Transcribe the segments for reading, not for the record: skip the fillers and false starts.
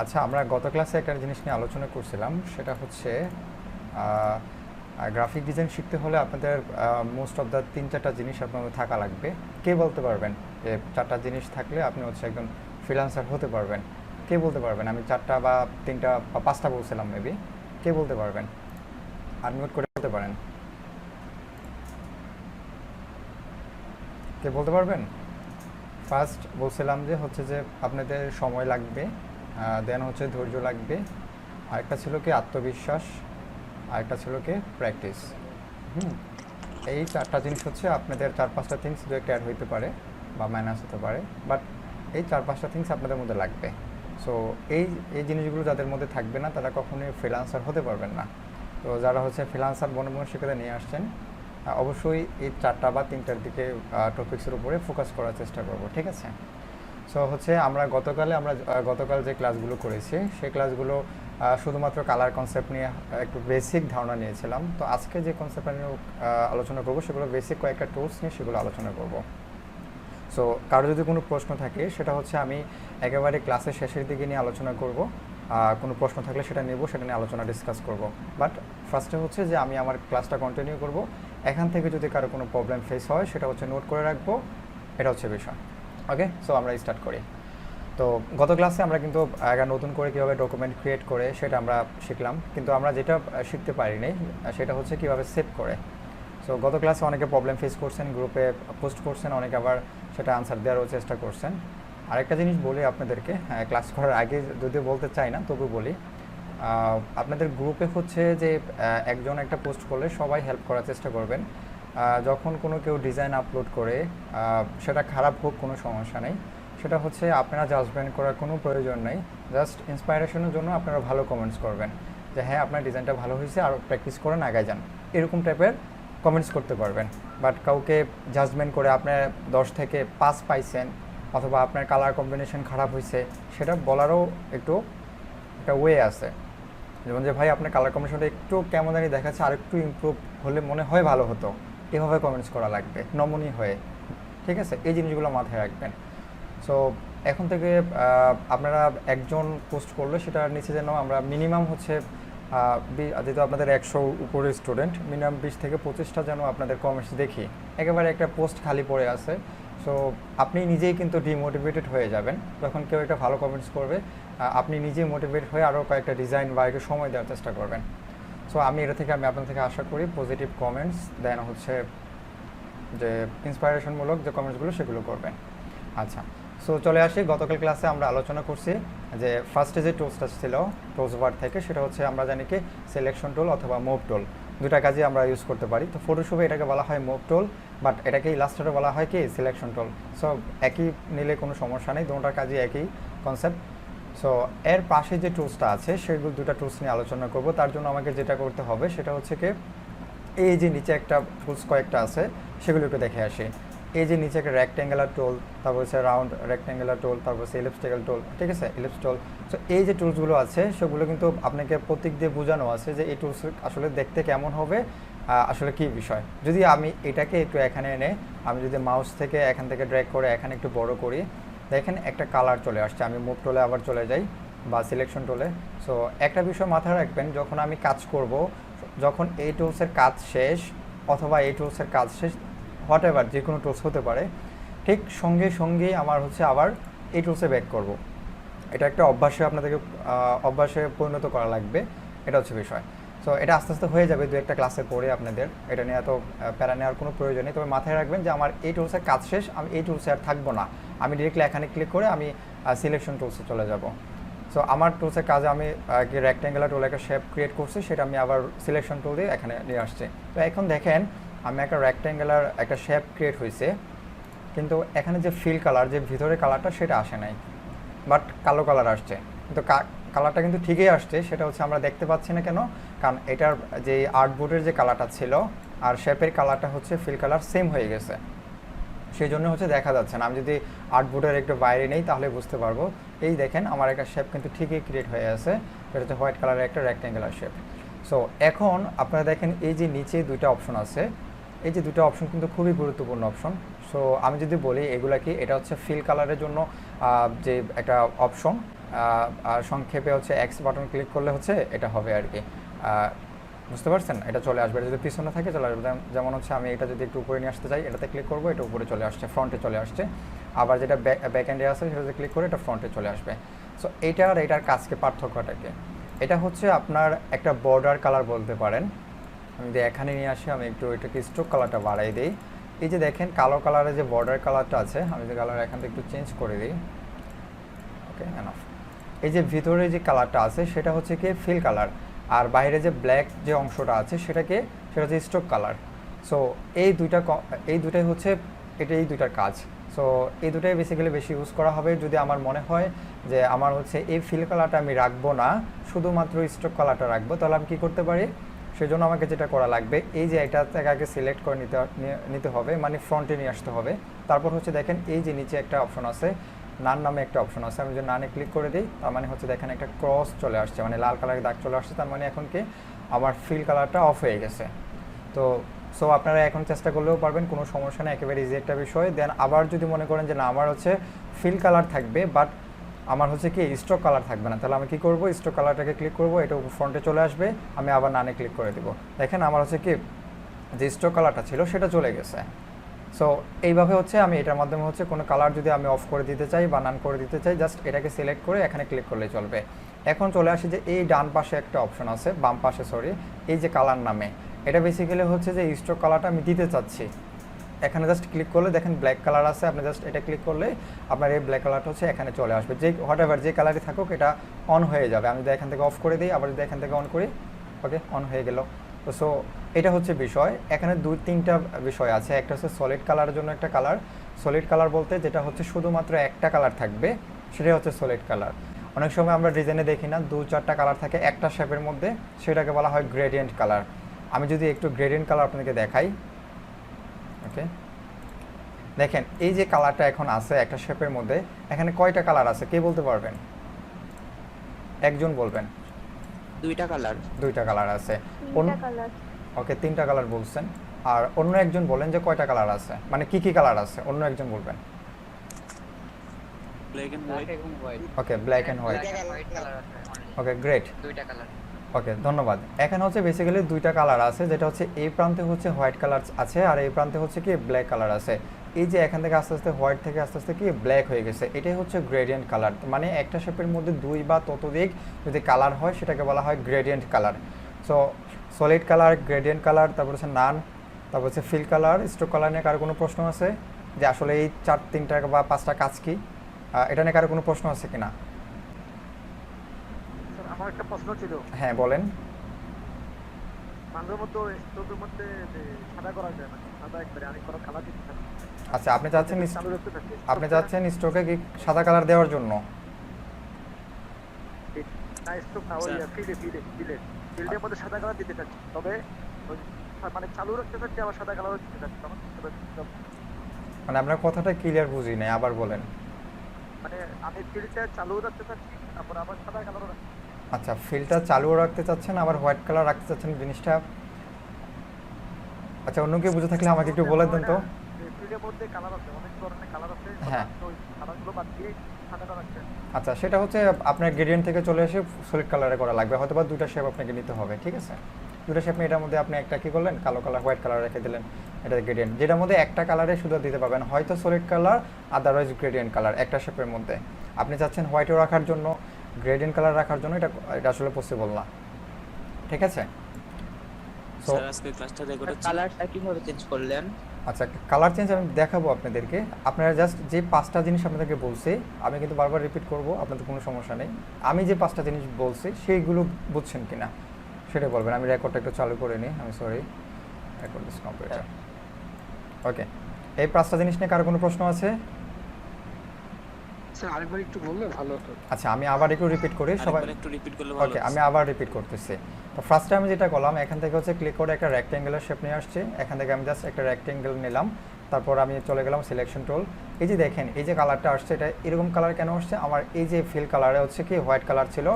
আচ্ছা, আমরা গত ক্লাসে একটা জিনিস নিয়ে আলোচনা করছিলাম, সেটা হচ্ছে গ্রাফিক ডিজাইন শিখতে হলে আপনাদের মোস্ট অফ দ্য 3-4টা জিনিস আপনাদের থাকা লাগবে। কে বলতে পারবেন যে 4টা জিনিস থাকলে আপনি হচ্ছে একজন ফ্রিল্যান্সার হতে পারবেন? কে বলতে পারবেন? আমি 4টা বা 3টা বা 5টা বলছিলাম মেবি। কে বলতে পারবেন? আনমিউট করে বলতে পারেন। কে বলতে পারবেন? ফার্স্ট বলছিলাম যে হচ্ছে যে আপনাদের সময় লাগবে, দেন হচ্ছে ধৈর্য লাগবে, আরেকটা ছিল কি আত্মবিশ্বাস, আরেকটা ছিল কি প্র্যাকটিস। হুম এই 4টা জিনিস হচ্ছে আপনাদের 4-5টা থিংস দু একটা অ্যাড হইতে পারে বা মাইনাস হতে পারে, বাট এই 4-5টা থিংস আপনাদের মধ্যে লাগবে। সো এই এই জিনিসগুলো যাদের মধ্যে থাকবে না তারা কখনোই ফ্রিল্যান্সার হতে পারবেন না। তো যারা হচ্ছে ফ্রিল্যান্সার বনবন শিক্ষাতে নিয়ে আসছেন, অবশ্যই এই 4টা বা 3টার দিকে টপিক্সের উপরে ফোকাস করার চেষ্টা করব, ঠিক আছে? সো হচ্ছে গতকাল যে ক্লাসগুলো করেছি সেই ক্লাসগুলো শুধুমাত্র কালার কনসেপ্ট নিয়ে একটু বেসিক ধারণা নিয়েছিলাম। তো আজকে যে কনসেপ্ট নিয়ে আলোচনা করব সেগুলো বেসিক কয়েকটা টুলস নিয়ে সেগুলো আলোচনা করব। সো কারো যদি কোনো প্রশ্ন থাকে সেটা হচ্ছে আমি একেবারে ক্লাসের শেষের দিকে নিয়ে আলোচনা করব। কোনো প্রশ্ন থাকলে সেটা নেব, সেটা নিয়ে আলোচনা ডিসকাস করব। বাট ফার্স্টে হচ্ছে যে আমি আমার ক্লাসটা কন্টিনিউ করব। এখান থেকে যদি কারো কোনো প্রবলেম ফেস হয় সেটা হচ্ছে নোট করে রাখবো, এটা হচ্ছে বিষয়। ওকে, সো আমরা স্টার্ট করি। তো গত ক্লাসে আমরা কিন্তু একটা নতুন করে কীভাবে ডকুমেন্ট ক্রিয়েট করে সেটা আমরা শিখলাম, কিন্তু আমরা যেটা শিখতে পারিনি সেটা হচ্ছে কীভাবে সেভ করে। সো গত ক্লাসে অনেকে প্রবলেম ফেস করছেন, গ্রুপে পোস্ট করছেন, অনেকে আবার সেটা আনসার দেওয়ারও চেষ্টা করছেন। আরেকটা জিনিস বলি আপনাদেরকে, ক্লাস করার আগে যদিও বলতে চাই না তবু বলি, আপনাদের গ্রুপে হচ্ছে যে একজন একটা পোস্ট করলে সবাই হেল্প করার চেষ্টা করবেন। যখন কোনো কেউ ডিজাইন আপলোড করে, সেটা খারাপ হোক কোনো সমস্যা নেই, সেটা হচ্ছে আপনারা জাজমেন্ট করার কোনো প্রয়োজন নেই। জাস্ট ইন্সপায়ারেশনের জন্য আপনারা ভালো কমেন্টস করবেন যে হ্যাঁ আপনার ডিজাইনটা ভালো হয়েছে, আরও প্র্যাকটিস করেন, আগায় যান, এরকম টাইপের কমেন্টস করতে পারবেন। বাট কাউকে জাজমেন্ট করে আপনার 10 থেকে 5 পাইছেন অথবা আপনার কালার কম্বিনেশন খারাপ হয়েছে সেটা বলারও একটু একটা ওয়ে আছে। যেমন যে ভাই আপনার কালার কম্বিনেশনটা একটু কেমন জানি দেখাচ্ছে, আর একটু ইমপ্রুভ হলে মনে হয় ভালো হতো, এভাবে কমেন্টস করা লাগবে নমনীয় হয়ে, ঠিক আছে? এই জিনিসগুলো মাথায় রাখবেন। সো এখন থেকে আপনারা একজন পোস্ট করলে সেটার নিচে যেন আমরা মিনিমাম হচ্ছে যেহেতু আপনাদের 100 উপরে স্টুডেন্ট, মিনিমাম 20 থেকে 25টা যেন আপনাদের কমেন্টস দেখি। একেবারে একটা পোস্ট খালি পড়ে আছে, সো আপনি নিজেই কিন্তু ডিমোটিভেটেড হয়ে যাবেন যখন কেউ একটা ভালো কমেন্টস করবে। আপনি নিজেই মোটিভেট হয়ে আরও কয়েকটা ডিজাইন বা একটু সময় দেওয়ার চেষ্টা করবেন। সো আমি আপনার থেকে আশা করি পজিটিভ কমেন্টস দেন হচ্ছে যে ইন্সপায়ারেশনমূলক যে কমেন্টসগুলো সেগুলো করবেন। আচ্ছা, সো চলে আসি। গতকাল ক্লাসে আমরা আলোচনা করছি যে ফার্স্টে যে টুলসটা ছিল টুলস বার থেকে, সেটা হচ্ছে আমরা জানি কি সিলেকশন টুল অথবা মুভ টুল, দুটা কাজে আমরা ইউজ করতে পারি। তো ফটোশপে এটাকে বলা হয় মুভ টুল, বাট এটাকে ইলাস্ট্রেটরে বলা হয় কি সিলেকশন টুল। সো একই নিলে কোনো সমস্যা নেই, দুটার কাজে একই কনসেপ্ট। সো এর পাশে যে টুলসটা আছে সেগুলো দুটা টুলস নিয়ে আলোচনা করব। তার জন্য আমাকে যেটা করতে হবে সেটা হচ্ছে কি এই যে নিচে একটা টুলস কয়েকটা আছে সেগুলো একটু দেখে আসি। এই যে নিচে একটা রেক্ট্যাঙ্গুলার টুল, তারপর হচ্ছে রাউন্ড রেক্ট্যাঙ্গুলার টুল, তারপর হচ্ছে ইলিপস্টিক্যাল টুল, ঠিক আছে, ইলিপস টুল। সো এই যে টুলসগুলো আছে সেগুলো কিন্তু আপনাকে প্রতীক দিয়ে বোঝানো আছে যে এই টুলস আসলে দেখতে কেমন হবে, আসলে কী বিষয়। যদি আমি এটাকে একটু এখানে এনে আমি যদি মাউস থেকে এখান থেকে ড্র্যাগ করে এখানে একটু বড় করি, দেখেন একটা কালার চলে আসছে। আমি মুভ টুলে আবার চলে যাই বা সিলেকশন টুলে। সো একটা বিষয় মাথায় রাখবেন, যখন আমি কাজ করব, যখন এই টুলসের কাজ শেষ অথবা এই টুলসের কাজ শেষ, হোয়াট এভার যে কোনো টুলস হতে পারে, ঠিক সঙ্গে সঙ্গেই আমার হচ্ছে আবার এই টুলসে ব্যাক করব। এটা একটা আপনাদেরকে অভ্যাসে পরিণত করা লাগবে, এটা হচ্ছে বিষয়। সো এটা আস্তে আস্তে হয়ে যাবে দু একটা ক্লাসে পড়ে আপনাদের, এটা নিয়ে এত প্যারা নেওয়ার কোনো প্রয়োজন নেই। তবে মাথায় রাখবেন যে আমার এই টুলসের কাজ শেষ, আমি এই টুলসে আর থাকবো না, আমি ডিরেক্টলি এখানে ক্লিক করে আমি সিলেকশন টুলসে চলে যাব। সো আমার টুলসের কাজে আমি কি রেক্ট্যাঙ্গুলার টুল একটা শেপ ক্রিয়েট করছি, সেটা আমি আবার সিলেকশন টুল দিয়ে এখানে নিয়ে আসছি। তো এখন দেখেন আমি একটা রেক্ট্যাঙ্গুলার একটা শেপ ক্রিয়েট হয়েছে, কিন্তু এখানে যে ফিল কালার, যে ভিতরে কালারটা সেটা আসে নাই, বাট কালো কালার আসছে। কিন্তু কালারটা কিন্তু ঠিকই আসছে, সেটা হচ্ছে আমরা দেখতে পাচ্ছি না কেন, কারণ এটার যে আর্টবোর্ডের যে কালারটা ছিল আর শেপের কালারটা হচ্ছে ফিল কালার সেম হয়ে গেছে, সেই জন্য হচ্ছে দেখা যাচ্ছে না। আমি যদি আর্টবোর্ডের একটু বাইরে নেই তাহলে বুঝতে পারবো। এই দেখেন আমার একটা শেপ কিন্তু ঠিকই ক্রিয়েট হয়ে আছে, সেটা হচ্ছে হোয়াইট কালারের একটা রেক্ট্যাঙ্গুলার শেপ। সো এখন আপনারা দেখেন এই যে নিচে দুইটা অপশন আছে, এই যে দুটো অপশন কিন্তু খুবই গুরুত্বপূর্ণ অপশন। সো আমি যদি বলি এগুলা কি, এটা হচ্ছে ফিল কালারের জন্য যে একটা অপশন, আর সংক্ষেপে হচ্ছে এক্স বাটন ক্লিক করলে হচ্ছে এটা হবে আর কি। বুঝতে পারছেন? এটা চলে আসবে, এটা যদি পিছনে থাকে চলে আসবে। যেমন হচ্ছে আমি এটা যদি একটু উপরে নিয়ে আসতে চাই, এটাতে ক্লিক করবো, এটা উপরে চলে আসছে, ফ্রন্টে চলে আসছে। আবার যেটা ব্যাক এন্ডে আছে সেটাতে ক্লিক করে এটা ফ্রন্টে চলে আসবে। সো এইটা আর এটার কাজকে পার্থক্যটাকে, এটা হচ্ছে আপনার একটা বর্ডার কালার বলতে পারেন। আমি যদি এখানে নিয়ে আসি, আমি একটু এটাকে স্ট্রোক কালারটা বাড়াই দিই। এই যে দেখেন কালো কালারে যে বর্ডার কালারটা আছে, আমি যে কালার এখান থেকে একটু চেঞ্জ করে দিই। ওকে, এনাফ। এই যে ভিতরে যে কালারটা আছে সেটা হচ্ছে কি ফিল কালার, আর বাইরে যে ব্ল্যাক যে অংশটা আছে সেটা হচ্ছে স্ট্রোক কালার। সো এই দুটাই হচ্ছে এই দুটার কাজ। সো এই দুটাই বেসিক্যালি বেশি ইউজ করা হবে যদি আমার মনে হয় যে আমার হচ্ছে এই ফিল কালারটা আমি রাখবো না, শুধুমাত্র স্ট্রোক কালারটা রাখবো, তাহলে আমি কী করতে পারি? সেজন্য আমাকে যেটা করা লাগবে, এই যে এটা থেকে আগে সিলেক্ট করে নিতে হবে, মানে ফ্রন্টে নিয়ে আসতে হবে। তারপর হচ্ছে দেখেন এই যে নিচে একটা অপশন আছে, নান নামে একটা অপশন আছে, আমি যদি নানে ক্লিক করে দিই, তার মানে হচ্ছে দেখেন একটা ক্রস চলে আসছে, মানে লাল কালারের দাগ চলে আসছে, তার মানে এখন কি আমার ফিল কালারটা অফ হয়ে গেছে। তো সো আপনারা এখন চেষ্টা করলেও পারবেন, কোনো সমস্যা নেই, একেবারে ইজি একটা বিষয়। দেন আবার যদি মনে করেন যে না আমার হচ্ছে ফিল কালার থাকবে বাট আমার হচ্ছে কি স্ট্রোক কালার থাকবে না, তাহলে আমি কী করবো? স্ট্রোক কালারটাকে ক্লিক করবো, এটা ফ্রন্টে চলে আসবে, আমি আবার নানে ক্লিক করে দেবো। দেখেন আমার হচ্ছে কি যে স্ট্রোক কালারটা ছিল সেটা চলে গেছে। সো এইভাবে হচ্ছে আমি এটার মাধ্যমে হচ্ছে কোনো কালার যদি আমি অফ করে দিতে চাই বা নান করে দিতে চাই, জাস্ট এটাকে সিলেক্ট করে এখানে ক্লিক করলে চলবে। এখন চলে আসি যে এই ডান পাশে একটা অপশন আছে, বাম পাশে সরি, এই যে কালার নামে, এটা বেসিক্যালি হচ্ছে যে স্ট্রোক কালারটা আমি দিতে চাচ্ছি। এখানে জাস্ট ক্লিক করলে দেখেন ব্ল্যাক কালার আছে, আপনি জাস্ট এটা ক্লিক করলে আপনার এই ব্ল্যাক কালারটা হচ্ছে এখানে চলে আসবে, যে হোয়াটএভার যে কালারই থাকুক এটা অন হয়ে যাবে। আমি যদি এখান থেকে অফ করে দিই, আবার যদি এখান থেকে অন করি, ওকে অন হয়ে গেল। তো সো এটা হচ্ছে বিষয়। এখানে দুই তিনটা বিষয় আছে, একটা হচ্ছে সলিড কালারের জন্য একটা কালার। সলিড কালার বলতে যেটা হচ্ছে শুধুমাত্র একটা কালার থাকবে, সেটাই হচ্ছে সলিড কালার। অনেক সময় আমরা ডিজাইনে দেখি না 2-4টা কালার থাকে একটা শেপের মধ্যে, সেটাকে বলা হয় গ্রেডিয়েন্ট কালার। আমি যদি একটু গ্রেডিয়েন্ট কালার আপনাদেরকে দেখাই, ওকে দেখেন এই যে কালারটা এখন আছে একটা শেপের মধ্যে, এখানে কয়টা কালার আছে কে বলতে পারবেন? একজন বলবেন। দুইটা কালার আছে। ওকে, 3টা কালার বলছেন। আর অন্য একজন বলেন যে কয়টা কালার আছে, মানে কি কি কালার আছে, অন্য একজন বলবেন। Okay, black and white. Okay, great. Okay, ধন্যবাদ। এখানে হচ্ছে বেসিক্যালি 2টা কালার আছে, যেটা হচ্ছে এই প্রান্তে হচ্ছে হোয়াইট কালার আছে আর এই প্রান্তে হচ্ছে কি ব্ল্যাক কালার আছে। এই যে এখান থেকে আস্তে আস্তে হোয়াইট থেকে আস্তে আস্তে কি ব্ল্যাক হয়ে গেছে, এটাই হচ্ছে গ্রেডিয়েন্ট কালার। মানে একটা শেপের মধ্যে 2 বা ততোধিক যদি কালার হয় সেটাকে বলা হয় gradient colour. So solid colour, gradient colour, তারপর হচ্ছে নান, তারপর হচ্ছে ফিল কালার, স্ট্রোক কালার নিয়ে কারো কোনো প্রশ্ন আছে যে আসলে এই 3টা বা 5টা কাজ কি, এটা নিয়ে কারো কোনো প্রশ্ন আছে কিনা? আমার একটা প্রশ্ন ছিল। হ্যাঁ বলেন। মানবের মধ্যে স্টোকের মধ্যে যে সাদা করা যায় না, সাদা একবারে অনেক বড় কালার দিতে থাকে। আচ্ছা, আপনি চাচ্ছেন স্টোকে কি সাদা কালার দেওয়ার জন্য? না, স্টোক না, ওই ফিল্ডের মধ্যে সাদা কালার দিতে চাচ্ছি, তবে মানে চালু রাখতে চাচ্ছি, আবার সাদা কালার দিতে চাচ্ছি। মানে আপনার কথাটা ক্লিয়ার বুঝি নাই, আবার বলেন। মানে আমি ফিল্ডটা চালু রাখতে চাচ্ছি, তারপর আবার সাদা কালার রাখতে। আচ্ছা, ফিল্ডটা চালু রাখতে চাচ্ছেন আবার হোয়াইট কালার রাখতে চাচ্ছেন, জিনিসটা আচ্ছা অন্য কেউ বুঝে থাকলে আমাকে একটু বলে দেন তো। ফিল্ডের মধ্যে কালার আছে, অনেক ধরনের কালার আছে, হ্যাঁ ওই কালারগুলো বাদ দিয়ে সাদাটা রাখতে। আচ্ছা, সেটা হচ্ছে আপনার গ্রেডিয়েন্ট থেকে চলে এসে সলিড কালারে করা লাগবে, হয়তো বা 2টা শেপ আপনাকে নিতে হবে, ঠিক আছে? 2টা শেপ এটার মধ্যে আপনি একটা কি করলেন, কালো কালার হোয়াইট কালার রেখে দিলেন, এটা গ্রেডিয়েন্ট, যেটার মধ্যে একটা কালারে শুধু দিতে পারবেন, হয়তো solid colour otherwise gradient colour একটা শেপের মধ্যে। আপনি চাচ্ছেন হোয়াইটও রাখার জন্য, গ্রেডিয়েন্ট কালার রাখার জন্য, এটা আসলে পসিবল না, ঠিক আছে? সো আজকে ক্লাসটা রেকর্ড হচ্ছে, কালারটা কিভাবে চেঞ্জ করলেন? আচ্ছা, কালার চেঞ্জ আমি দেখাবো আপনাদেরকে। আপনারা জাস্ট যে 5টা জিনিস আপনাদেরকে বলছি, আমি কিন্তু বারবার রিপিট করব, আপনাদের কোনো সমস্যা নেই। আমি যে 5টা জিনিস বলছি সেইগুলো বুঝছেন কিনা সেটা বলবেন। আমি রেকর্ডটা একটু চালু করে নিই, আমি সরি, রেকর্ড দিস কম্পিউটার। ওকে, এই 5টা জিনিস নিয়ে কারো কোনো প্রশ্ন আছে? স্যার আরেকবার একটু বললে ভালো হতো। আচ্ছা, আমি আবার একটু রিপিট করি, সবাই একটু রিপিট করলে ভালো। ওকে, আমি আবার রিপিট করতেছি। তো ফার্স্ট টাইম যেটা করলাম, এখান থেকে হচ্ছে ক্লিক করে একটা রেক্ট্যাঙ্গুলার শেপ নিয়ে আসছে, এখান থেকে আমি জাস্ট একটা রেক্ট্যাঙ্গেল নিলাম, তারপর আমি চলে গেলাম সিলেকশন টুল। এই যে দেখেন এই যে কালারটা আসছে, এটা এরকম কালার কেন আসছে? আমার এই যে ফিল কালারে হচ্ছে কি হোয়াইট কালার ছিল,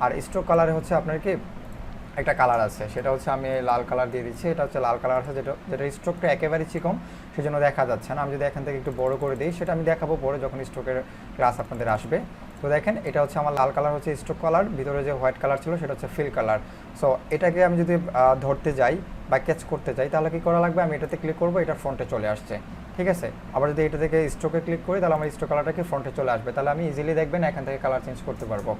আর স্ট্রোক কালারে হচ্ছে আপনার কি একটা কালার আছে, সেটা হচ্ছে আমি লাল কালার দিয়ে দিচ্ছি। এটা হচ্ছে লাল কালার আছে, যেটা স্ট্রোকটা একেবারে চিকন, সেজন্য দেখা যাচ্ছে না। আমি যদি এখান থেকে একটু বড় করে দিই, সেটা আমি দেখাবো পরে যখন স্ট্রোকের ক্লাস আপনাদের আসবে। তো দেখেন এটা হচ্ছে আমার লাল কালার হচ্ছে স্ট্রোক কালার, ভিতরে যে হোয়াইট কালার ছিল সেটা হচ্ছে ফিল কালার। সো এটাকে আমি যদি ধরতে যাই বা ক্যাচ করতে চাই তাহলে কি করা লাগবে, আমি এটাতে ক্লিক করবো, এটা ফ্রন্টে চলে আসছে, ঠিক আছে। আবার যদি এটা থেকে স্ট্রোকে ক্লিক করি তাহলে আমার স্ট্রোক কালারটাকে ফ্রন্টে চলে আসবে, তাহলে আমি ইজিলি দেখবেন এখান থেকে কালার চেঞ্জ করতে পারবো।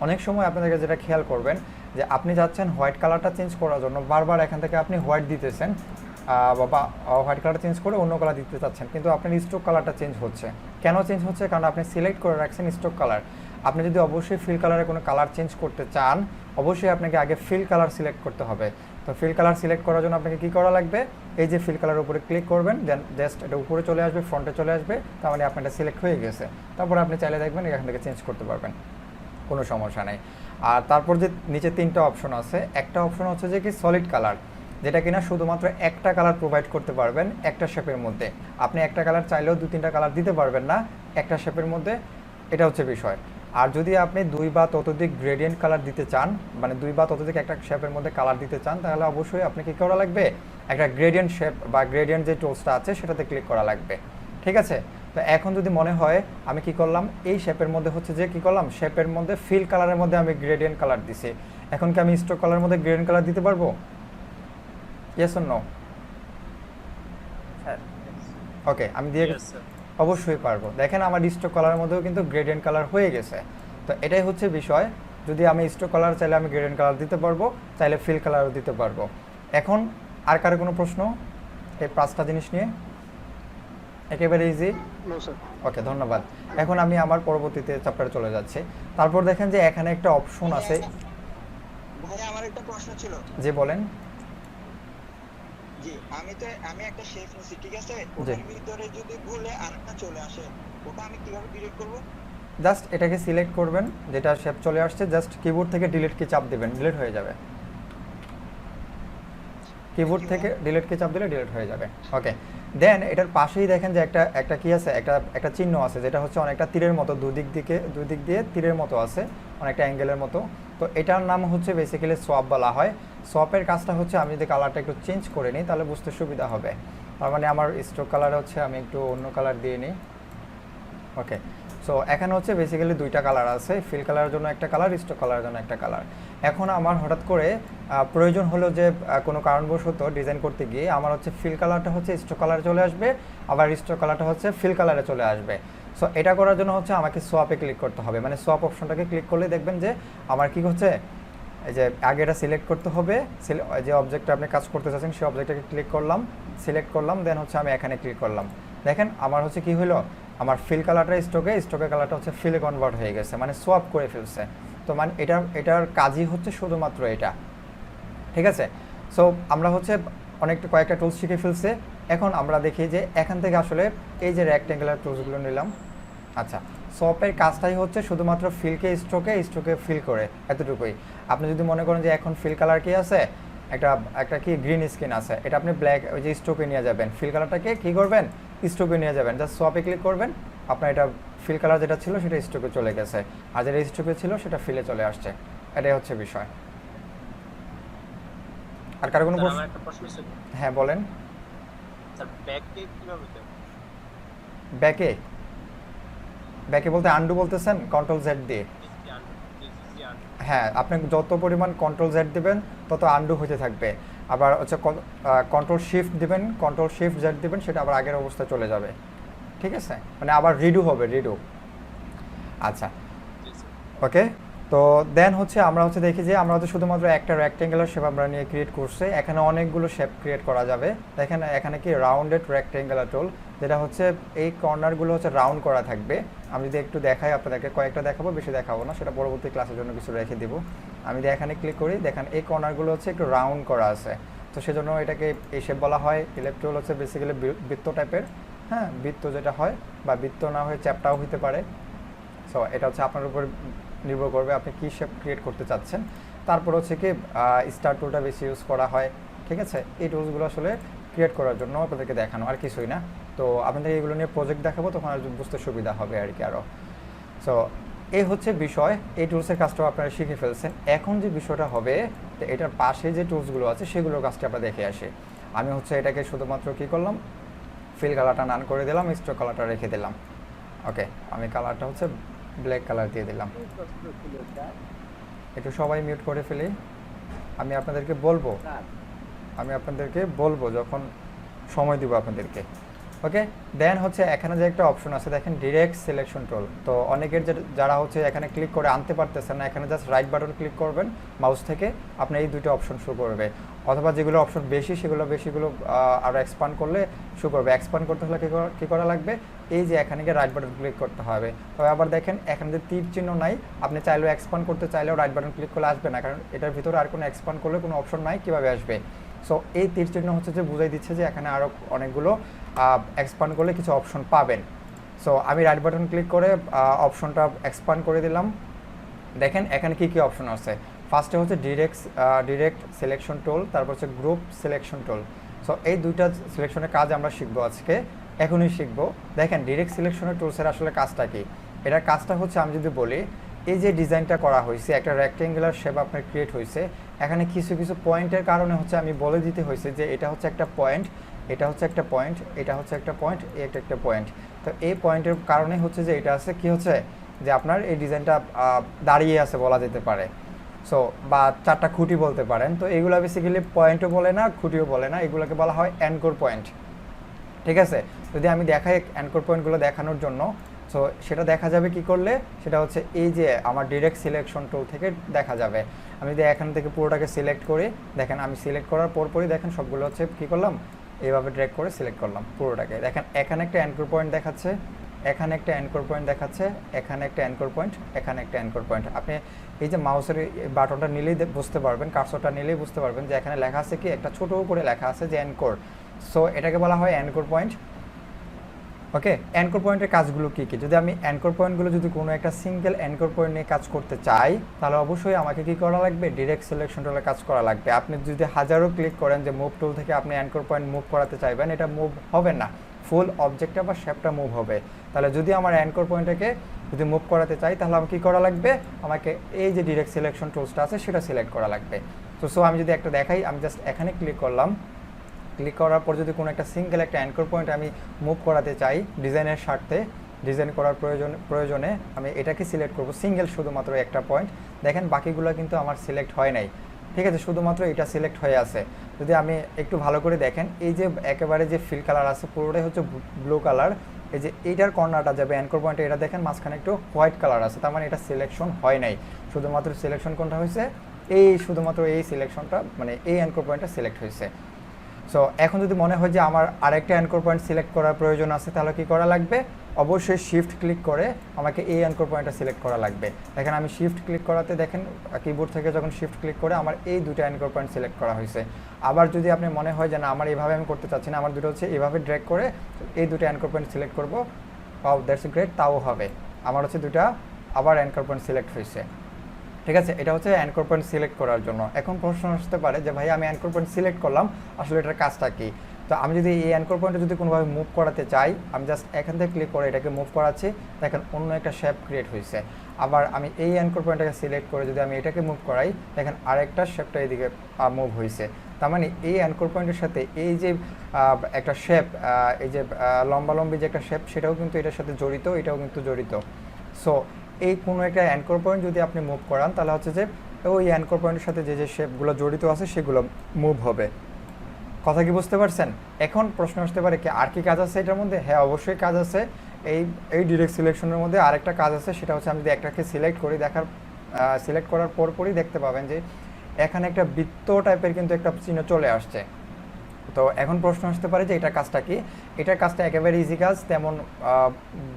অনেক সময় আপনাদেরকে যেটা খেয়াল করবেন যে আপনি যাচ্ছেন হোয়াইট কালারটা চেঞ্জ করার জন্য, বারবার এখান থেকে আপনি হোয়াইট দিতেছেন বা হোয়াইট কালারটা চেঞ্জ করে অন্য কালার দিতে চাচ্ছেন, কিন্তু আপনার স্ট্রোক কালারটা চেঞ্জ হচ্ছে। কেন চেঞ্জ হচ্ছে? কারণ আপনি সিলেক্ট করে রাখছেন স্ট্রোক কালার। আপনি যদি অবশ্যই ফিল কালারে কোনো কালার চেঞ্জ করতে চান, অবশ্যই আপনাকে আগে ফিল কালার সিলেক্ট করতে হবে। তো ফিল কালার সিলেক্ট করার জন্য আপনাকে কী করা লাগবে, এই যে ফিল কালারের উপরে ক্লিক করবেন, দেন জাস্ট এটা উপরে চলে আসবে, ফ্রন্টে চলে আসবে, তার মানে আপনার এটা সিলেক্ট হয়ে গেছে। তারপরে আপনি চাইলে দেখবেন এখান থেকে চেঞ্জ করতে পারবেন, কোনো সমস্যা নেই। আর তারপর যে নিচে 3টা অপশন আছে, একটা অপশন হচ্ছে যে কি সলিড কালার, যেটা কিনা শুধুমাত্র একটা কালার প্রোভাইড করতে পারবেন একটা শেপের মধ্যে। আপনি একটা কালার চাইলেও 2-3টা কালার দিতে পারবেন না একটা শেপের মধ্যে, এটা হচ্ছে বিষয়। আর যদি আপনি 2 বা ততোধিক গ্রেডিয়েন্ট কালার দিতে চান, মানে 2 বা ততোধিক একটা শেপের মধ্যে কালার দিতে চান, তাহলে অবশ্যই আপনি কী করা লাগবে, একটা গ্রেডিয়েন্ট শেপ বা গ্রেডিয়েন্ট যে টুলসটা আছে সেটাতে ক্লিক করা লাগবে, ঠিক আছে। তো এখন যদি মনে হয় আমি কি করলাম, এই শেপের মধ্যে হচ্ছে যে কি করলাম, শেপের মধ্যে ফিল কালারের মধ্যে আমি গ্রেডিয়েন্ট কালার দিছি, এখন কি আমি স্ট্রোক কালারের মধ্যে গ্রেডিয়েন্ট কালার দিতে পারবো? Yes or no? ওকে, আমি দিয়ে অবশ্যই পারবো। দেখেন আমার স্ট্রোক কালারের মধ্যেও কিন্তু গ্রেডিয়েন্ট কালার হয়ে গেছে। তো এটাই হচ্ছে বিষয়, যদি আমি স্ট্রোক কালার চাইলে আমি গ্রেডিয়েন্ট কালার দিতে পারবো, চাইলে ফিল কালারও দিতে পারবো। এখন আর কারো কোনো প্রশ্ন এই 5টা জিনিস নিয়ে? একেবারে ইজি। ওকে, ধন্যবাদ। এখন আমি আমার পরবর্তীতে চ্যাপ্টারে চলে যাচ্ছি। তারপর দেখেন যে এখানে একটা অপশন আছে। ভাই আমার একটা প্রশ্ন ছিল। জি বলেন। জি, আমি একটা শেপ নিছি, ঠিক আছে? ওটার ভিতরে যদি ভুলে আরেকটা চলে আসে, ওটা আমি কিভাবে ডিলিট করব? জাস্ট এটাকে সিলেক্ট করবেন, যেটা শেপ চলে আসছে, জাস্ট কিবোর্ড থেকে ডিলিট কি চাপ দিবেন, ডিলিট হয়ে যাবে। কিবোর্ড থেকে ডিলিট কি চাপ দিলে ডিলিট হয়ে যাবে। ওকে, দেন এটার পাশেই দেখেন যে একটা কি আছে, একটা চিহ্ন আছে, যেটা হচ্ছে অনেকটা তীরের মতো, দুই দিক দিয়ে তীরের মতো আছে, অনেকটা অ্যাঙ্গেলের মতো। তো এটার নাম হচ্ছে বেসিক্যালি সোয়াপ বলা হয়। সোয়াপের কাজটা হচ্ছে আমি যদি কালারটা একটু চেঞ্জ করে নিই তাহলে বুঝতে সুবিধা হবে। তার মানে আমার স্ট্রোক কালার হচ্ছে আমি একটু অন্য কালার দিয়ে নিই। ওকে, সো এখানে হচ্ছে বেসিক্যালি 2টা কালার আছে, ফিল কালারের জন্য একটা কালার, স্ট্রোক কালারের জন্য একটা কালার। এখন আমার হঠাৎ করে প্রয়োজন হলো যে কোনো কারণবশত ডিজাইন করতে গিয়ে আমার হচ্ছে ফিল কালারটা হচ্ছে স্ট্রোক কালারে চলে আসবে, আবার স্ট্রোক কালারটা হচ্ছে ফিল কালারে চলে আসবে। সো এটা করার জন্য হচ্ছে আমাকে সোয়াপে ক্লিক করতে হবে, মানে সোয়াপ অপশনটাকে ক্লিক করলে দেখবেন যে আমার কি হচ্ছে, এই যে আগে এটা সিলেক্ট করতে হবে, যে অবজেক্টটা আপনি কাজ করতে চাচ্ছেন সেই অবজেক্টটাকে ক্লিক করলাম, সিলেক্ট করলাম, দেন হচ্ছে আমি এখানে ক্লিক করলাম। দেখেন আমার হচ্ছে কি হলো, আমার ফিল কালারটা স্ট্রোকের কালারটা হচ্ছে ফিলে কনভার্ট হয়ে গেছে, মানে সোয়াপ করে ফেলছে। তো মানে এটার কাজই হচ্ছে শুধুমাত্র এটা, ঠিক আছে। সো আমরা হচ্ছে কয়েকটা টুলস শিখে ফেলছে। এখন আমরা দেখি যে এখান থেকে আসলে এই যে রেক্ট্যাঙ্গুলার টুলসগুলো নিলাম। আচ্ছা, সোয়াপের কাজটাই হচ্ছে শুধুমাত্র ফিলকে স্ট্রোকে ফিল করে, এতটুকুই। আপনি যদি মনে করেন যে এখন ফিল কালার কি আছে, একটা কি গ্রিন স্ক্রিন আছে, এটা আপনি ব্ল্যাক ওই যে স্ট্রোকে নিয়ে যাবেন, ফিল কালারটাকে কী করবেন, স্ট্রোকে নিয়ে যাবেন, জাস্ট সোয়াপে ক্লিক করবেন, আপনার এটা ফিল কালার যেটা ছিল সেটা স্ট্রোকে চলে গেছে, আর যেটা স্ট্রোকে ছিল সেটা ফিলে চলে আসছে। এটাই হচ্ছে বিষয়। আর কারো কোনো প্রশ্ন? হ্যাঁ বলেন। ব্যাকে বলতে আন্ডু বলতেছেন, কন্ট্রোল জেড দিয়ে? হ্যাঁ, আপনি যত পরিমাণ কন্ট্রোল জেড দিবেন তত আন্ডু হতে থাকবে। আবার হচ্ছে কন্ট্রোল শিফট দিবেন, কন্ট্রোল শিফট জেড দিবেন, সেটা আবার আগের অবস্থায় চলে যাবে, ঠিক আছে, মানে আবার রিডু হবে, রিডু। আচ্ছা, ওকে। তো দেন হচ্ছে আমরা হচ্ছে দেখি যে আমরা হচ্ছে শুধুমাত্র একটা রেক্ট্যাঙ্গুলার শেপ আমরা নিয়ে ক্রিয়েট করছি, এখানে অনেকগুলো শেপ ক্রিয়েট করা যাবে। দেখেন এখানে কি রাউন্ডেড রেক্ট্যাঙ্গুলার টুল, যেটা হচ্ছে এই কর্নারগুলো হচ্ছে রাউন্ড করা থাকবে। আমি যদি একটু দেখাই আপনাদেরকে, কয়েকটা দেখাবো, বেশি দেখাবো না, সেটা পরবর্তী ক্লাসের জন্য কিছু রেখে দিব। আমি যদি এখানে ক্লিক করি, দেখেন এই কর্নারগুলো হচ্ছে একটু রাউন্ড করা আছে, তো সেজন্য এটাকে এই শেপ বলা হয়। ইলেকট্রোল হচ্ছে বেসিক্যালি বৃত্ত টাইপের, হ্যাঁ, বৃত্ত যেটা হয়, বা বৃত্ত না হয়ে চ্যাপটাও হতে পারে। সো এটা হচ্ছে আপনার উপর নির্ভর করবে আপনি কী শেপ ক্রিয়েট করতে চাচ্ছেন। তারপর হচ্ছে কি স্টার টুলটা বেশি ইউজ করা হয়, ঠিক আছে। এই টুলসগুলো আসলে ক্রিয়েট করার জন্য আপনাদেরকে দেখানো, আর কিছুই না। তো আপনাদের এগুলো নিয়ে প্রজেক্ট দেখাবো, তখন আর বুঝতে সুবিধা হবে আর কি আরও। সো এই হচ্ছে বিষয়, এই টুলসের কাজটাও আপনারা শিখে ফেলছেন। এখন যে বিষয়টা হবে, তো এটার পাশে যে টুলসগুলো আছে সেগুলোর কাজটা আমরা দেখে আসি। আমি হচ্ছে এটাকে শুধুমাত্র কী করলাম, ফিল কালারটা নান করে দিলাম, স্ট্রোক কালারটা রেখে দিলাম। ওকে, আমি কালারটা হচ্ছে ব্ল্যাক কালার দিয়ে দিলাম। একটু সবাই মিউট করে ফেলি। আমি আপনাদেরকে বলবো যখন সময় দিব আপনাদেরকে। ওকে, দেন হচ্ছে এখানে যে একটা অপশন আছে দেখেন ডিরেক্ট সিলেকশন টুল। তো অনেকের যারা হচ্ছে এখানে ক্লিক করে আনতে পারতেছেন না, এখানে জাস্ট রাইট বাটন ক্লিক করবেন মাউস থেকে, আপনার এই দুটো অপশন শো করবে। অথবা যেগুলো অপশন বেশিগুলো আরও এক্সপান্ড করলে শো করবে। এক্সপান্ড করতে হলে কী করা লাগবে, এই যে এখানে গিয়ে রাইট বাটন ক্লিক করতে হবে। তবে আবার দেখেন এখানে যে তীর চিহ্ন নাই, আপনি চাইলেও এক্সপান্ড করতে চাইলেও রাইট বাটন ক্লিক করলে আসবে না, কারণ এটার ভিতরে আর কোনো এক্সপান্ড করলে কোনো অপশন নাই, কীভাবে আসবে। সো এই তীর চিহ্ন হচ্ছে যে বুঝাই দিচ্ছে যে এখানে আরও অনেকগুলো এক্সপান্ড করলে কিছু অপশন পাবেন। সো আমি রাইট বাটন ক্লিক করে অপশনটা এক্সপান্ড করে দিলাম। দেখেন এখানে কী কী অপশন আছে। ফার্স্টে হচ্ছে ডিরেক্ট সিলেকশন টুল, তারপর হচ্ছে গ্রুপ সিলেকশন টুল। সো এই দুইটা সিলেকশনের কাজ আমরা শিখবো আজকে, এখনই শিখবো। দেখেন ডিরেক্ট সিলেকশনের টুলসের আসলে কাজটা কি। এটার কাজটা হচ্ছে আমি যদি বলি, এই যে ডিজাইনটা করা হয়েছে একটা রেক্টেঙ্গুলার শেপ আপনার ক্রিয়েট হয়েছে, এখানে কিছু পয়েন্টের কারণে হচ্ছে আমি বলে দিতে হয়েছে যে এটা হচ্ছে একটা পয়েন্ট, এটা হচ্ছে একটা পয়েন্ট, এটা হচ্ছে একটা পয়েন্ট, এটা একটা পয়েন্ট। তো এই পয়েন্টের কারণে হচ্ছে যে এটা আছে কি হচ্ছে যে আপনার এই ডিজাইনটা দাঁড়িয়ে আছে বলা যেতে পারে। সো বা চারটা খুঁটি বলতে পারেন। তো এগুলো বেসিক্যালি পয়েন্টও বলে না, খুঁটিও বলে না, এগুলোকে বলা হয় অ্যানকর পয়েন্ট। ঠিক আছে, যদি আমি দেখাই অ্যানকর পয়েন্টগুলো দেখানোর জন্য, সো সেটা দেখা যাবে কি করলে, সেটা হচ্ছে এই যে আমার ডিরেক্ট সিলেকশন টুল থেকে দেখা যাবে। আমি যদি এখান থেকে পুরোটাকে সিলেক্ট করি, দেখেন আমি সিলেক্ট করার পরপরই দেখেন সবগুলো হচ্ছে কী করলাম, এইভাবে ড্র্যাগ করে সিলেক্ট করলাম পুরোটাকে। দেখেন এখানে একটা অ্যানকর পয়েন্ট দেখাচ্ছে, এখানে একটা অ্যানকর পয়েন্ট দেখাচ্ছে, এখানে একটা অ্যানকর পয়েন্ট, এখানে একটা অ্যানকর পয়েন্ট। আপনি এই যে মাউসের বাটনটা নিলেই বুঝতে পারবেন, কার্সরটা নিলেই বুঝতে পারবেন যে এখানে লেখা আছে কি, একটা ছোটো করে লেখা আছে যে অ্যানকর। সো এটাকে বলা হয় অ্যানকর পয়েন্ট। ওকে, অ্যানকর পয়েন্টের কাজগুলো কী কী, যদি আমি অ্যানকর পয়েন্টগুলো যদি কোনো একটা সিঙ্গেল অ্যানকর পয়েন্ট নিয়ে কাজ করতে চাই, তাহলে অবশ্যই আমাকে কী করা লাগবে, ডিরেক্ট সিলেকশন টুলে কাজ করা লাগবে। আপনি যদি হাজারো ক্লিক করেন যে মুভ টুল থেকে আপনি অ্যানকর পয়েন্ট মুভ করাতে চাইবেন, এটা মুভ হবে না, ফুল অবজেক্টটা বা শেপটা মুভ হবে। তাহলে যদি আমার অ্যানকর পয়েন্টটাকে যদি মুভ করাতে চাই, তাহলে আমাকে কী করা লাগবে, আমাকে এই যে ডিরেক্ট সিলেকশন টুলসটা আছে সেটা সিলেক্ট করা লাগবে। সো আমি যদি একটা দেখাই, আমি জাস্ট এখানে ক্লিক করলাম, ক্লিক করার পর যদি কোনো একটা সিঙ্গেল একটা অ্যানকর পয়েন্ট আমি মুভ করাতে চাই ডিজাইনের স্বার্থে, ডিজাইন করার প্রয়োজনে আমি এটাকে সিলেক্ট করব, সিঙ্গেল শুধুমাত্র একটা পয়েন্ট। দেখেন বাকিগুলো কিন্তু আমার সিলেক্ট হয় নাই, ঠিক আছে, শুধুমাত্র এটা সিলেক্ট হয়ে আছে। যদি আমি একটু ভালো করে দেখেন, এই যে একেবারে যে ফিল কালার আছে পুরোটাই হচ্ছে ব্লু কালার। এই যে এইটার কর্নারটা যাবে অ্যানকর পয়েন্টে, এটা দেখেন মাঝখানে একটু হোয়াইট কালার আছে, তার মানে এটা সিলেকশন হয় নাই। শুধুমাত্র সিলেকশন কোনটা হয়েছে, শুধুমাত্র এই সিলেকশনটা, মানে এই অ্যানকর পয়েন্টটা সিলেক্ট হয়েছে। সো এখন যদি মনে হয় যে আমার আরেকটা অ্যানকর পয়েন্ট সিলেক্ট করার প্রয়োজন আছে, তাহলে কী করা লাগবে, অবশ্যই শিফট ক্লিক করে আমাকে এই অ্যানকর পয়েন্টটা সিলেক্ট করা লাগবে। দেখেন আমি শিফট ক্লিক করাতে দেখেন কিবোর্ড থেকে যখন শিফট ক্লিক করে আমার এই দুটো অ্যানকর পয়েন্ট সিলেক্ট করা হয়েছে। আবার যদি আপনি মনে হয় যে না আমার এইভাবে আমি করতে চাচ্ছি না, আমার দুটো হচ্ছে এইভাবে ড্র্যাগ করে এই দুটো অ্যানকর পয়েন্ট সিলেক্ট করবো, দ্যাটস গ্রেট, তাও হবে। আমার হচ্ছে দুটা আবার অ্যানকর পয়েন্ট সিলেক্ট হয়েছে। ঠিক আছে, এটা হচ্ছে অ্যানকর পয়েন্ট সিলেক্ট করার জন্য। এখন প্রশ্ন আসতে পারে যে ভাই আমি অ্যানকর পয়েন্ট সিলেক্ট করলাম, আসলে এটার কাজটা কি। তো আমি যদি এই অ্যানকর পয়েন্টটা যদি কোনোভাবে মুভ করাতে চাই, আমি জাস্ট এখান থেকে ক্লিক করে এটাকে মুভ করাচ্ছি, দেখেন অন্য একটা শেপ ক্রিয়েট হয়েছে। আবার আমি এই অ্যানকর পয়েন্টটাকে সিলেক্ট করে যদি আমি এটাকে মুভ করাই, দেখেন আরেকটা শেপটা এদিকে মুভ হয়েছে। তার মানে এই অ্যানকর পয়েন্টের সাথে এই যে একটা শেপ, এই যে লম্বালম্বি যে একটা শেপ, সেটাও কিন্তু এটার সাথে জড়িত, এটাও কিন্তু জড়িত। সো এই কোনো একটা অ্যানকর পয়েন্ট যদি আপনি মুভ করান, তাহলে হচ্ছে যে ওই অ্যানকর পয়েন্টের সাথে যে শেপগুলো জড়িত আছে সেগুলো মুভ হবে। কথা কি বুঝতে পারছেন? এখন প্রশ্ন আসতে পারে কি আর কি কাজ আছে এটার মধ্যে? হ্যাঁ, অবশ্যই কাজ আছে। এই ডিরেক্ট সিলেকশনের মধ্যে আরেকটা কাজ আছে, সেটা হচ্ছে আমি যদি একটাকে সিলেক্ট করি, সিলেক্ট করার পরপরই দেখতে পাবেন যে এখানে একটা বৃত্ত টাইপের কিন্তু একটা চিহ্ন চলে আসছে। তো এখন প্রশ্ন আসতে পারে যে এটার কাজটা কি। এটার কাজটা একেবারে ইজি কাজ, তেমন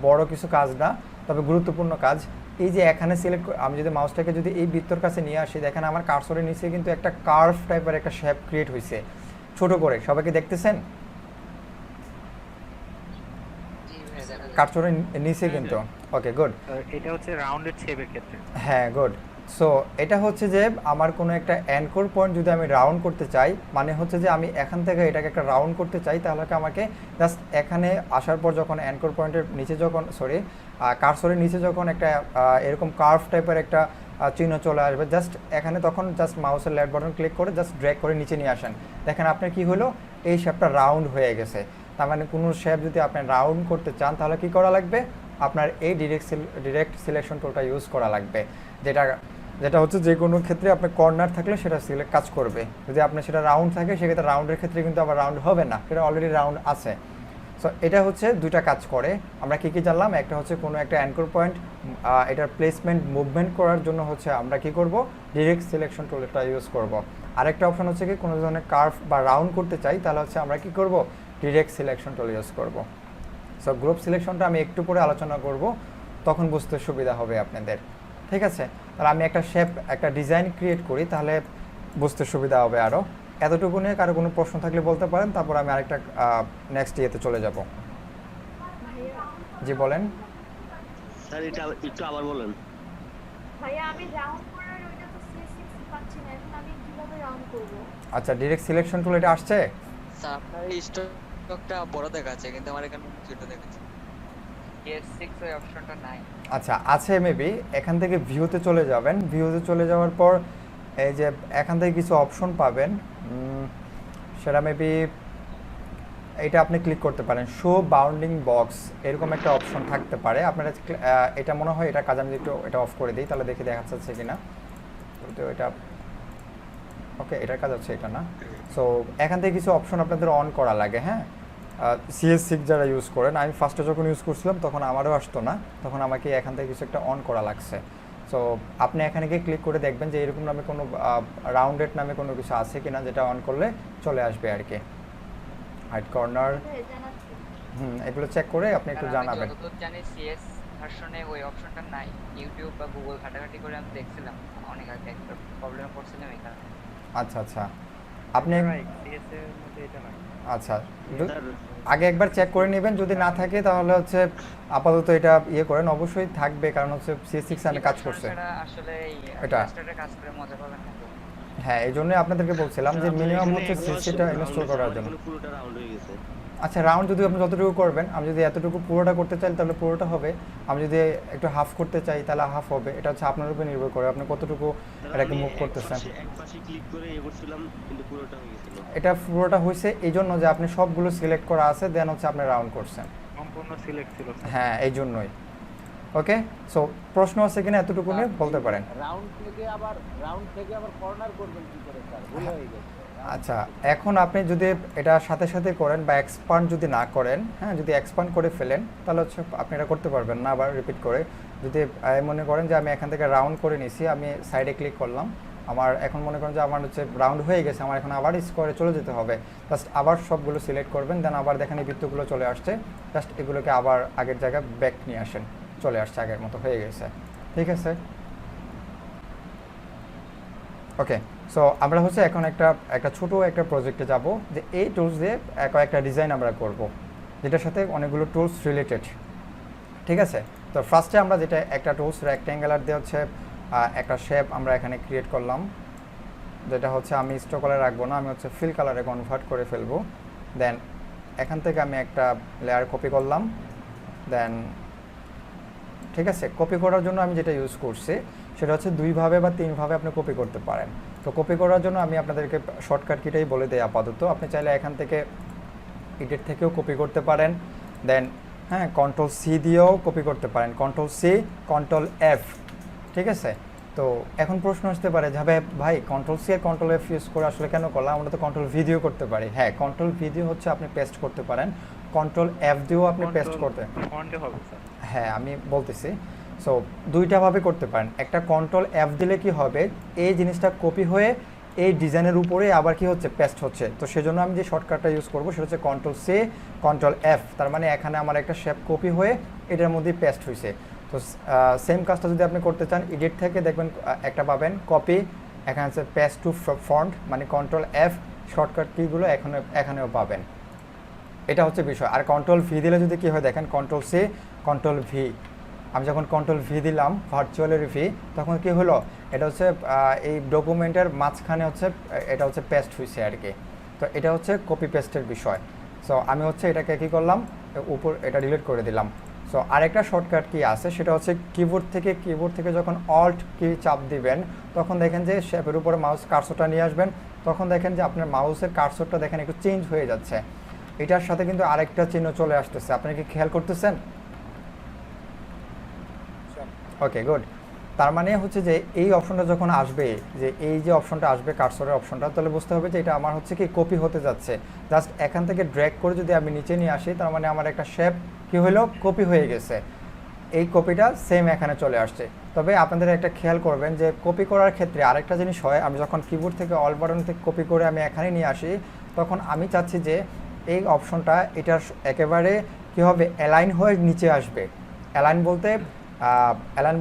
বড় কিছু কাজ না, তবে গুরুত্বপূর্ণ কাজ। এই যে এখানে সিলেক্ট, আমি যদি মাউসটাকে যদি এই বৃত্তর কাছে নিয়ে আসি, দেখেন আমার কার্সরের নিচে কিন্তু একটা কার্ভ টাইপের একটা শেপ ক্রিয়েট হয়েছে ছোট করে, সবাইকে দেখতেছেন কার্সরের নিচে কিন্তু। ওকে, গুড। এটা হচ্ছে রাউন্ডেড শেপের ক্ষেত্রে। হ্যাঁ, গুড। সো এটা হচ্ছে যে আমার কোনো একটা অ্যানকর পয়েন্ট যদি আমি রাউন্ড করতে চাই, মানে হচ্ছে যে আমি এখান থেকে এটাকে একটা রাউন্ড করতে চাই, তাহলে আমাকে জাস্ট এখানে আসার পর যখন অ্যানকর পয়েন্টের নিচে যখন কার্সরের নিচে যখন একটা এরকম কার্ভ টাইপের একটা চিহ্ন চলে আসবে, জাস্ট এখানে তখন জাস্ট মাউসের লেফট বাটন ক্লিক করে জাস্ট ড্র্যাগ করে নিচে নিয়ে আসেন। দেখেন আপনার কি হলো, এই শেপটা রাউন্ড হয়ে গেছে। তার মানে কোনো শেপ যদি আপনি রাউন্ড করতে চান, তাহলে কি করা লাগবে, আপনার এই ডিরেক্ট সিলেকশন টুলটা ইউজ করা লাগবে, যেটা যেটা হচ্ছে যে কোনো ক্ষেত্রে আপনার কর্নার থাকলে সেটা সিলেক্ট কাজ করবে। যদি আপনার সেটা রাউন্ড থাকে সেক্ষেত্রে রাউন্ডের ক্ষেত্রে কিন্তু আবার রাউন্ড হবে না, সেটা অলরেডি রাউন্ড আছে। সো এটা হচ্ছে দুইটা কাজ করে। আমরা কী কী জানলাম, একটা হচ্ছে কোনো একটা অ্যাঙ্কর পয়েন্ট এটার প্লেসমেন্ট মুভমেন্ট করার জন্য হচ্ছে আমরা কি করব, ডিরেক্ট সিলেকশন টুলটা ইউজ করব। আরেকটা অপশন হচ্ছে কি কোনো ধরনের কার্ভ বা রাউন্ড করতে চাই তাহলে হচ্ছে আমরা কি করব, ডিরেক্ট সিলেকশন টুল ইউজ করব। সো গ্রুপ সিলেকশনটা আমি একটু পরে আলোচনা করব, তখন বুঝতে সুবিধা হবে আপনাদের। ঠিক আছে, তাহলে আমি একটা শেপ একটা ডিজাইন ক্রিয়েট করি, তাহলে বুঝতে সুবিধা হবে আরও। এতটুকু নিয়ে কারো কোনো প্রশ্ন থাকলে বলতে পারেন, তারপর আমি আরেকটা নেক্সট ইয়েতে চলে যাব। জি বলেন। স্যার এটা একটু আবার বলেন। ভাইয়া আমি রাউন্ড করার ওইটা তো C6 পাচ্ছি না, এখন আমি কিভাবে রাউন্ড করব? আচ্ছা, ডিরেক্ট সিলেকশন টুল এটা আসছে? স্যার আপনার এই স্টকটা বড় দেখাচ্ছে কিন্তু আমার এখানে ছোট দেখাচ্ছে। S6 ওই অপশনটা নাই। আচ্ছা আছে মেবি। এখান থেকে ভিউতে চলে যাবেন, ভিউতে চলে যাওয়ার পর এই যে এখান থেকে কিছু অপশন পাবেন, সেটা মেবি এটা আপনি ক্লিক করতে পারেন, শো বাউন্ডিং বক্স এরকম একটা অপশন থাকতে পারে। আপনারা এটা মনে হয় এটা কাজ, আমি একটু এটা অফ করে দিই তাহলে দেখে দেখা যাচ্ছে কিনা। তো এটা ওকে, এটার কাজ হচ্ছে এটা না। সো এখান থেকে কিছু অপশন আপনাদের অন করা লাগে। হ্যাঁ, CS6 যারা ইউজ করেন, আমি ফার্স্টে যখন ইউজ করছিলাম তখন আমারও আসতো না, তখন আমাকে এখান থেকে কিছু একটা অন করা লাগছে। সো আপনি এখানে গিয়ে ক্লিক করে দেখবেন যে এরকম নামে কোনো রাউন্ডেড নামে কোনো কিছু আছে কিনা, যেটা অন করলে চলে আসবে আর কি। হাইড কর্নার, এগুলো চেক করে আপনি একটু জানাবেন। আমি যতদূর জানি CS ভার্সনে ওই অপশনটা নাই। ইউটিউব বা গুগল ঘাটাঘাটি করে আমি দেখছিলাম অনেক আগে, একটা প্রবলেমে পড়ছিলাম এখানে। আচ্ছা আচ্ছা, আপনি CS এর মধ্যে এটা নাই। আচ্ছা আগে একবার চেক করে নেবেন, যদি না থাকে তাহলে হচ্ছে আপাতত এটা ইয়ে করেন, অবশ্যই থাকবে কারণ হচ্ছে CS6 আমি কাজ করছে আসলে এটা এটা কাজ করে মজা পাবেন না। হ্যাঁ, এই জন্যই আপনাদেরকে বলছিলাম যে মিনিমাম হচ্ছে CS6টা ইনস্টল করার জন্য। পুরোটা রাউন্ড হয়ে গেছে। আচ্ছা, রাউন্ড যদি আপনি যতটুকু করবেন, আমি যদি এতটুকু পুরোটা করতে চাই তাহলে পুরোটা হবে, আমি যদি একটু হাফ করতে চাই তাহলে হাফ হবে। এটা হচ্ছে আপনার উপর নির্ভর করে আপনি কতটুকু এটাকে মুভ করতেছেন। একপাশে ক্লিক করে এ করছিলাম কিন্তু পুরোটা হয়ে গেছিল। এটা পুরোটা হয়েছে এই জন্য যে আপনি সবগুলো সিলেক্ট করা আছে, দেন হচ্ছে আপনি রাউন্ড করছেন। সম্পূর্ণ সিলেক্ট ছিল। হ্যাঁ, এই জন্যই। ওকে, সো প্রশ্ন আছে কিনা এতটুকু নিয়ে বলতে পারেন। রাউন্ড থেকে আবার কর্নার করবেন কি করে স্যার? ভুল হয়ে গেছে। আচ্ছা, এখন আপনি যদি এটা সাথে সাথে করেন বা এক্সপান্ড যদি না করেন, হ্যাঁ, যদি এক্সপান্ড করে ফেলেন তাহলে হচ্ছে আপনি এটা করতে পারবেন না আবার রিপিট করে। যদি মনে করেন যে আমি এখান থেকে রাউন্ড করে নিছি, আমি সাইডে ক্লিক করলাম, আমার এখন মনে করেন যে আমার হচ্ছে রাউন্ড হয়ে গেছে, আমার এখন আবার স্কোয়ারে চলে যেতে হবে, জাস্ট আবার সবগুলো সিলেক্ট করবেন, দেন আবার দেখেন এই বৃত্তগুলো চলে আসছে, জাস্ট এগুলোকে আবার আগের জায়গায় ব্যাক নিয়ে আসেন, চলে আসছে, আগের মতো হয়ে গেছে। ঠিক আছে, ওকে। সো আমরা হচ্ছে এখন একটা ছোটো একটা প্রজেক্টে যাব, যে এই টুলস দিয়ে কয়েকটা ডিজাইন আমরা করব, যেটার সাথে অনেকগুলো টুলস রিলেটেড। ঠিক আছে, তো ফার্স্টে আমরা যেটা একটা টুলস রেক্ট্যাঙ্গুলার দিয়ে হচ্ছে একটা শেপ আমরা এখানে ক্রিয়েট করলাম, যেটা হচ্ছে আমি স্টক কালার রাখবো না, আমি হচ্ছে ফিল কালারে কনভার্ট করে ফেলবো। দেন এখান থেকে আমি একটা লেয়ার কপি করলাম। দেন ঠিক আছে, কপি করার জন্য আমি যেটা ইউজ করছি সেটা হচ্ছে 2 ভাবে বা 3 ভাবে আপনি কপি করতে পারেন। তো কপি করার জন্য আমি আপনাদেরকে শর্টকাট কিটাই বলে দিই আপাতত। আপনি চাইলে এখান থেকে এডিট থেকেও কপি করতে পারেন, দেন হ্যাঁ Ctrl+C দিয়েও কপি করতে পারেন, Ctrl+C Ctrl+F। ঠিক আছে, তো এখন প্রশ্ন আসতে পারে যাবে ভাই Ctrl+C আর Ctrl+F ইউজ করে আসলে কেন করলাম, আমরা তো Ctrl+V দিয়েও করতে পারি। হ্যাঁ, Ctrl+V দিয়ে হচ্ছে আপনি পেস্ট করতে পারেন, Ctrl+F দিয়েও আপনি পেস্ট করতে হবে স্যার। হ্যাঁ, আমি বলতেছি। সো দুইটাভাবে করতে পারেন। একটা Ctrl+F দিলে কি হবে, এই জিনিসটা কপি হয়ে এই ডিজাইনের উপরে আবার কি হচ্ছে, পেস্ট হচ্ছে। তো সেজন্য আমি যে শর্টকাটটা ইউজ করবো সেটা হচ্ছে Ctrl+C Ctrl+F, তার মানে এখানে আমার একটা শেপ কপি হয়ে এটার মধ্যেই পেস্ট হয়েছে। তো সেম কাজটা যদি আপনি করতে চান, এডিট থেকে দেখবেন একটা পাবেন কপি, এখানে হচ্ছে পেস্ট টু ফন্ট, মানে Ctrl+F শর্টকাট কিগুলো এখানেও পাবেন। এটা হচ্ছে বিষয়। আর Ctrl+V দিলে যদি কি হয় দেখেন, Ctrl+C Ctrl+V, আমি যখন Ctrl+V দিলাম ভার্চুয়ালের V, তখন কি হলো, এটা হচ্ছে এই ডকুমেন্টের মাঝখানে হচ্ছে এটা হচ্ছে পেস্ট হয়েছে আর কি। তো এটা হচ্ছে কপি পেস্টের বিষয়। সো আমি হচ্ছে এটাকে কী করলাম, উপর এটা ডিলিট করে দিলাম। সো আরেকটা শর্টকাট কি আছে, সেটা হচ্ছে কিবোর্ড থেকে যখন অল্ট কি চাপ দিবেন, তখন দেখেন যে শেপের উপরে মাউস কার্সরটা নিয়ে আসবেন, তখন দেখেন যে আপনার মাউসের কার্সরটা দেখেন একটু চেঞ্জ হয়ে যাচ্ছে। এটার সাথে কিন্তু আরেকটা চিহ্ন চলে আসতেছে, আপনি কি খেয়াল করতেছেন? Okay good. তার মানে হচ্ছে যে এই অপশনটা যখন আসবে, যে এই যে অপশনটা আসবে কার্সরের অপশনটা, তাহলে বুঝতে হবে যে এটা আমার হচ্ছে কি কপি হতে যাচ্ছে। জাস্ট এখান থেকে ড্র্যাগ করে যদি আমি নিচে নিয়ে আসি, তার মানে আমার একটা শেপ কি হলো, কপি হয়ে গেছে। এই কপিটা সেম এখানে চলে আসছে। তবে আপনাদের একটা খেয়াল করবেন যে কপি করার ক্ষেত্রে আরেকটা জিনিস হয়, আমি যখন কিবোর্ড থেকে অল বাটন থেকে কপি করে আমি এখানে নিয়ে আসি, তখন আমি চাচ্ছি যে এই অপশনটা এটার একেবারে কী হবে, অ্যালাইন হয়ে নিচে আসবে। অ্যালাইন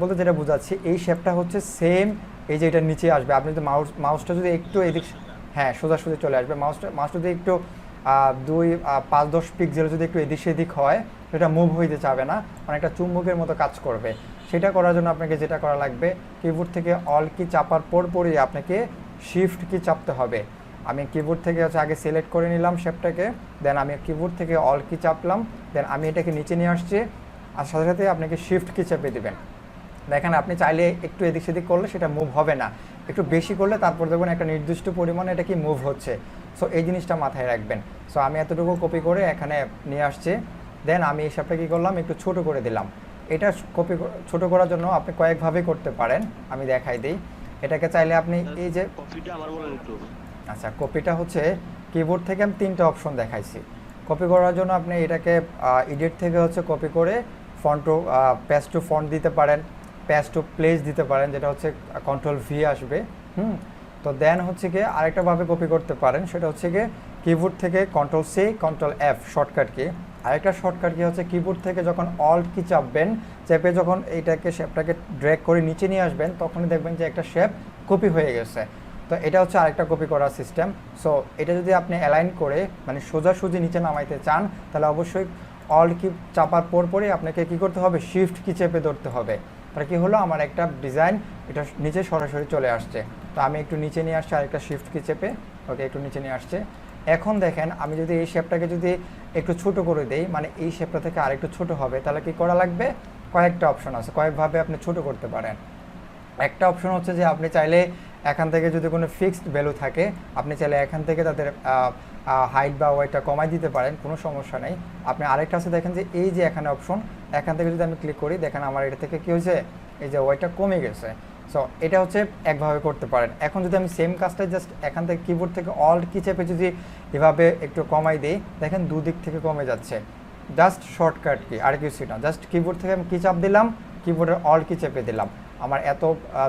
বলতে যেটা বোঝাচ্ছি, এই শেপটা হচ্ছে সেম এই যে এটা নিচে আসবে। আপনি যদি মাউসটা যদি একটু এদিক, হ্যাঁ সোজাসুজি চলে আসবে। মাউসটা যদি একটু 5-10 পিক্সেল যদি একটু এদিক সেদিক হয়, সেটা মুভ হইতে চাবে না, অনেকটা চুম্বকের মতো কাজ করবে। সেটা করার জন্য আপনাকে যেটা করা লাগবে, কিবোর্ড থেকে অল কি চাপার পরই আপনাকে শিফট কি চাপতে হবে। আমি কিবোর্ড থেকে হচ্ছে আগে সিলেক্ট করে নিলাম শেপটাকে, দেন আমি কিবোর্ড থেকে অল কি চাপলাম, দেন আমি এটাকে নিচে নিয়ে আসছি, আর সাথে সাথে আপনাকে শিফট কি চেপে দেবেন। দেখেন আপনি চাইলে একটু এদিক সেদিক করলে সেটা মুভ হবে না, একটু বেশি করলে তারপর দেখবেন একটা নির্দিষ্ট পরিমাণে এটা কি মুভ হচ্ছে। সো এই জিনিসটা মাথায় রাখবেন। সো আমি এতটুকু কপি করে এখানে নিয়ে আসছি, দেন আমি এই শেপটা কী করলাম, একটু ছোট করে দিলাম। এটা ছোট করার জন্য আপনি কয়েকভাবে করতে পারেন, আমি দেখাই দিই। এটাকে চাইলে আপনি এই যে কপিটা আবার বলেন একটু। আচ্ছা, কপিটা হচ্ছে কিবোর্ড থেকে আমি 3টা অপশন দেখাইছি। কপি করার জন্য আপনি এটাকে এডিট থেকে হচ্ছে কপি করে font to paste to font দিতে পারেন, পেস্ট টু প্লেস দিতে পারেন, যেটা হচ্ছে Ctrl V আসবে। তো দেন হচ্ছে গিয়ে আরেকটাভাবে কপি করতে পারেন, সেটা হচ্ছে গিয়ে কিবোর্ড থেকে Ctrl C Ctrl F shortcut key. আরেকটা শর্টকাট কি হচ্ছে কিবোর্ড থেকে যখন অল্ট কি চাপবেন, চেপে যখন এইটাকে শেপটাকে ড্র্যাগ করে নিচে নিয়ে আসবেন, তখনই দেখবেন যে একটা শেপ কপি হয়ে গেছে। তো এটা হচ্ছে আরেকটা কপি করার সিস্টেম। সো এটা যদি আপনি অ্যালাইন করে মানে সোজাসুজি নিচে নামাইতে চান, তাহলে অবশ্যই অল্ট কি চাপার পরই আপনাকে কি করতে হবে, শিফট কি চেপে ধরতে হবে। তার কি হলো, আমার একটা ডিজাইন এটা নিচে সরাসরি চলে আসছে। তো আমি একটু নিচে নিয়ে আসছি আরেকটা শিফট কি চেপে, ওকে একটু নিচে নিয়ে আসছে। এখন দেখেন আমি যদি এই শেপটাকে যদি একটু ছোট করে দেই, মানে এই শেপটা থেকে আরেকটু ছোট হবে, তাহলে কি করা লাগবে, কয়েকটা অপশন আছে, কয়েকভাবে আপনি ছোট করতে পারেন। একটা অপশন হচ্ছে যে আপনি চাইলে এখান থেকে যদি কোনো ফিক্সড ভ্যালু থাকে, আপনি চাইলে এখান থেকে তাদের হাইট বা ওয়েটটা কমাই দিতে পারেন, কোনো সমস্যা নেই। আপনি আরেকটা আছে দেখেন যে এই যে এখানে অপশন, এখান থেকে যদি আমি ক্লিক করি, দেখেন আমার এটা থেকে কী হয়েছে, এই যে ওয়েটটা কমে গেছে। সো এটা হচ্ছে একভাবে করতে পারেন। এখন যদি আমি সেম কাজটা জাস্ট এখান থেকে কিবোর্ড থেকে অল্ট কি চেপে যদি এভাবে একটু কমাই দিই, দেখেন দুদিক থেকে কমে যাচ্ছে। জাস্ট শর্টকাট কি, আর কিছু না, জাস্ট কিবোর্ড থেকে আমি কি চাপ দিলাম, কিবোর্ডের অল্ট কি চেপে দিলাম। আমার এত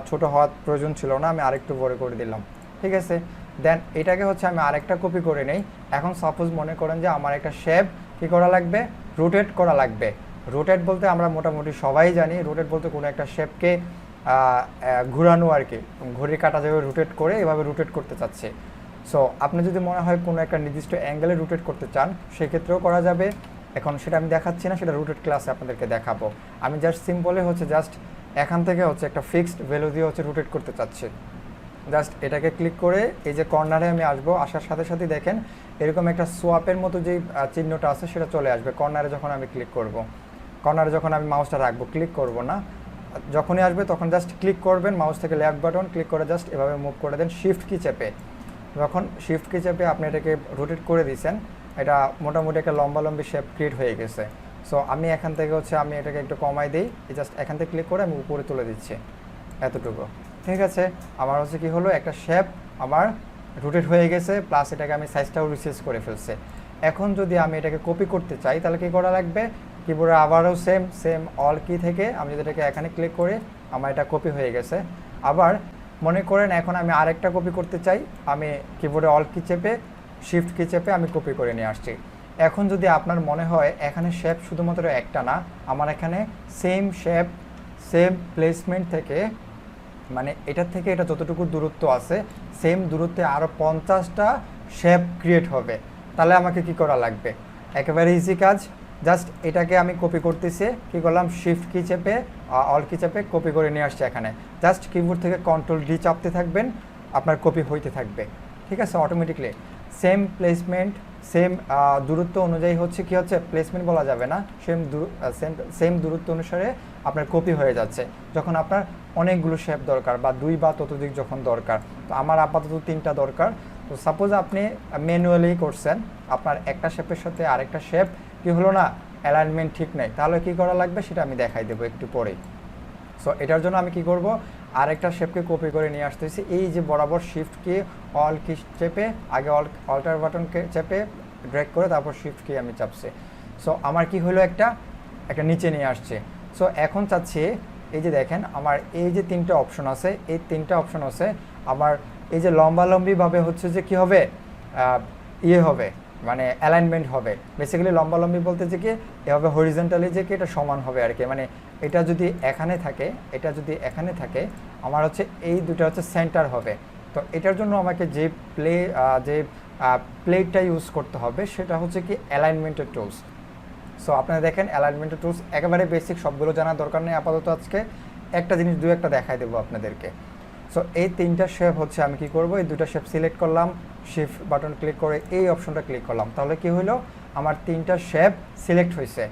ছোট হওয়ার প্রয়োজন ছিল না, আমি আরেকটু বড় করে দিলাম, ঠিক আছে। দেন এটাকে হচ্ছে আমি আরেকটা কপি করে নেই। এখন সাপোজ মনে করেন যে আমার একটা শেপ কী করা লাগবে, রোটেট করা লাগবে। রোটেট বলতে আমরা মোটামুটি সবাই জানি, রোটেট বলতে কোনো একটা শেপকে ঘোরানো আর কি, ঘড়ির কাঁটা যেভাবে রোটেট করে এভাবে রোটেট করতে চাচ্ছে। সো আপনি যদি মনে হয় কোনো একটা নির্দিষ্ট অ্যাঙ্গেলে রোটেট করতে চান, সেক্ষেত্রেও করা যাবে। এখন সেটা আমি দেখাচ্ছি না, সেটা রোটেট ক্লাসে আপনাদেরকে দেখাবো। আমি জাস্ট সিম্পলে হচ্ছে জাস্ট এখান থেকে হচ্ছে একটা ফিক্সড ভ্যালু দিয়ে হচ্ছে রোটেট করতে চাচ্ছি। জাস্ট এটাকে ক্লিক করে এই যে কর্নারে আমি আসবো, আসার সাথে সাথে দেখেন এরকম একটা সোয়াপের মতো যেই চিহ্নটা আছে সেটা চলে আসবে কর্নারে। যখন আমি ক্লিক করব, কর্নারে যখন আমি মাউসটা রাখবো, ক্লিক করব না, যখনই আসবে তখন জাস্ট ক্লিক করবেন, মাউস থেকে লেফট বাটন ক্লিক করে জাস্ট এভাবে মুভ করে দেন শিফট কি চেপে। যখন শিফট কি চেপে আপনি এটাকে রোটেট করে দিয়েছেন, এটা মোটামুটি একটা লম্বালম্বি শেপ ক্রিয়েট হয়ে গেছে। সো আমি এখান থেকে হচ্ছে আমি এটাকে একটু কমাই দিই, জাস্ট এখান থেকে ক্লিক করে আমি উপরে তুলে দিচ্ছি, এতটুকু, ঠিক আছে। আমার হচ্ছে কি হলো, একটা শেপ আমার রোটেট হয়ে গেছে, প্লাস এটাকে আমি সাইজটাও রিসাইজ করে ফেলছে। এখন যদি আমি এটাকে কপি করতে চাই, তাহলে কী করা লাগবে, কিবোর্ডে আবারও সেম অল কি থেকে আমি যদি এটাকে এখানে ক্লিক করি, আমার এটা কপি হয়ে গেছে। আবার মনে করেন এখন আমি আরেকটা কপি করতে চাই, আমি কিবোর্ডে অল কি চেপে শিফট কি চেপে আমি কপি করে নিয়ে আসছি। এখন যদি আপনার মনে হয় এখানে শেপ শুধুমাত্র একটা না, আমার এখানে সেম শেপ সেম প্লেসমেন্ট থেকে, মানে এটার থেকে এটা যতটুকু দূরত্ব আছে, সেম দূরত্বে আরও 50টা শেপ ক্রিয়েট হবে, তাহলে আমাকে কি করা লাগবে, একেবারে ইজি কাজ। জাস্ট এটাকে আমি কপি করতেছি, কি করলাম, শিফট কি চেপে অল কি চেপে কপি করে নিয়ে আসছি এখানে। জাস্ট কিবোর্ড থেকে Ctrl D চাপতে থাকবেন, আপনার কপি হইতে থাকবে, ঠিক আছে, অটোমেটিকলি। সেম প্লেসমেন্ট সেম দূরত্ব অনুযায়ী হচ্ছে কি হচ্ছে, প্লেসমেন্ট বলা যাবে না, সেম দূরত্ব অনুসারে আপনার কপি হয়ে যাচ্ছে। যখন আপনার অনেকগুলো শেপ দরকার বা 2 বা ততোধিক যখন দরকার, তো আমার আপাতত 3টা দরকার। তো সাপোজ আপনি ম্যানুয়ালি করছেন, আপনার একটা শেপের সাথে আরেকটা শেপ কি হলো না, অ্যালাইনমেন্ট ঠিক নেই, তাহলে কি করা লাগবে সেটা আমি দেখাই দেবো একটু পরেই। সো এটার জন্য আমি কি করব, আরেকটা শেপকে কপি করে নিয়ে আসতেছি, এই যে বরাবর শিফট কি অল কি চেপে আগে অল্টার বাটনকে চেপে ড্র্যাগ করে তারপর শিফট কি আমি চাপছি। সো আমার কি হলো, একটা নিচে নিয়ে আসছে। সো এখন চাচ্ছি এই যে দেখেন আমার এই যে তিনটা অপশন আছে, এই তিনটা অপশন আছে আমার এই যে লম্বালম্বিভাবে হচ্ছে যে কি হবে, ইয়ে হবে মানে অ্যালাইনমেন্ট হবে। বেসিক্যালি লম্বালম্বি বলতে যে কি এভাবে হরিজন্টালি যে কি এটা সমান হবে আর কি, মানে এটা যদি এখানে থাকে, এটা যদি এখানে থাকে আমার হচ্ছে এই দুটো হচ্ছে সেন্টার হবে। তো এটার জন্য আমাকে যে প্লেটটা ইউজ করতে হবে সেটা হচ্ছে কি অ্যালাইনমেন্টের টুলস। সো আপনারা দেখেন অ্যালাইনমেন্টের টুলস একেবারে বেসিক, সবগুলো জানার দরকার নেই আপাতত। আজকে একটা জিনিস দু একটা দেখাই দেবো আপনাদেরকে। সো এই তিনটা শেপ হচ্ছে আমি কি করব, এই দুটো শেপ সিলেক্ট করলাম, শিফট বাটন ক্লিক করে এই অপশনটা ক্লিক করলাম, তাহলে কি হলো আমার তিনটা শেপ সিলেক্ট হয়েছে।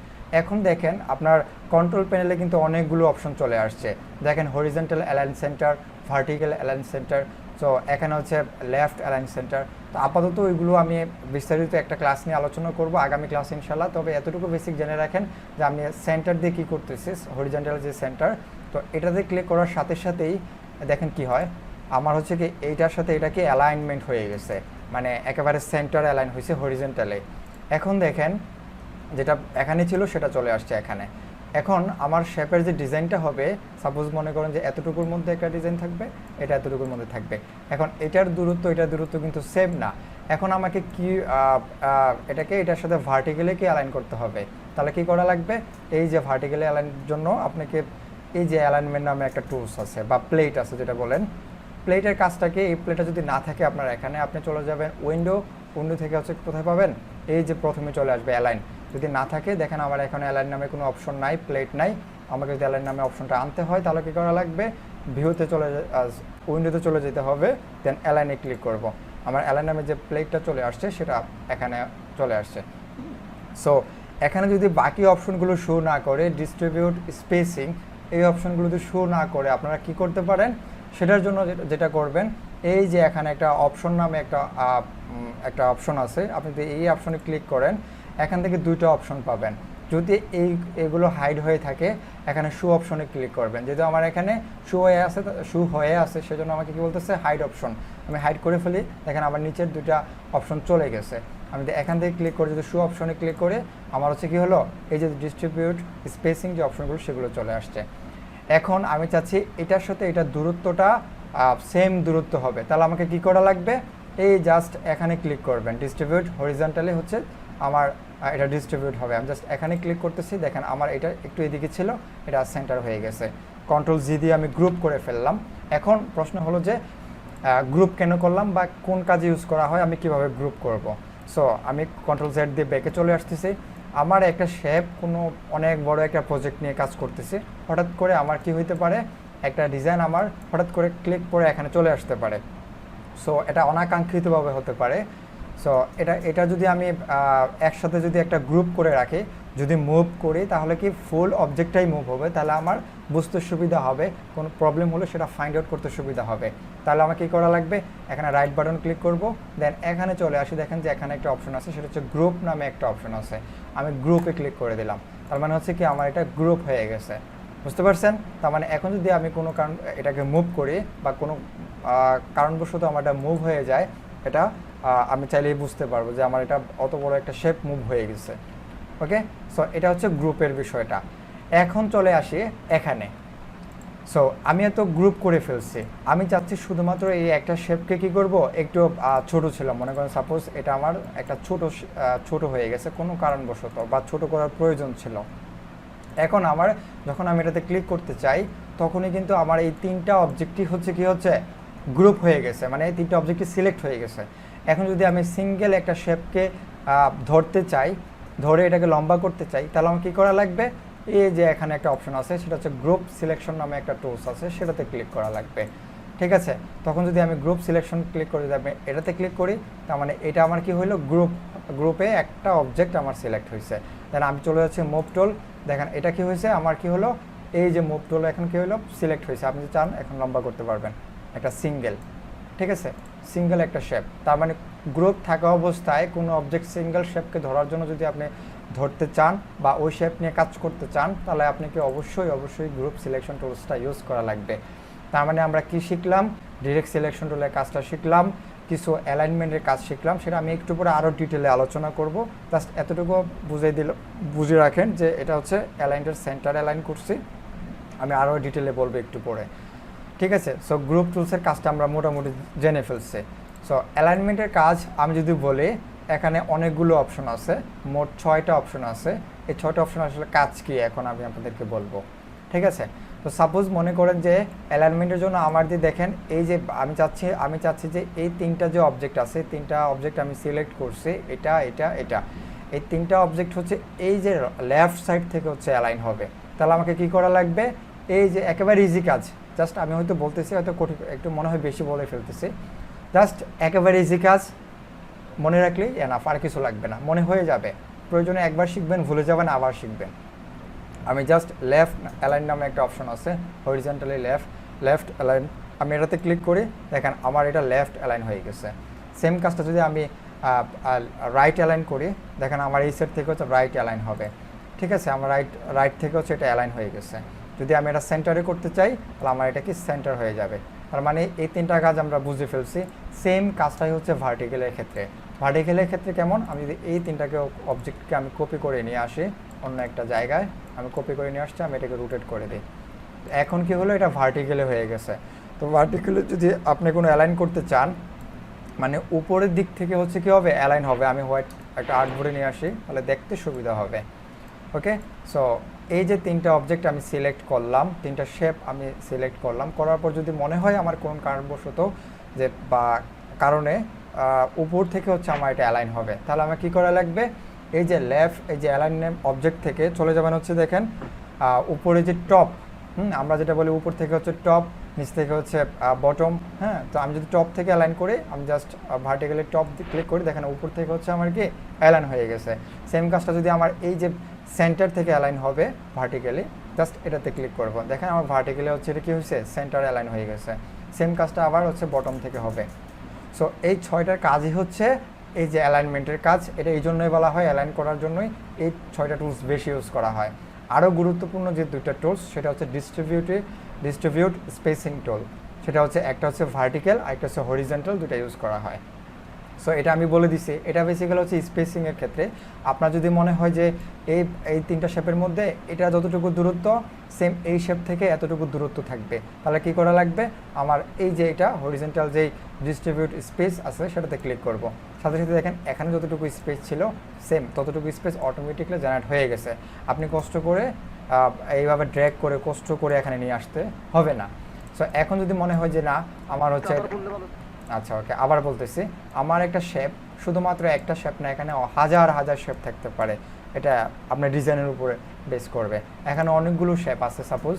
এখন দেখেন আপনার কন্ট্রোল প্যানেলে কিন্তু অনেকগুলো অপশন চলে আসছে। দেখেন horizontal align centre, vertical align centre, so এখানে হচ্ছে লেফট অ্যালাইন সেন্টার। তো আপাতত ওইগুলো আমি বিস্তারিত একটা ক্লাস নিয়ে আলোচনা করব আগামী ক্লাস ইনশাল্লাহ। তবে এতটুকু বেসিক জেনে রাখেন যে আমি সেন্টার দিয়ে কী করতেছি, হরিজন্টাল যে সেন্টার, তো এটাতে ক্লিক করার সাথে সাথেই দেখেন কি হয়, আমার হচ্ছে কি এইটার সাথে এটা কি অ্যালাইনমেন্ট হয়ে গেছে, মানে একেবারে সেন্টার অ্যালাইন হয়েছে হরিজন্টালে। এখন দেখেন যেটা এখানে ছিল সেটা চলে আসছে এখানে। এখন আমার শেপের যে ডিজাইনটা হবে, সাপোজ মনে করেন যে এতটুকুর মধ্যে একটা ডিজাইন থাকবে, এটা এতটুকুর মধ্যে থাকবে। এখন এটার দূরত্ব কিন্তু সেম না। এখন আমাকে কি এটাকে এটার সাথে ভার্টিক্যালি কি অ্যালাইন করতে হবে, তাহলে কি করা লাগবে, এই যে ভার্টিক্যালি অ্যালাইনের জন্য আপনাকে এই যে অ্যালাইনমেন্ট নামে একটা টুলস আছে বা প্লেট আছে যেটা বলেন, প্লেটের কাজটাকে, এই প্লেটটা যদি না থাকে আপনার এখানে, আপনি চলে যাবেন উইন্ডো থেকে হচ্ছে কোথায় পাবেন, এই যে প্রথমে চলে আসবে অ্যালাইন। যদি না থাকে দেখেন আমার এখানে অ্যালাইন নামে কোনো অপশন নাই, প্লেট নাই। আমাকে যদি অ্যালাইন নামে অপশনটা আনতে হয় তাহলে কী করা লাগবে, ভিউতে উইন্ডোতে চলে যেতে হবে, দেন অ্যালাইনে ক্লিক করব। আমার অ্যালাইন নামে যে প্লেটটা চলে আসছে সেটা এখানে চলে আসছে। সো এখানে যদি বাকি অপশনগুলো শো না করে, ডিস্ট্রিবিউট, স্পেসিং, এই অপশনগুলো যদি শো না করে আপনারা কি করতে পারেন, সেটার জন্য যেটা করবেন, এই যে এখানে একটা অপশন নামে একটা অপশন আছে, আপনি যদি এই অপশনে ক্লিক করেন এখান থেকে দুইটা অপশন পাবেন। যদি এগুলো হাইড হয়ে থাকে এখানে শো অপশনে ক্লিক করবেন। যেহেতু আমার এখানে শো হয়ে আছে সেজন্য আমাকে কি বলতেছে, হাইড অপশন। আমি হাইড করে ফেলি, দেখেন আমার নিচের দুইটা অপশন চলে গেছে। আমি যদি এখান থেকে ক্লিক করে যদি শো অপশনে ক্লিক করে আমার হচ্ছে কি হলো, এই যে ডিস্ট্রিবিউট, স্পেসিং যে অপশনগুলো সেগুলো চলে আসছে। এখন আমি চাচ্ছি এটার সাথে এটার দূরত্বটা সেম দূরত্ব হবে, তাহলে আমাকে কি করা লাগবে, এই জাস্ট এখানে ক্লিক করবেন, ডিস্ট্রিবিউট হরিজন্টালি হচ্ছে আমার এটা ডিস্ট্রিবিউট হবে। আমি জাস্ট এখানে ক্লিক করতেছি, দেখেন আমার এটা একটু এদিকে ছিল, এটা সেন্টার হয়ে গেছে। কন্ট্রোল জি দিয়ে আমি গ্রুপ করে ফেললাম। এখন প্রশ্ন হলো যে গ্রুপ কেন করলাম বা কোন কাজে ইউজ করা হয়, আমি কিভাবে গ্রুপ করব। সো আমি কন্ট্রোল জেড দিয়ে ব্যাকে চলে আসতেছি। আমার একটা শেপ কোনো অনেক বড় একটা প্রজেক্ট নিয়ে কাজ করতেছি, হঠাৎ করে আমার কি হইতে পারে, একটা ডিজাইন আমার হঠাৎ করে ক্লিক করে এখানে চলে আসতে পারে। সো এটা অনাকাঙ্ক্ষিতভাবে হতে পারে। সো এটা যদি আমি একসাথে যদি একটা গ্রুপ করে রাখি, যদি মুভ করি তাহলে কি ফুল অবজেক্টটাই মুভ হবে, তাহলে আমার বুঝতে সুবিধা হবে, কোনো প্রবলেম হলে সেটা ফাইন্ড আউট করতে সুবিধা হবে। তাহলে আমাকে কী করা লাগবে, এখানে রাইট বাটন ক্লিক করব, দেন এখানে চলে আসি, দেখেন যে এখানে একটা অপশন আছে, সেটা হচ্ছে গ্রুপ নামে একটা অপশন আছে। আমি গ্রুপে ক্লিক করে দিলাম, তার মানে হচ্ছে কি আমার এটা গ্রুপ হয়ে গেছে। বুঝতে পারছেন? তার মানে এখন যদি আমি কোনো কারণ এটাকে মুভ করি বা কোনো কারণবশত আমার এটা মুভ হয়ে যায়, এটা আমি চাইলেই বুঝতে পারবো যে আমার এটা অত বড় একটা শেপ মুভ হয়ে গেছে। ওকে, সো এটা হচ্ছে গ্রুপের বিষয়টা। এখন চলে আসি এখানে। সো আমি এত গ্রুপ করে ফেলছি, আমি চাচ্ছি শুধুমাত্র এই একটা শেপকে কী করব, একটু ছোট ছিল, মনে করেন সাপোজ এটা আমার একটা ছোট হয়ে গেছে কোনো কারণবশত, বা ছোট করার প্রয়োজন ছিল। এখন আমার যখন আমি এটাতে ক্লিক করতে চাই তখনই কিন্তু আমার এই তিনটা অবজেক্টই হচ্ছে কি হচ্ছে, গ্রুপ হয়ে গেছে, মানে এই তিনটা অবজেক্টই সিলেক্ট হয়ে গেছে। এখন যদি আমি সিঙ্গেল একটা শেপকে ধরতে চাই, ধরে এটাকে লম্বা করতে চাই, তাহলে আমার কী করা লাগবে, এই যে এখানে একটা অপশন আছে, সেটা হচ্ছে গ্রুপ সিলেকশন নামে একটা টুলস আছে, সেটাতে ক্লিক করা লাগবে। ঠিক আছে, তখন যদি আমি গ্রুপ সিলেকশন ক্লিক করে যদি আমি এটাতে ক্লিক করি, তার মানে এটা আমার কি হলো, গ্রুপে একটা অবজেক্ট আমার সিলেক্ট হয়েছে। দেন আমি চলে যাচ্ছি মুভ টুল, দেখেন এটা কি হয়েছে, আমার কি হলো, এই যে মুভ টুল এখন কি হলো, সিলেক্ট হয়েছে। আপনি যদি চান এখন লম্বা করতে পারবেন, একটা সিঙ্গেল, ঠিক আছে, সিঙ্গেল একটা শেপ। তার মানে গ্রুপ থাকা অবস্থায় কোনো অবজেক্ট সিঙ্গেল শেপকে ধরার জন্য যদি আপনি ধরতে চান বা ওই শেপ নিয়ে কাজ করতে চান, তাহলে আপনাকে অবশ্যই গ্রুপ সিলেকশন টুলসটা ইউজ করা লাগবে। তার মানে আমরা কি শিখলাম? ডিরেক্ট সিলেকশন টুলের কাজটা শিখলাম, কিছু অ্যালাইনমেন্টের কাজ শিখলাম, সেটা আমি একটু পরে আরও ডিটেলে আলোচনা করব। জাস্ট এতটুকু বুঝে রাখেন যে এটা হচ্ছে অ্যালাইনটার সেন্টার অ্যালাইন করছি, আমি আরও ডিটেলে বলবো একটু পরে, ঠিক আছে? সো গ্রুপ টুলসের কাজটা আমরা মোটামুটি জেনে ফেলছি। সো অ্যালাইনমেন্টের কাজ আমি যদি বলি, এখানে অনেকগুলো অপশন আছে, মোট 6টা অপশন আছে। এই 6টা অপশন আসলে কাজ কি এখন আমি আপনাদেরকে বলবো, ঠিক আছে? তো সাপোজ মনে করেন যে অ্যালাইনমেন্টের জন্য আমার দিয়ে দেখেন এই যে আমি চাচ্ছি যে এই 3টা যে অবজেক্ট আছে, 3টা অবজেক্ট আমি সিলেক্ট করছি, এটা এই 3টা অবজেক্ট হচ্ছে এই যে লেফট সাইড থেকে হচ্ছে অ্যালাইন হবে। তাহলে আমাকে কি করা লাগবে? এই যে একেবারে ইজি কাজ, জাস্ট আমি হয়তো বলতেছি, হয়তো কঠিন একটু মনে হয় বেশি বলে ফেলতেছি, জাস্ট একেবারে ইজি কাজ মনে রাখলেই এনাফ, আর কিছু লাগবে না, মনে হয়ে যাবে। প্রয়োজনে একবার শিখবেন, ভুলে যাবেন, আবার শিখবেন। আমি জাস্ট লেফট অ্যালাইন নামে একটা অপশন আছে, হরিজন্টালি লেফট অ্যালাইন, আমি এটাতে ক্লিক করি, দেখেন আমার এটা লেফট অ্যালাইন হয়ে গেছে। সেম কাজটা যদি আমি রাইট অ্যালাইন করি, দেখেন আমার এই সাইড থেকে হচ্ছে রাইট অ্যালাইন হবে, ঠিক আছে? আমার রাইট থেকে হচ্ছে এটা অ্যালাইন হয়ে গেছে। যদি আমি এটা সেন্টারে করতে চাই, তাহলে আমার এটা কি সেন্টার হয়ে যাবে। তার মানে এই 3টা কাজ আমরা বুঝে ফেলছি। সেম কাজটাই হচ্ছে ভার্টিক্যালের ক্ষেত্রে। ভার্টিক্যালের ক্ষেত্রে কেমন? আমি যদি এই 3টাকে অবজেক্টকে আমি কপি করে নিয়ে আসি অন্য একটা জায়গায়, আমি কপি করে নিয়ে আসছি, আমি এটাকে রোটেট করে দিই, এখন কি হলো? এটা ভার্টিক্যালে হয়ে গেছে। তো ভার্টিক্যালে যদি আপনি কোনো অ্যালাইন করতে চান, মানে উপরের দিক থেকে হচ্ছে কি হবে? অ্যালাইন হবে। আমি হোয়াইট একটা আর্টবোর্ডে নিয়ে আসি, তাহলে দেখতে সুবিধা হবে। ওকে, সো এই যে 3টা অবজেক্ট আমি সিলেক্ট করলাম, 3টা শেপ আমি সিলেক্ট করলাম, করার পর যদি মনে হয় আমার কোন কারণবশত যে বা কারণে উপর থেকে হচ্ছে আমার এটা অ্যালাইন হবে, তাহলে আমার কী করা লাগবে? এই যে এই যে অ্যালাইন নেম অবজেক্ট থেকে চলে যাবেন হচ্ছে দেখেন উপরে যে টপ, আমরা যেটা বলি উপর থেকে হচ্ছে টপ, নিচ থেকে হচ্ছে বটম। হ্যাঁ, তো আমি যদি টপ থেকে অ্যালাইন করি, আমি জাস্ট ভার্টিক্যালি টপ ক্লিক করি, দেখেন উপর থেকে হচ্ছে আমার কি অ্যালাইন হয়ে গেছে। সেম কাজটা যদি আমার এই যে সেন্টার থেকে অ্যালাইন হবে ভার্টিক্যালি, জাস্ট এটাতে ক্লিক করব, দেখেন আমার ভার্টিক্যালি হচ্ছে এটা কী হয়েছে? সেন্টার অ্যালাইন হয়ে গেছে। সেম কাজটা আবার হচ্ছে বটম থেকে হবে। সো এই 6টার কাজই হচ্ছে এই যে অ্যালাইনমেন্টের কাজ। এটা এই জন্যই বলা হয়, অ্যালাইন করার জন্যই এই 6টা টুলস বেশি ইউজ করা হয়। আরও গুরুত্বপূর্ণ যে 2টা টুলস, সেটা হচ্ছে ডিস্ট্রিবিউট স্পেসিং টুল, সেটা হচ্ছে একটা হচ্ছে ভার্টিক্যাল আর একটা হচ্ছে হরিজন্টাল, 2টা ইউজ করা হয়। সো এটা আমি বলে দিছি, এটা বেসিক্যালি হচ্ছে স্পেসিংয়ের ক্ষেত্রে। আপনার যদি মনে হয় যে এই 3টা শেপের মধ্যে এটা যতটুকু দূরত্ব, সেম এই শেপ থেকে এতটুকু দূরত্ব থাকবে, তাহলে কি করা লাগবে? আমার এই যে এটা হরিজন্টাল যেই ডিস্ট্রিবিউট স্পেস আছে, সেটাতে ক্লিক করব। সাথে সাথে দেখেন এখানে যতটুকু স্পেস ছিল, সেম ততটুকু স্পেস অটোমেটিকলি জেনারেট হয়ে গেছে। আপনি কষ্ট করে এইভাবে ড্র্যাগ করে কষ্ট করে এখানে নিয়ে আসতে হবে না। সো এখন যদি মনে হয় যে না আমার হচ্ছে, আচ্ছা ওকে, আবার বলতেছি, আমার একটা শেপ, শুধুমাত্র একটা শেপ না, এখানে হাজার শেপ থাকতে পারে, এটা আপনার ডিজাইনের উপরে বেস করবে। এখানে অনেকগুলো শেপ আছে, সাপোজ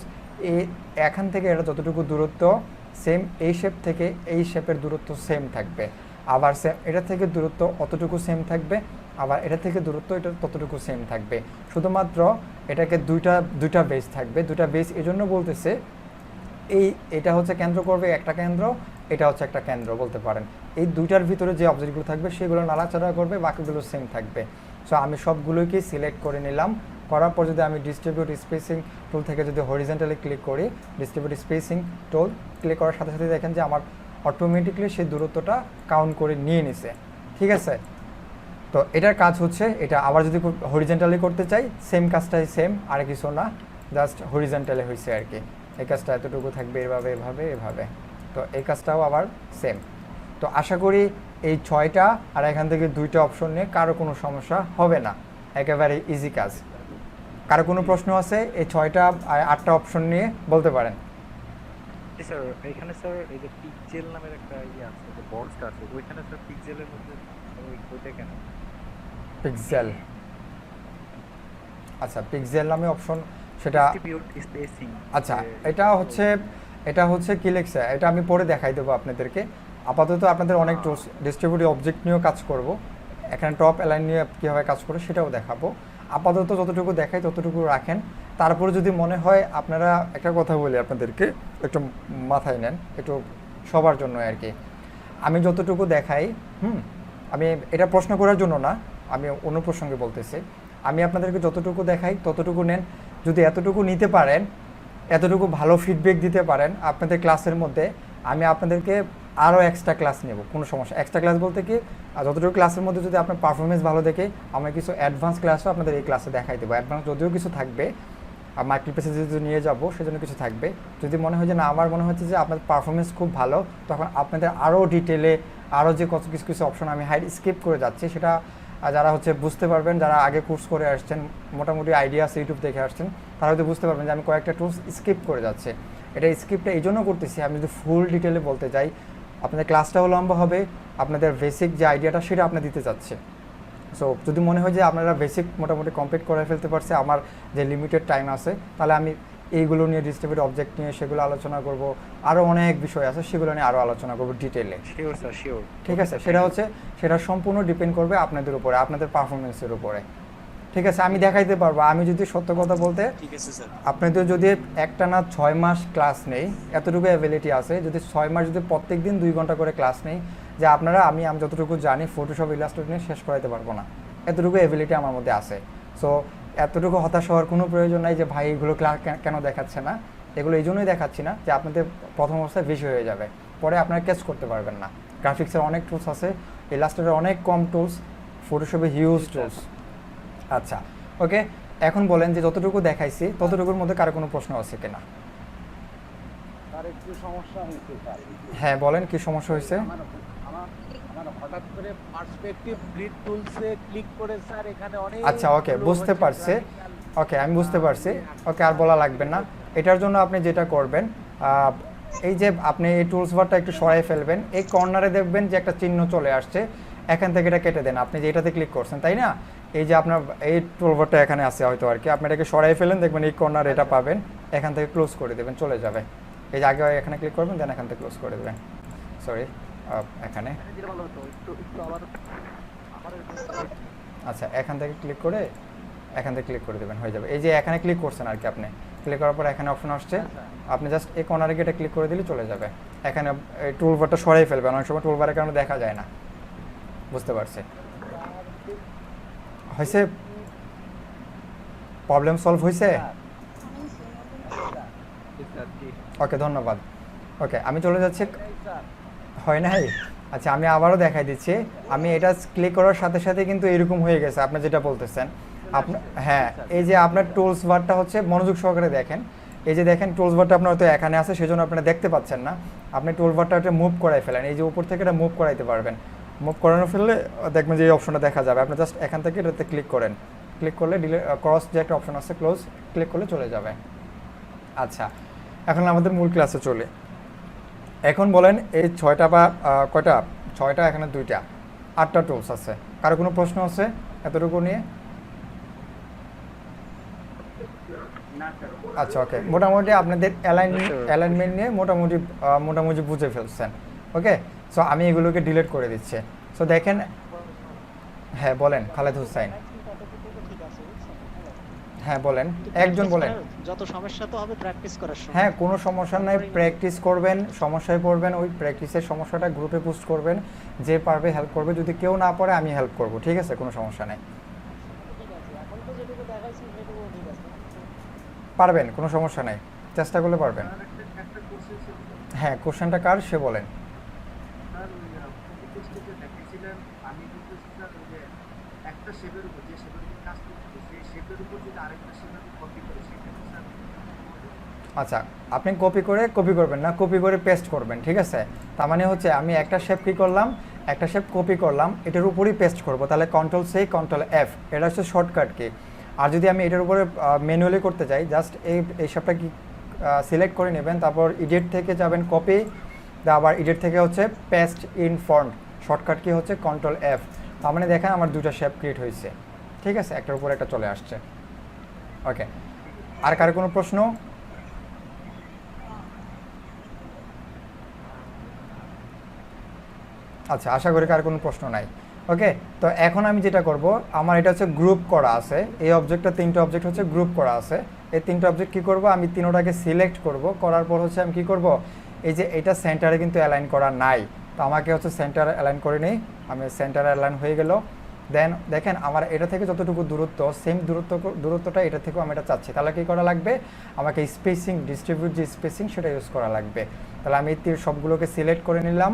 এখান থেকে এটা যতটুকু দূরত্ব, সেম এই শেপ থেকে এই শেপের দূরত্ব সেম থাকবে, আবার সেম এটা থেকে দূরত্ব অতটুকু সেম থাকবে, আবার এটা থেকে দূরত্ব এটা ততটুকু সেম থাকবে। শুধুমাত্র এটাকে দুইটা বেস থাকবে। 2টা বেস এই জন্য বলতেছে, এটা হচ্ছে কেন্দ্র করবে একটা কেন্দ্র, এটা হচ্ছে একটা কেন্দ্র বলতে পারেন। এই 2টার ভিতরে যে অবজেক্টগুলো থাকবে সেগুলো নাড়াচাড়া করবে, বাকিগুলো সেম থাকবে। সো আমি সবগুলোকে সিলেক্ট করে নিলাম, করার পর যদি আমি ডিস্ট্রিবিউট স্পেসিং টুল থেকে যদি হরিজন্টালি ক্লিক করি, ডিস্ট্রিবিউট স্পেসিং টুল ক্লিক করার সাথে সাথে দেখেন যে আমার অটোমেটিকলি সেই দূরত্বটা কাউন্ট করে নিয়ে নিছে, ঠিক আছে? তো এটার কাজ হচ্ছে এটা। আবার যদি হরিজন্টালি করতে চাই, সেম কাজটাই, সেম, আর কিছু না, জাস্ট হরিজন্টালি হয়েছে আর কি। এই কাজটা এতটুকু থাকবে, এভাবে। তো এই কাজটাও আবার সেম। তো আশা করি এই 6টা আর এখান থেকে 2টা অপশন নিয়ে কারো কোনো সমস্যা হবে না, একেবারে ইজি কাজ। কারো কোনো প্রশ্ন আছে এই 6টা 8টা অপশন নিয়ে বলতে পারেন। স্যার এখানে স্যার এই যে পিক্সেল নামের একটা ইয়ে আছে, যে বক্সটা আছে, ওইখানে স্যার পিক্সেলের মধ্যে ওইটা কেন? পিক্সেল, আচ্ছা পিক্সেল নামে অপশন, সেটা ডিস্ট্রিবিউট স্পেসিং। আচ্ছা এটা হচ্ছে কি লিখছে, এটা আমি পরে দেখাই দেবো আপনাদেরকে। আপাতত আপনাদের অনেক টুলস ডিস্ট্রিবিউটিভ অবজেক্ট নিয়েও কাজ করব, এখানে টপ অ্যালাইন নিয়ে কীভাবে কাজ করে সেটাও দেখাবো। আপাতত যতটুকু দেখাই ততটুকু রাখেন। তারপরে যদি মনে হয়, আপনারা একটা কথা বলি আপনাদেরকে, একটু মাথায় নেন, একটু সবার জন্য আর কি। আমি যতটুকু দেখাই, আমি এটা প্রশ্ন করার জন্য না, আমি অন্য প্রসঙ্গে বলতেছি। আমি আপনাদেরকে যতটুকু দেখাই ততটুকু নেন। যদি এতটুকু নিতে পারেন, এতটুকু ভালো ফিডব্যাক দিতে পারেন আপনাদের ক্লাসের মধ্যে, আমি আপনাদেরকে আরও এক্সট্রা ক্লাস নেব, কোনো সমস্যা। এক্সট্রা ক্লাস বলতে কি, যতটুকু ক্লাসের মধ্যে যদি আপনার পারফরমেন্স ভালো দেখে, আমরা কিছু অ্যাডভান্স ক্লাসও আপনাদের এই ক্লাসে দেখাই দেবো। অ্যাডভান্স যদিও কিছু থাকবে, মার্কেট প্লেসে যদি নিয়ে যাবো সেজন্য কিছু থাকবে। যদি মনে হয় যে না, আমার মনে হচ্ছে যে আপনাদের পারফরমেন্স খুব ভালো, তখন আপনাদের আরও ডিটেলে আরও যে কত কিছু কিছু অপশন আমি হাইড স্কিপ করে যাচ্ছি, সেটা যারা হচ্ছে বুঝতে পারবেন, যারা আগে কোর্স করে আসছেন, মোটামুটি আইডিয়া আছে, ইউটিউব দেখে আসছেন, তারা হয়তো বুঝতে পারবেন যে আমি কয়েকটা টুলস স্কিপ করে যাচ্ছে। এটা স্কিপটা এই জন্য করতেছি, আমি যদি ফুল ডিটেলে বলতে যাই আপনাদের ক্লাসটাও লম্বা হবে, আপনাদের বেসিক যে আইডিয়াটা সেটা আপনি দিতে চাচ্ছে। সো যদি মনে হয় যে আপনারা বেসিক মোটামুটি কমপ্লিট করে ফেলতে পারছে আমার যে লিমিটেড টাইম আছে, তাহলে আমি এইগুলো নিয়ে ডিস্ট্রিবিউটেড অবজেক্ট নিয়ে সেগুলো আলোচনা করব, আরও অনেক বিষয় আছে সেগুলো নিয়ে আরও আলোচনা করব ডিটেলে। Sure sir, sure. ঠিক আছে, সেটা সম্পূর্ণ ডিপেন্ড করবে আপনাদের উপরে, আপনাদের পারফরমেন্সের উপরে। ঠিক আছে, আমি দেখাইতে পারবো। আমি যদি সত্য কথা বলতে, ঠিক আছে স্যার। আপনাদের যদি একটানা 6 মাস ক্লাস নেই, এতটুকু অ্যাবিলিটি আছে, যদি 6 মাস যদি প্রত্যেক দিন 2 ঘন্টা করে ক্লাস নেই, যে আপনারা আমি যতটুকু জানি ফটোশপ ইলাস্ট্রেটর নিয়ে শেষ করাইতে পারবো না, এতটুকু অ্যাবিলিটি আমার মধ্যে আছে। সো এতটুকু হতাশ হওয়ার কোনো প্রয়োজন নাই যে ভাই এগুলো ক্লাস কেন দেখাচ্ছে না। এগুলো এই জন্যই দেখাচ্ছি না যে আপনাদের প্রথম অবস্থায় বেশি হয়ে যাবে, পরে আপনারা ক্যাচ করতে পারবেন না। গ্রাফিক্সের অনেক টুলস আছে, ইলাস্ট্রেটরের অনেক কম টুলস, ফটোশপে হিউজ টুলস। আচ্ছা, ওকে, এখন বলেন যে যতটুকু দেখাইছি ততটুকুর মধ্যে কারো কোনো প্রশ্ন আছে কিনা? তার একটু সমস্যা হয়েছে স্যার। হ্যাঁ বলেন, কি সমস্যা হয়েছে? আমার হঠাৎ করে পার্সপেক্টিভ গ্রিড টুলসে ক্লিক করে স্যার এখানে অনেক, আচ্ছা, ওকে, বুঝতে পারছি। ওকে, আমি বুঝতে পারছি। ওকে, আর বলা লাগবে না। এটার জন্য আপনি যেটা করবেন, এই যে আপনি এই টুলস বারটা একটু সরাই ফেলবেন, এই কর্নারে দেখবেন যে একটা চিহ্ন চলে আসছে, এখান থেকে এটা কেটে দেন। আপনি যে এটাতে ক্লিক করছেন, তাই না? এই যে আপনার এই টুলবারটা এখানে আছে হয়তো আর কি, আপনি এটাকে সরাই ফেলেন, দেখবেন এই কর্নার এটা পাবেন, এখান থেকে ক্লোজ করে দেবেন, চলে যাবে। এই যে আগে এখানে ক্লিক করবেন, দেন এখান থেকে ক্লোজ করে দেবেন। সরি, এখানে, আচ্ছা, এখান থেকে ক্লিক করে এখান থেকে ক্লিক করে দেবেন, হয়ে যাবে। এই যে এখানে ক্লিক করছেন আর কি, আপনি ক্লিক করার পর এখানে অপশন আসছে, আপনি জাস্ট এই কর্নারে গিয়ে এটা ক্লিক করে দিলে চলে যাবে। এখানে এই টুলবারটা সরাই ফেলবেন, অনেক সময় টুলবারের কারণে দেখা যায় না। বুঝতে পারছি, হয়েছে? প্রবলেম সলভ হয়েছে? ওকে, ধন্যবাদ। ওকে, আমি চলে যাচ্ছি। হয় নাই? আচ্ছা, আমি আবারও দেখাই দিচ্ছি। আমি এটা ক্লিক করার সাথে সাথে কিন্তু এরকম হয়ে গেছে, আপনি যেটা বলতেছেন। আপনার, হ্যাঁ, এই যে আপনার টুলস বারটা হচ্ছে, মনোযোগ সহকারে দেখেন, এই যে দেখেন টুলস বারটা আপনার হয়তো এখানে আছে, সেজন্য আপনারা দেখতে পাচ্ছেন না। আপনি টুল বারটা একটা মুভ করাই ফেলেন, এই যে উপর থেকে এটা মুভ করাইতে পারবেন। মুভ করানো ফেললে দেখবেন যে এই অপশনটা দেখা যাবে। আপনি জাস্ট এখান থেকে এটাতে ক্লিক করেন, ক্লিক করলে ক্রস যে একটা অপশন আছে, ক্লোজ, ক্লিক করলে চলে যাবে। আচ্ছা, এখন আমাদের মূল ক্লাসে চলে। এখন বলেন এই 6টা বা কয়টা, 6টা, এখানে 2টা, 8টা টুলস আছে। কারো কোনো প্রশ্ন আছে এতটুকু নিয়ে? আচ্ছা, ওকে, মোটামুটি আপনাদের অ্যালাইনমেন্ট নিয়ে মোটামুটি বুঝে ফেলছেন। ওকে, সো আমি এগুলোকে ডিলিট করে দিচ্ছি। সো দেখেন, হ্যাঁ বলেন, খালেদ হুসাইন। হ্যাঁ বলেন, একজন বলেন। যত সমস্যা তো হবে প্র্যাকটিস করার সময়। হ্যাঁ, কোনো সমস্যা নাই, প্র্যাকটিস করবেন, সমস্যায় পড়বেন, ওই প্র্যাকটিসের সমস্যাটা গ্রুপে পোস্ট করবেন, যে পারবে হেল্প করবে, যদি কেউ না পারে আমি হেল্প করব, ঠিক আছে? কোনো সমস্যা নেই, এখন তো যেটুকু দেখাইছি সেটুকু ঠিক আছে। পারবেন, কোনো সমস্যা নেই, চেষ্টা করলে পারবেন। হ্যাঁ, কোশ্চেনটা কার, সে বলেন। আচ্ছা, আপনি কপি করবেন না, কপি করে পেস্ট করবেন, ঠিক আছে? তার মানে হচ্ছে আমি একটা শেপ কি করলাম, একটা শেপ কপি করলাম, এটার উপরই পেস্ট করব, তাহলে Ctrl+C Ctrl+F, এটা হচ্ছে শর্টকাট কি। আর যদি আমি এটার উপরে ম্যানুয়ালি করতে চাই, জাস্ট এই শেপটা কি সিলেক্ট করে নেবেন, তারপর এডিট থেকে যাবেন কপি, আবার এডিট থেকে হচ্ছে paste in font, shortcut key হচ্ছে Ctrl+F। তার মানে দেখেন আমার 2টা শেপ ক্রিয়েট হয়েছে, ঠিক আছে? একটার উপর একটা চলে আসছে। ওকে, আর কারো কোনো প্রশ্ন? আচ্ছা, আশা করি কার কোনো প্রশ্ন নাই। ওকে, তো এখন আমি যেটা করব, আমার এটা হচ্ছে গ্রুপ করা আছে, এই অবজেক্টটা 3টা অবজেক্ট হচ্ছে গ্রুপ করা আছে। এই 3টা অবজেক্ট কী করব, আমি 3টাকে সিলেক্ট করব, করার পর হচ্ছে আমি কী করব, এই যে এটা সেন্টারে কিন্তু অ্যালাইন করা নাই, তো আমাকে হচ্ছে সেন্টারে অ্যালাইন করে নিই। আমি সেন্টারে অ্যালাইন হয়ে গেল, দেন দেখেন আমার এটা থেকে যতটুকু দূরত্ব, সেম দূরত্বটা এটা থেকেও আমি এটা চাচ্ছি, তাহলে কী করা লাগবে, আমাকে স্পেসিং, ডিস্ট্রিবিউট যে স্পেসিং সেটা ইউজ করা লাগবে। তাহলে আমি সবগুলোকে সিলেক্ট করে নিলাম,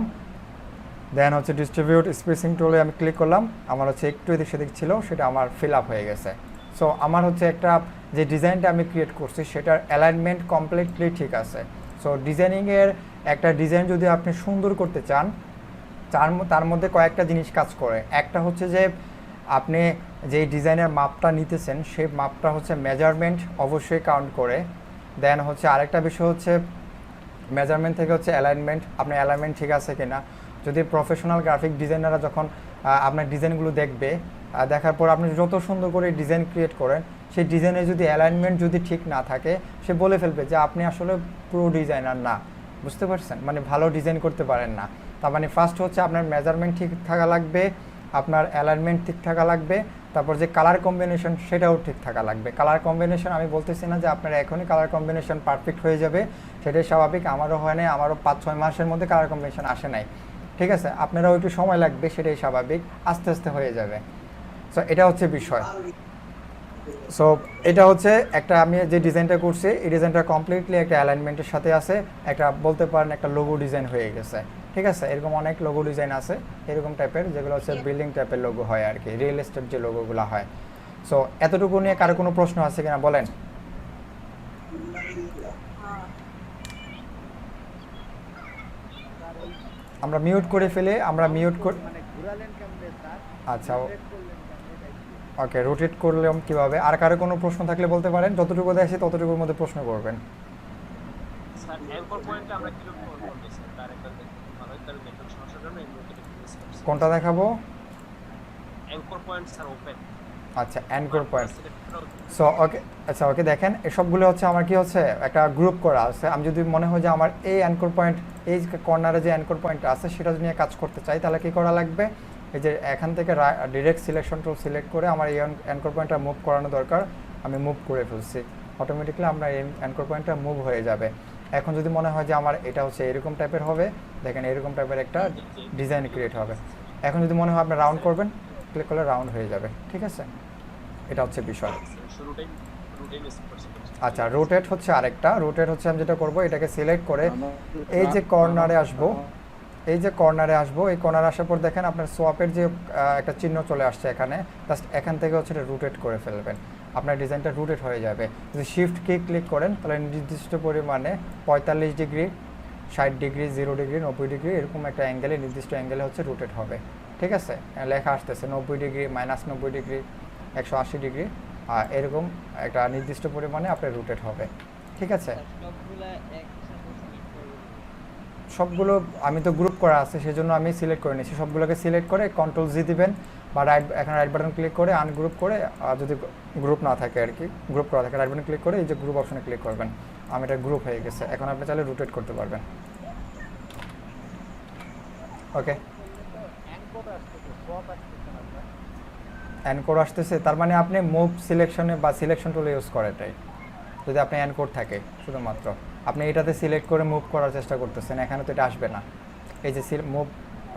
দেন হচ্ছে ডিস্ট্রিবিউট স্পেসিং টুলে আমি ক্লিক করলাম, আমার হচ্ছে একটু এদিক সেদিক ছিল সেটা আমার ফিল আপ হয়ে গেছে। সো আমার হচ্ছে একটা যে ডিজাইনটা আমি ক্রিয়েট করছি সেটার অ্যালাইনমেন্ট কমপ্লিটলি ঠিক আছে। সো ডিজাইনিংয়ের একটা ডিজাইন যদি আপনি সুন্দর করতে চান, তার মধ্যে কয়েকটা জিনিস কাজ করে। একটা হচ্ছে যে আপনি যেই ডিজাইনের মাপটা নিতেছেন সেই মাপটা হচ্ছে মেজারমেন্ট অবশ্যই কাউন্ট করে। দেন হচ্ছে আরেকটা বিষয় হচ্ছে মেজারমেন্ট থেকে হচ্ছে অ্যালাইনমেন্ট, আপনার অ্যালাইনমেন্ট ঠিক আছে কিনা। যদি প্রফেশনাল গ্রাফিক ডিজাইনাররা যখন আপনার ডিজাইনগুলো দেখবে, দেখার পর আপনি যত সুন্দর করে ডিজাইন ক্রিয়েট করেন, সেই ডিজাইনের যদি অ্যালাইনমেন্ট যদি ঠিক না থাকে, সে বলে ফেলবে যে আপনি আসলে প্রো ডিজাইনার না, বুঝতে পারছেন, মানে ভালো ডিজাইন করতে পারেন না। তার মানে ফার্স্ট হচ্ছে আপনার মেজারমেন্ট ঠিক থাকা লাগবে, আপনার অ্যালাইনমেন্ট ঠিক থাকা লাগবে, তারপর যে কালার কম্বিনেশন সেটাও ঠিক থাকা লাগবে। কালার কম্বিনেশন আমি বলতেছি না যে আপনার এখনই কালার কম্বিনেশন পারফেক্ট হয়ে যাবে, সেটাই স্বাভাবিক, আমারও হয় নাই, আমারও 5-6 মাসের মধ্যে কালার কম্বিনেশন আসে নাই, ঠিক আছে, আপনারাও একটু সময় লাগবে, সেটাই স্বাভাবিক, আস্তে আস্তে হয়ে যাবে। সো এটা হচ্ছে বিষয়। সো এটা হচ্ছে একটা আমি যে ডিজাইনটা করছি, এই ডিজাইনটা কমপ্লিটলি একটা অ্যালাইনমেন্টের সাথে আছে, একটা বলতে পারেন একটা লোগো ডিজাইন হয়ে গেছে, ঠিক আছে। এরকম অনেক লোগো ডিজাইন আছে এরকম টাইপের, যেগুলো হচ্ছে বিল্ডিং টাইপের লোগো হয় আর কি, রিয়েল এস্টেট যে লোগোগুলো হয়। সো এতটুকু নিয়ে কারো কোনো প্রশ্ন আছে কিনা বলেন? আমরা মিউট করে ফেলে, আমরা মিউট করে, মানে ঘুরালেন কেমনে স্যার? আচ্ছা রোটেট করলেন কেমনে এটা একটু। ওকে, রোটেট করলাম কীভাবে? আর কারো কোনো প্রশ্ন থাকলে বলতে পারেন, যতটুকু দেখছি ততটুকুর মধ্যে প্রশ্ন করবেন। স্যার অ্যাঙ্কর পয়েন্টে আমরা কি করব স্যার? ডাইরেক্টর দেখতে ভালো হয়, তার নেটওয়ার্ক সমস্যার জন্য এই মুহূর্তে মিস করছি। কোনটা দেখাবো? Anchor point sir open. আচ্ছা, অ্যাঙ্কর পয়েন্ট। সো ওকে, আচ্ছা ওকে, দেখেন এসবগুলো হচ্ছে আমার কি হচ্ছে একটা গ্রুপ করা আছে। আমি যদি মনে হয় যে আমার এই অ্যাঙ্কর পয়েন্ট, এই কর্নারে যে অ্যাঙ্কর পয়েন্টটা আছে সেটা নিয়ে কাজ করতে চাই, তাহলে কী করা লাগবে, এই যে এখান থেকে ডিরেক্ট সিলেকশন টুল সিলেক্ট করে আমার এই অ্যাঙ্কর পয়েন্টটা মুভ করানো দরকার, আমি মুভ করে ফেলছি, অটোমেটিকলি আপনার এই অ্যাঙ্কর পয়েন্টটা মুভ হয়ে যাবে। এখন যদি মনে হয় যে আমার এটা হচ্ছে এরকম টাইপের হবে, দেখেন এরকম টাইপের একটা ডিজাইন ক্রিয়েট হবে। এখন যদি মনে হয় আপনি রাউন্ড করবেন, ক্লিক করলে রাউন্ড হয়ে যাবে, ঠিক আছে, এটা হচ্ছে বিষয়। শুরুটাই মিস করছি। আচ্ছা, রোটেট হচ্ছে আরেকটা, রোটেট হচ্ছে আমি যেটা করবো, এটাকে সিলেক্ট করে এই যে কর্নারে আসবো, এই যে কর্নারে আসবো, এই কর্নারে আসার পর দেখেন আপনার সোয়াপের যে একটা চিহ্ন চলে আসছে এখানে, জাস্ট এখান থেকে হচ্ছে এটা রোটেট করে ফেলবেন, আপনার ডিজাইনটা রোটেট হয়ে যাবে। যদি শিফট কি ক্লিক করেন তাহলে নির্দিষ্ট পরিমাণে 45 ডিগ্রি, 60 ডিগ্রি, 0 ডিগ্রি, 90 ডিগ্রি এরকম একটা অ্যাঙ্গেলে, নির্দিষ্ট অ্যাঙ্গেলে হচ্ছে রোটেট হবে, ঠিক আছে। লেখা আসতেছে 90 ডিগ্রি, -90 ডিগ্রি, 180 ডিগ্রি, এরকম একটা নির্দিষ্ট পরিমাণে আপনার রোটেট হবে, ঠিক আছে। সবগুলো আমি তো গ্রুপ করা আছে সেজন্য আমি সিলেক্ট করে নিয়েছি, সবগুলোকে সিলেক্ট করে Ctrl+G দিবেন, বা এখন রাইট বাটন ক্লিক করে আনগ্রুপ করে, যদি গ্রুপ না থাকে আর কি, গ্রুপ করা থাকে, রাইট বাটন ক্লিক করে এই যে গ্রুপ অপশনে ক্লিক করবেন, আমি এটা গ্রুপ হয়ে গেছে, এখন আপনি চাইলে রোটেট করতে পারবেন। ওকে, অ্যানকোর আসতেছে, তার মানে আপনি মুভ সিলেকশনে বা সিলেকশন টুল ইউজ করে, এটাই যদি আপনি অ্যানকোর থাকে শুধুমাত্র আপনি এটাতে সিলেক্ট করে মুভ করার চেষ্টা করতেছেন, এখানে তো এটা আসবে না, এই যে মুভ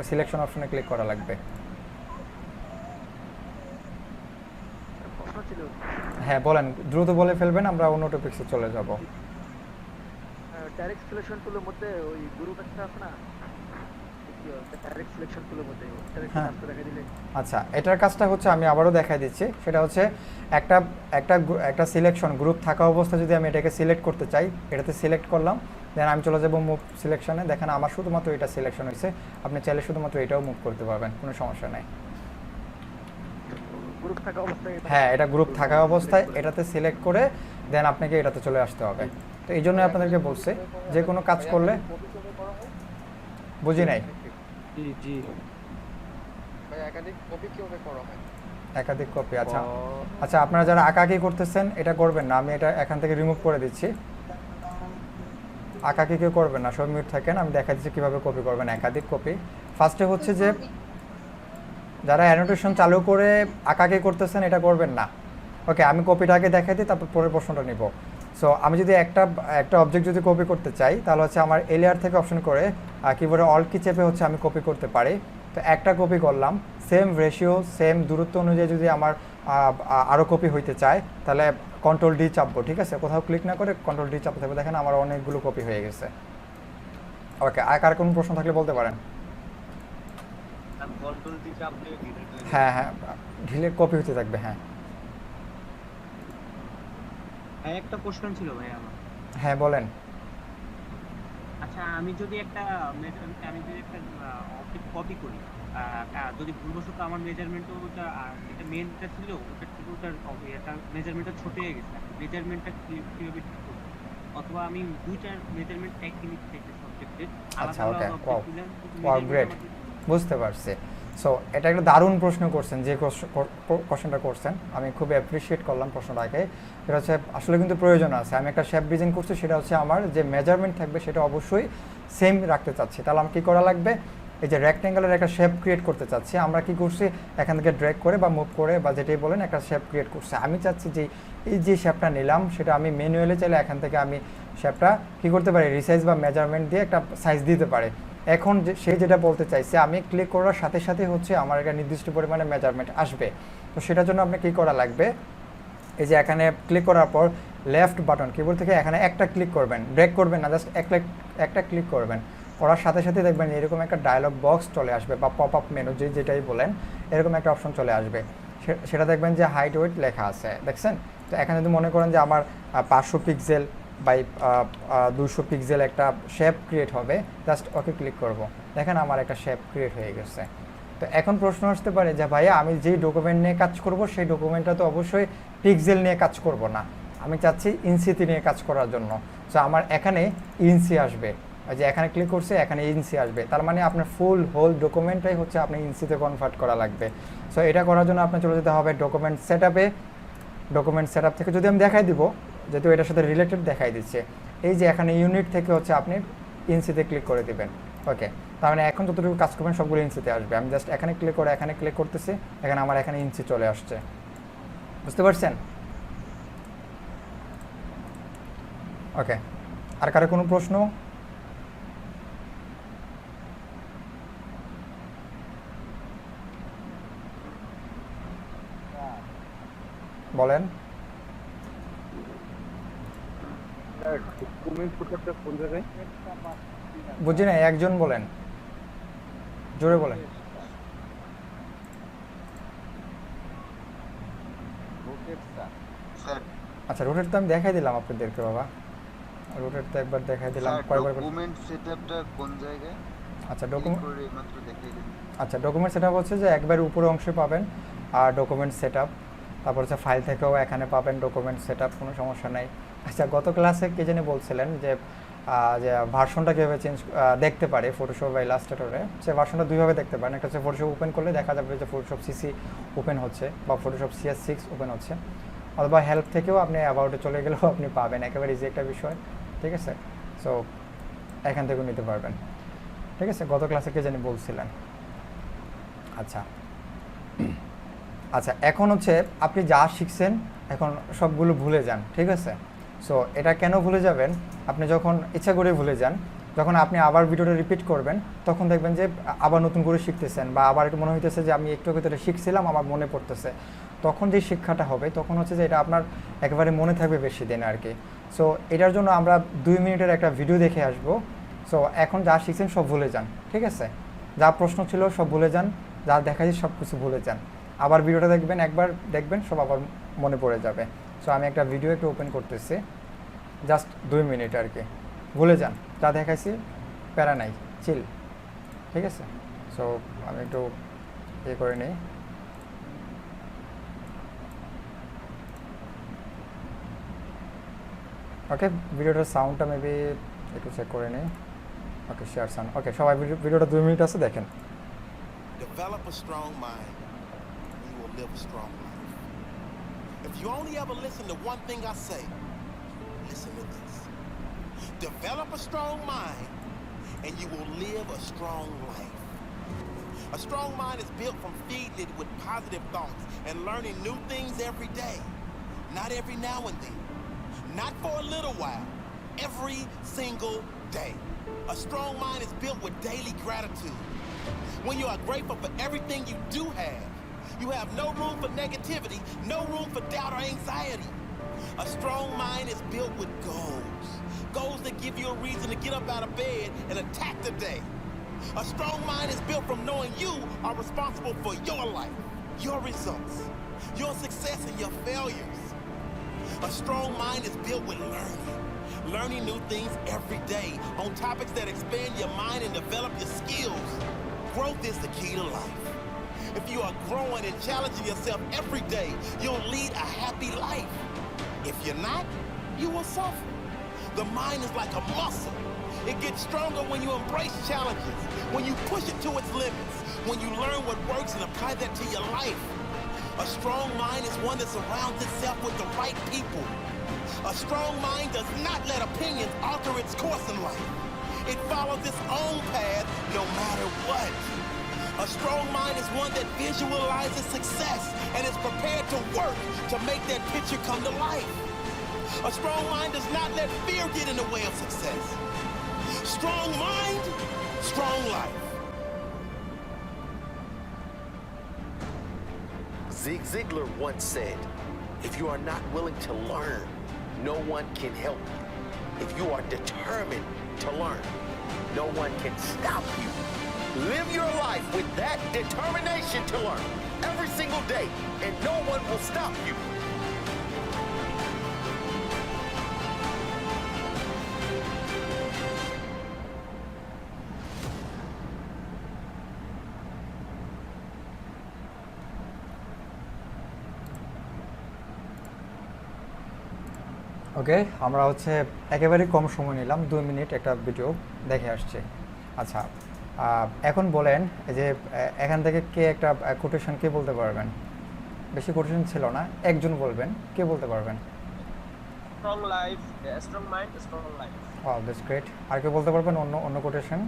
সিলেকশন অপশনে ক্লিক করা লাগবে। প্রশ্ন ছিল, হ্যাঁ বলেন, দ্রুত বলে ফেলবেন, আমরা অন্য টপিক্সে চলে যাব। ডাইরেক্ট সিলেকশন টুলের মধ্যে ওই গ্রুপ একটা আছে না, ডাইরেক্ট সিলেকশন টুলের মধ্যে ওটার একটা কাজ করে দেখা দিলে। আচ্ছা, এটার কাজটা হচ্ছে আমি আবারও দেখাই দিচ্ছি, সেটা হচ্ছে একটা সিলেকশন গ্রুপ থাকা অবস্থায় যদি আমি এটাকে সিলেক্ট করতে চাই, এটাতে সিলেক্ট করলাম, দেন আমি চলে যাব মুভ সিলেকশনে, দেখেন আমার শুধুমাত্র এটা সিলেকশন হয়েছে, আপনি চাইলে শুধুমাত্র এটাও মুভ করতে পারবেন, কোনো সমস্যা নাই। গ্রুপ থাকা অবস্থায়, হ্যাঁ, এটা গ্রুপ থাকা অবস্থায় এটাতে সিলেক্ট করে দেন আপনাকে এটাতে চলে আসতে হবে। তো এই জন্যই আপনাদেরকে বলছে যে কোনো কাজ করলে, বুঝি নাই, জি একাধিক কপি কিভাবে করা হয়? একাধিক কপি, আচ্ছা আচ্ছা, আপনারা যারা আঁকাকি করতেছেন এটা করবেন না, আমি এটা এখান থেকে রিমুভ করে দিচ্ছি, আঁকাকি কেউ করবেন না, সব মিউট থাকেন, আমি দেখা দিচ্ছি কীভাবে কপি করবেন একাধিক কপি। ফার্স্টে হচ্ছে যে যারা অ্যানোটেশন চালু করে আঁকাকি করতেছেন এটা করবেন না, ওকে, আমি কপিটাকে দেখাই দিই, তারপর পরের প্রশ্নটা নিব। সো আমি যদি একটা অবজেক্ট যদি কপি করতে চাই, তাহলে হচ্ছে আমার এলিয়ার থেকে অপশন করে কিবোর্ডে অল কি চেপে হচ্ছে আমি কপি করতে পারি, তো একটা কপি করলাম, সেম রেশিও সেম দূরত্ব অনুযায়ী যদি আমার আরও কপি হইতে চায় তাহলে কন্ট্রোল ডি চাপবো, ঠিক আছে, কোথাও ক্লিক না করে কন্ট্রোল ডি চাপতে হবে। দেখেন আমার অনেকগুলো কপি হয়ে গেছে। ওকে, আর কোনো প্রশ্ন থাকলে বলতে পারেন। কন্ট্রোল দিয়ে চাপ দিয়ে ডিলিট হয়ে যাবে। হ্যাঁ, ডিলিট কপি হতে থাকবে। হ্যাঁ একটা প্রশ্ন ছিল ভাই আমার। হ্যাঁ বলেন। আচ্ছা, আমি যদি একটা অবজেক্ট কপি করি, যদি ভুলবশত আমার মেজারমেন্টও ওটা যেটা মেনটা ছিল ওটা থেকে ওটার এটা মেজারমেন্টটা ছোট হয়ে গেছে, মেজারমেন্টটা কিভাবে ঠিক করবো? অথবা আমি দুইটার মেজারমেন্ট একই নিতে চাইতেছি অবজেক্টের, আচ্ছা, আলাদা ওকে, আলাদা ওয়াও, অবজেক্ট দিলাম, কিন্তু ওয়াও, measurement গ্রেট, আমাকে- বুঝতে পারছি। সো এটা একটা দারুণ প্রশ্ন করছেন, যে কোশ্চেনটা করছেন আমি খুব অ্যাপ্রিসিয়েট করলাম প্রশ্নটাকে। এটা হচ্ছে আসলে কিন্তু প্রয়োজন আছে। আমি একটা শেপ ডিজাইন করছি, সেটা হচ্ছে আমার যে মেজারমেন্ট থাকবে সেটা অবশ্যই সেম রাখতে চাচ্ছি। তাহলে আমার কী করা লাগবে, এই যে রেক্ট্যাঙ্গেলের একটা শেপ ক্রিয়েট করতে চাচ্ছি, আমরা কি করছি এখান থেকে ড্র্যাগ করে বা মুভ করে বা যেটাই বলেন একটা শেপ ক্রিয়েট করছি। আমি চাচ্ছি যে এই যে শেপটা নিলাম সেটা আমি ম্যানুয়ালি চাইলে এখান থেকে আমি শেপটা কী করতে পারি, রিসাইজ বা মেজারমেন্ট দিয়ে একটা সাইজ দিতে পারে। এখন সে যেটা বলতে চাইছে, আমি ক্লিক করার সাথে সাথে হচ্ছে আমার একটা নির্দিষ্ট পরিমাণে মেজারমেন্ট আসবে। তো সেটার জন্য আপনি কী করা লাগবে, এই যে এখানে ক্লিক করার পর লেফট বাটন কিবোর্ড থেকে এখানে একটা ক্লিক করবেন, ড্র্যাগ করবেন না, জাস্ট একটা ক্লিক করবেন। করার সাথে সাথে দেখবেন এরকম একটা ডায়লগ বক্স চলে আসবে বা পপ আপ মেনু যেটাই বলেন, এরকম একটা অপশন চলে আসবে। সেটা দেখবেন যে হাইট ওয়েট লেখা আছে, দেখছেন? তো এখানে যদি মনে করেন যে আমার 500 পিক্সেল বাই 200 পিক্সেল একটা শেপ ক্রিয়েট হবে, জাস্ট ওকে ক্লিক করব, দেখেন আমার একটা শেপ ক্রিয়েট হয়ে গেছে। তো এখন প্রশ্ন আসতে পারে যে ভাইয়া আমি যেই ডকুমেন্ট নিয়ে কাজ করব সেই ডকুমেন্টটা তো অবশ্যই পিক্সেল নিয়ে কাজ করব না, আমি চাচ্ছি ইঞ্চিতে নিয়ে কাজ করার জন্য। সো আমার এখানে ইঞ্চি আসবে, যে এখানে ক্লিক করছে এখানে ইঞ্চি আসবে, তার মানে আপনার ফুল হোল ডকুমেন্টটাই হচ্ছে আপনি ইঞ্চিতে কনভার্ট করা লাগবে। সো এটা করার জন্য আপনার চলে যেতে হবে ডকুমেন্ট সেটআপে। ডকুমেন্ট সেটআপ থেকে যদি আমি দেখাই দিব, যেহেতু এটার সাথে রিলেটেড দেখাই দিচ্ছে, এই যে এখানে ইউনিট থেকে হচ্ছে আপনি ইঞ্চিতে ক্লিক করে দিবেন। ওকে, তার মানে এখন যতটুকু কাজ করবেন সবগুলো ইঞ্চিতে আসবে। আমি জাস্ট এখানে ক্লিক করে এখানে ক্লিক করতেছি, এখানে আমার এখানে ইঞ্চি চলে আসছে, বুঝতে পারছেন? ওকে, আর কারো কোনো প্রশ্ন? বলেন। বুঝি না, একজন বলেন, জোরে বলেন। আচ্ছা, রোটেট তো আমি দেখাই দিলাম আপনাদেরকে বাবা, রোটেট তো একবার দেখাই দিলাম, কয়বার? ডকুমেন্ট সেটআপটা কোন জায়গায়? আচ্ছা, ডকুমেন্ট, করে মাত্র দেখিয়ে দিন। আচ্ছা, ডকুমেন্ট সেটআপ হচ্ছে যে একবার উপরে অংশে পাবেন আর ডকুমেন্ট সেটআপ, তারপর হচ্ছে ফাইল থেকেও এখানে পাবেন ডকুমেন্ট সেটআপ, কোনো সমস্যা নাই। আচ্ছা, গত ক্লাসে কে জানি বলছিলেন যে ভার্সনটা কীভাবে চেঞ্জ দেখতে পারে ফটোশপ বা ইলাস্ট্রেটরে, সে ভার্সনটা দুইভাবে দেখতে পারেন। একটা হচ্ছে ফটোশপ ওপেন করলে দেখা যাবে যে ফটোশপ সিসি ওপেন হচ্ছে বা ফটোশপ CS6 ওপেন হচ্ছে, অথবা হেল্প থেকেও আপনি অ্যাবাউটে চলে গেলেও আপনি পাবেন, একেবারে ইজি একটা বিষয়, ঠিক আছে? সো এখান থেকেও নিতে পারবেন, ঠিক আছে? গত ক্লাসে কে জানি বলছিলেন। আচ্ছা আচ্ছা, এখন হচ্ছে আপনি যা শিখছেন এখন সবগুলো ভুলে যান, ঠিক আছে? সো এটা কেন ভুলে যাবেন, আপনি যখন ইচ্ছা করে ভুলে যান, যখন আপনি আবার ভিডিওটা রিপিট করবেন তখন দেখবেন যে আবার নতুন করে শিখতেছেন বা আবার একটু মনে হইতেছে যে আমি একটু ভিতরে শিখছিলাম আমার মনে পড়তেছে, তখন যে শিক্ষাটা হবে তখন হচ্ছে যে এটা আপনার একেবারে মনে থাকবে বেশি দিন আর কি। সো এটার জন্য আমরা 2 মিনিটের একটা ভিডিও দেখে আসবো। সো এখন যা শিখছেন সব ভুলে যান, ঠিক আছে? যা প্রশ্ন ছিল সব ভুলে যান, যা দেখাচ্ছি সব কিছু ভুলে যান, আবার ভিডিওটা দেখবেন, একবার দেখবেন সব আবার মনে পড়ে যাবে। সো আমি একটা ভিডিও একটু ওপেন করতেছি, জাস্ট 2 মিনিট আর কি, ভুলে যান যা দেখাইছি, প্যারা নাই, চিল, ঠিক আছে? সো আমি একটু ইয়ে করে নিই। ওকে, ভিডিওটার সাউন্ডটা মেবি একটু চেক করে নিই। ওকে, শেয়ার সাউন্ড। ওকে, সবাই ভিডিওটা 2 মিনিট আছে, দেখেন। Develop a strong mind, and you will live a strong life. If you only ever listen to one thing I say, listen to this. Develop a strong mind, and you will live a strong life. A strong mind is built from feeding it with positive thoughts and learning new things every day. Not every now and then. Not for a little while. Every single day. A strong mind is built with daily gratitude. When you are grateful for everything you do have, you have no room for negativity, no room for doubt or anxiety. A strong mind is built with goals. Goals that give you a reason to get up out of bed and attack the day. A strong mind is built from knowing you are responsible for your life, your results, your success and your failures. A strong mind is built with learning new things every day on topics that expand your mind and develop your skills. Growth is the key to life. If you are growing and challenging yourself every day, you'll lead a happy life. If you're not, you will suffer. The mind is like a muscle. It gets stronger when you embrace challenges, when you push it to its limits, when you learn what works and apply that to your life. A strong mind is one that surrounds itself with the right people. A strong mind does not let opinions alter its course in life. It follows its own path no matter what. A strong mind is one that visualizes success and is prepared to work to make that picture come to life. A strong mind does not let fear get in the way of success. Strong mind, strong life. Zig Ziglar once said, if you are not willing to learn, no one can help you. If you are determined to learn, no one can stop you. Live your life with that determination to learn every single day, and no one will stop you. ওকে, আমরা হচ্ছে একেবারে কম সময় নিলাম, 2 minute একটা video দেখে আসছে। আচ্ছা, এখন বলেন যে এখান থেকে কে একটা কোটেশন কে বলতে পারবেন? বেশি কোটেশন ছিল না, একজন বলবেন, কে বলতে পারবেন? Strong life, strong mind, strong life. Wow, that's great. আর কে বলতে পারবেন অন্য কোটেশন?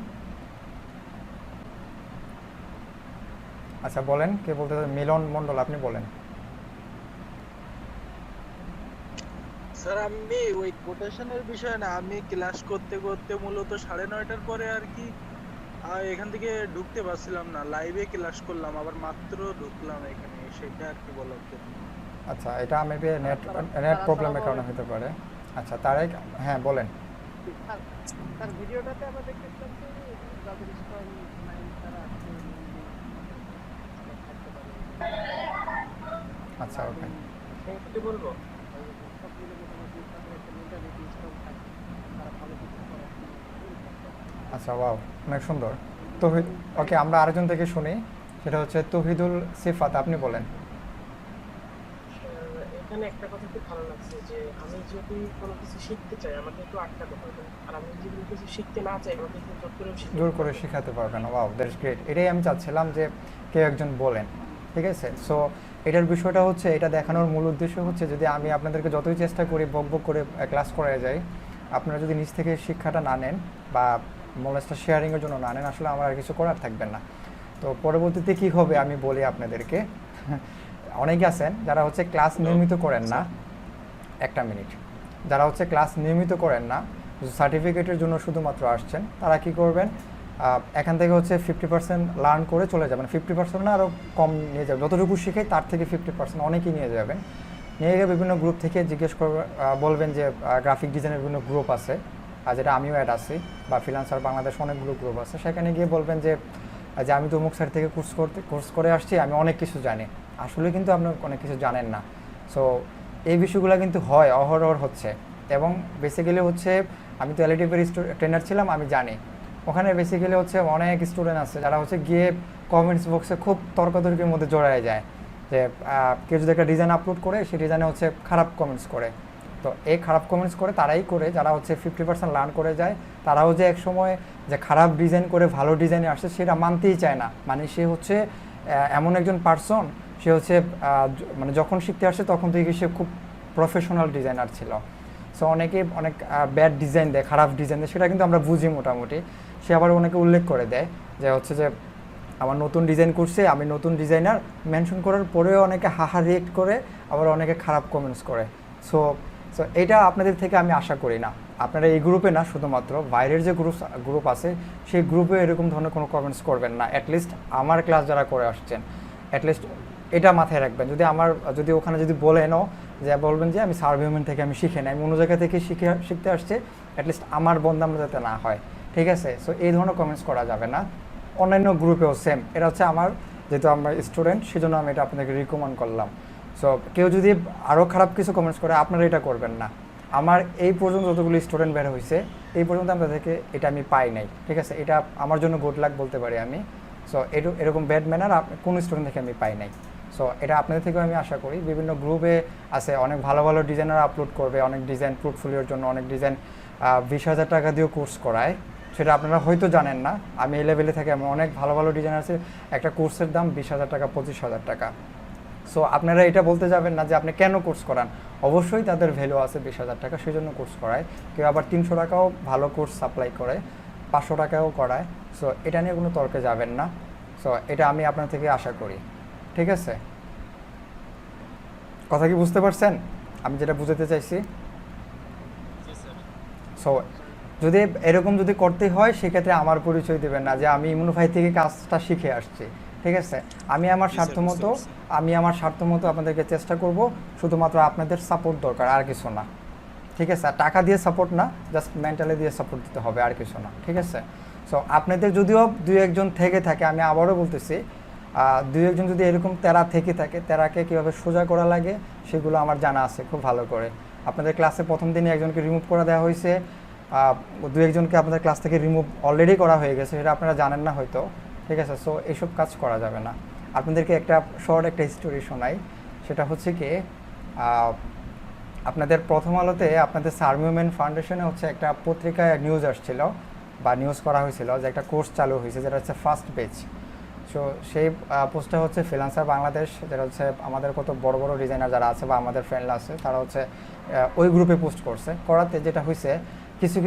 আচ্ছা বলেন, কে বলতে পারবেন? মিলন মণ্ডল, আপনি বলেন। স্যার আমি ওই কোটেশনের বিষয় না, আমি ক্লাস করতে করতে মূলত 9:30টার পরে আর কি এখান থেকে ঢুকতে পারছিলাম না, লাইভে ক্লাস করলাম, আবার মাত্র ঢুকলাম এখানে, সেটা আর কি বলার জন্য। আচ্ছা, এটা মেবি নেট প্রবলেমের কারণে হতে পারে। আচ্ছা, তারেক, হ্যাঁ বলেন। স্যার ভিডিওটাতে আমরা দেখতেছিলাম যে যাদের স্ট্রং মাইন্ড তারা আছে থাকতে পারে। আচ্ছা, ওকে, কি বলবো, সবগুলো মোটামুটি তাদের একটা মেন্টালিটি স্ট্রং থাকে, তারা ভালো কিছু করে। আচ্ছা, ওয়াও, অনেক সুন্দর। ওকে, আমরা আরেকজন থেকে শুনি, সেটা হচ্ছে তৌহিদুল সিফাত, আপনি বলেন। এখানে একটা কথা খুব ভালো লাগছে যে আমি যদি কোনো কিছু শিখতে চাই আমাকে একটু আটকাতে পারবেন, আর আমি যদি কিছু শিখতে না চাই আমাকে একটু জোর করে শেখাতে পারবেন। Wow, that's great. এটাই আমি চাচ্ছিলাম যে কেউ একজন বলেন, ঠিক আছে? সো এটার বিষয়টা হচ্ছে, এটা দেখানোর মূল উদ্দেশ্য হচ্ছে, যদি আমি আপনাদেরকে যতই চেষ্টা করি বক করে ক্লাস করায় যাই, আপনারা যদি নিজ থেকে শিক্ষাটা না নেন বা নলেজটা শেয়ারিংয়ের জন্য না নেন, আসলে আমার আর কিছু করার থাকবে না। তো পরবর্তীতে কী হবে আমি বলি আপনাদেরকে। অনেকে আছেন যারা হচ্ছে ক্লাস নিয়মিত করেন না, একটা মিনিট, যারা হচ্ছে ক্লাস নিয়মিত করেন না, সার্টিফিকেটের জন্য শুধুমাত্র আসছেন, তারা কি করবেন, এখান থেকে হচ্ছে 50% লার্ন করে চলে যাবেন। 50% না, আরও কম নিয়ে যাবেন, যতটুকু শিখে তার থেকে 50% অনেকেই নিয়ে যাবেন। নিয়ে গিয়ে বিভিন্ন গ্রুপ থেকে জিজ্ঞেস করবেন, বলবেন যে গ্রাফিক ডিজাইনের বিভিন্ন গ্রুপ আছে, আর যেটা আমিও অ্যাড আছি, বা ফ্রিল্যান্সার বাংলাদেশ অনেকগুলো গ্রুপ আছে, সেখানে গিয়ে বলবেন যে আমি তো অমুক সাইট থেকে কোর্স করে আসছি, আমি অনেক কিছু জানি। আসলে কিন্তু আপনি অনেক কিছু জানেন না। সো এই বিষয়গুলো কিন্তু হয়, অহরহ হচ্ছে। এবং বেসিক্যালি হচ্ছে, আমি তো এলইডির ট্রেনার ছিলাম, আমি জানি ওখানে বেসিক্যালি হচ্ছে অনেক স্টুডেন্ট আছে যারা হচ্ছে গিয়ে কমেন্টস বক্সে খুব তর্কাতর্কির মধ্যে জড়ায় যায়, যে কেউ যদি একটা ডিজাইন আপলোড করে, সেই ডিজাইনে হচ্ছে খারাপ কমেন্টস করে। তো এই খারাপ কমেন্টস করে তারাই করে যারা হচ্ছে 50% লার্ন করে যায়, তারাও যে এক সময় যে খারাপ ডিজাইন করে ভালো ডিজাইনে আসছে সেটা মানতেই চায় না। মানে সে হচ্ছে এমন একজন পার্সন, সে হচ্ছে মানে যখন শিখতে আসছে তখন থেকে সে খুব প্রফেশনাল ডিজাইনার ছিল। সো অনেকে অনেক ব্যাড ডিজাইন দেয়, খারাপ ডিজাইন দেয়, সেটা কিন্তু আমরা বুঝি মোটামুটি। সে আবার অনেকে উল্লেখ করে দেয় যে হচ্ছে যে আমার নতুন ডিজাইন করছে, আমি নতুন ডিজাইনার মেনশন করার পরেও অনেকে হাহা রিয়েক্ট করে, আবার অনেকে খারাপ কমেন্টস করে। সো এটা আপনাদের থেকে আমি আশা করি না। আপনারা এই গ্রুপে না, শুধুমাত্র বাইরের যে গ্রুপ আছে সেই গ্রুপে এরকম ধরনের কোনো কমেন্টস করবেন না। অ্যাটলিস্ট আমার ক্লাস যারা করে আসছেন, অ্যাটলিস্ট এটা মাথায় রাখবেন। যদি ওখানে যদি বলেনও যে বলবেন যে আমি সার্ভিউমেন্ট থেকে আমি শিখে নিই, আমি অন্য জায়গা থেকে শিখতে আসছে, অ্যাটলিস্ট আমার বদনাম যাতে না হয়, ঠিক আছে? সো এই ধরনের কমেন্টস করা যাবে না। অন্যান্য গ্রুপেও সেম। এটা হচ্ছে আমার, যেহেতু আমরা স্টুডেন্ট, সেজন্য আমি এটা আপনাদেরকে রিকমেন্ড করলাম। সো কেউ যদি আরও খারাপ কিছু কমেন্টস করে, আপনারা এটা করবেন না। আমার এই পর্যন্ত যতগুলো স্টুডেন্ট বের হয়েছে, এই পর্যন্ত আমরা থেকে এটা আমি পাই নাই, ঠিক আছে? এটা আমার জন্য গুড লাক বলতে পারি আমি। সো এরকম ব্যাড ম্যানার কোনো স্টুডেন্ট থেকে আমি পাই নাই। সো এটা আপনাদের থেকেও আমি আশা করি। বিভিন্ন গ্রুপে আছে, অনেক ভালো ভালো ডিজাইনার আপলোড করবে, অনেক ডিজাইন পোর্টফোলিওর জন্য অনেক ডিজাইন 20,000 টাকা দিয়েও কোর্স করায়, সেটা আপনারা হয়তো জানেন না। আমি এই লেভেলে থেকে আমি অনেক ভালো ভালো ডিজাইন আছে, একটা কোর্সের দাম 20,000 টাকা, 25,000 টাকা। সো আপনারা এটা বলতে যাবেন না যে আপনি কেন কোর্স করান, অবশ্যই তাদের ভ্যালু আছে 20,000 টাকা, সেই জন্য কোর্স করায়। কেউ আবার 300 টাকাও ভালো কোর্স সাপ্লাই করে, 500 টাকাও করায়। সো এটা নিয়ে কোনো তর্কে যাবেন না। সো এটা আমি আপনার থেকে আশা করি, ঠিক আছে? কথা কি বুঝতে পারছেন আমি যেটা বুঝাতে চাইছি? সো যদি এরকম যদি করতে হয়, সেক্ষেত্রে আমার পরিচয় দেবেন না যে আমি ইমুনোফাই থেকে কাজটা শিখে আসছি, ঠিক আছে? আমি আমার স্বার্থ মতো আপনাদেরকে চেষ্টা করব, শুধুমাত্র আপনাদের সাপোর্ট দরকার, আর কিছু না, ঠিক আছে? আর টাকা দিয়ে সাপোর্ট না, জাস্ট মেন্টালি দিয়ে সাপোর্ট দিতে হবে, আর কিছু না, ঠিক আছে? সো আপনাদের যদিও 2-1 থেকে থাকে, আমি আবারও বলতেছি, 2-1 যদি এরকম তেরা থেকে থাকে, তেরাকে কীভাবে সোজা করা লাগে সেগুলো আমার জানা আছে খুব ভালো করে। আপনাদের ক্লাসে প্রথম দিনে একজনকে রিমুভ করে দেওয়া হয়েছে, 2-1 আপনাদের ক্লাস থেকে রিমুভ অলরেডি করা হয়ে গেছে, সেটা আপনারা জানেন না হয়তো, ঠিক আছে? সো এইসব কাজ করা যাবে না। আপনাদেরকে একটা স্টোরি শোনাই। সেটা হচ্ছে কি, আপনাদের প্রথম আলোতে আপনাদের সার্ভিউমেন্ট ফাউন্ডেশনে হচ্ছে একটা পত্রিকায় নিউজ আসছিল বা নিউজ করা হয়েছিল যে একটা কোর্স চালু হয়েছে, যেটা হচ্ছে ফার্স্ট পেজ। সো সেই পোস্টটা হচ্ছে ফ্রিল্যান্সার বাংলাদেশ, যেটা হচ্ছে আমাদের কত বড় বড় ডিজাইনার যারা আছে বা আমাদের ফ্রেন্ডরা আছে, তারা হচ্ছে ওই গ্রুপে পোস্ট করাতে যেটা হয়েছে, কিছু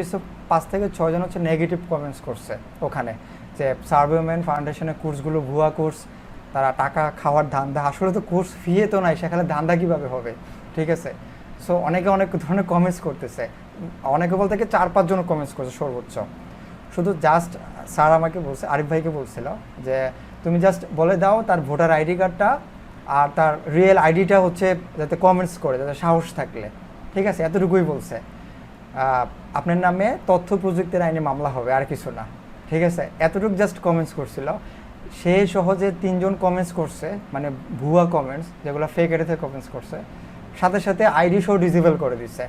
5 থেকে 6 জন হচ্ছে নেগেটিভ কমেন্টস করছে ওখানে, যে সার্ভিউমেন্ট ফাউন্ডেশনের কোর্সগুলো ভুয়া কোর্স, তারা টাকা খাওয়ার ধান্দা, আসলে তো কোর্স ফি তো নাই, সেখানে ধান্দা কীভাবে হবে, ঠিক আছে? সো অনেকে অনেক ধরনের কমেন্টস করতেছে, অনেকে বলতে 4-5 জন কমেন্টস করছে সর্বোচ্চ। শুধু জাস্ট স্যার আমাকে বলছে, আরিফ ভাইকে বলছিল যে তুমি জাস্ট বলে দাও তার ভোটার আইডি কার্ডটা আর তার রিয়েল আইডিটা হচ্ছে, যাতে কমেন্টস করে, যাতে সাহস থাকলে, ঠিক আছে? এতটুকুই বলছে। আপনার নামে তথ্য প্রযুক্তির আইনে মামলা হবে, আর কিছু না, ঠিক আছে? এতটুকু জাস্ট কমেন্টস করছিল। সে সহজে 3 জন কমেন্টস করছে, মানে ভুয়া কমেন্টস, যেগুলো ফেক আইডি থেকে কমেন্টস করছে, সাথে সাথে আইডি শো ডিসেবল করে দিচ্ছে,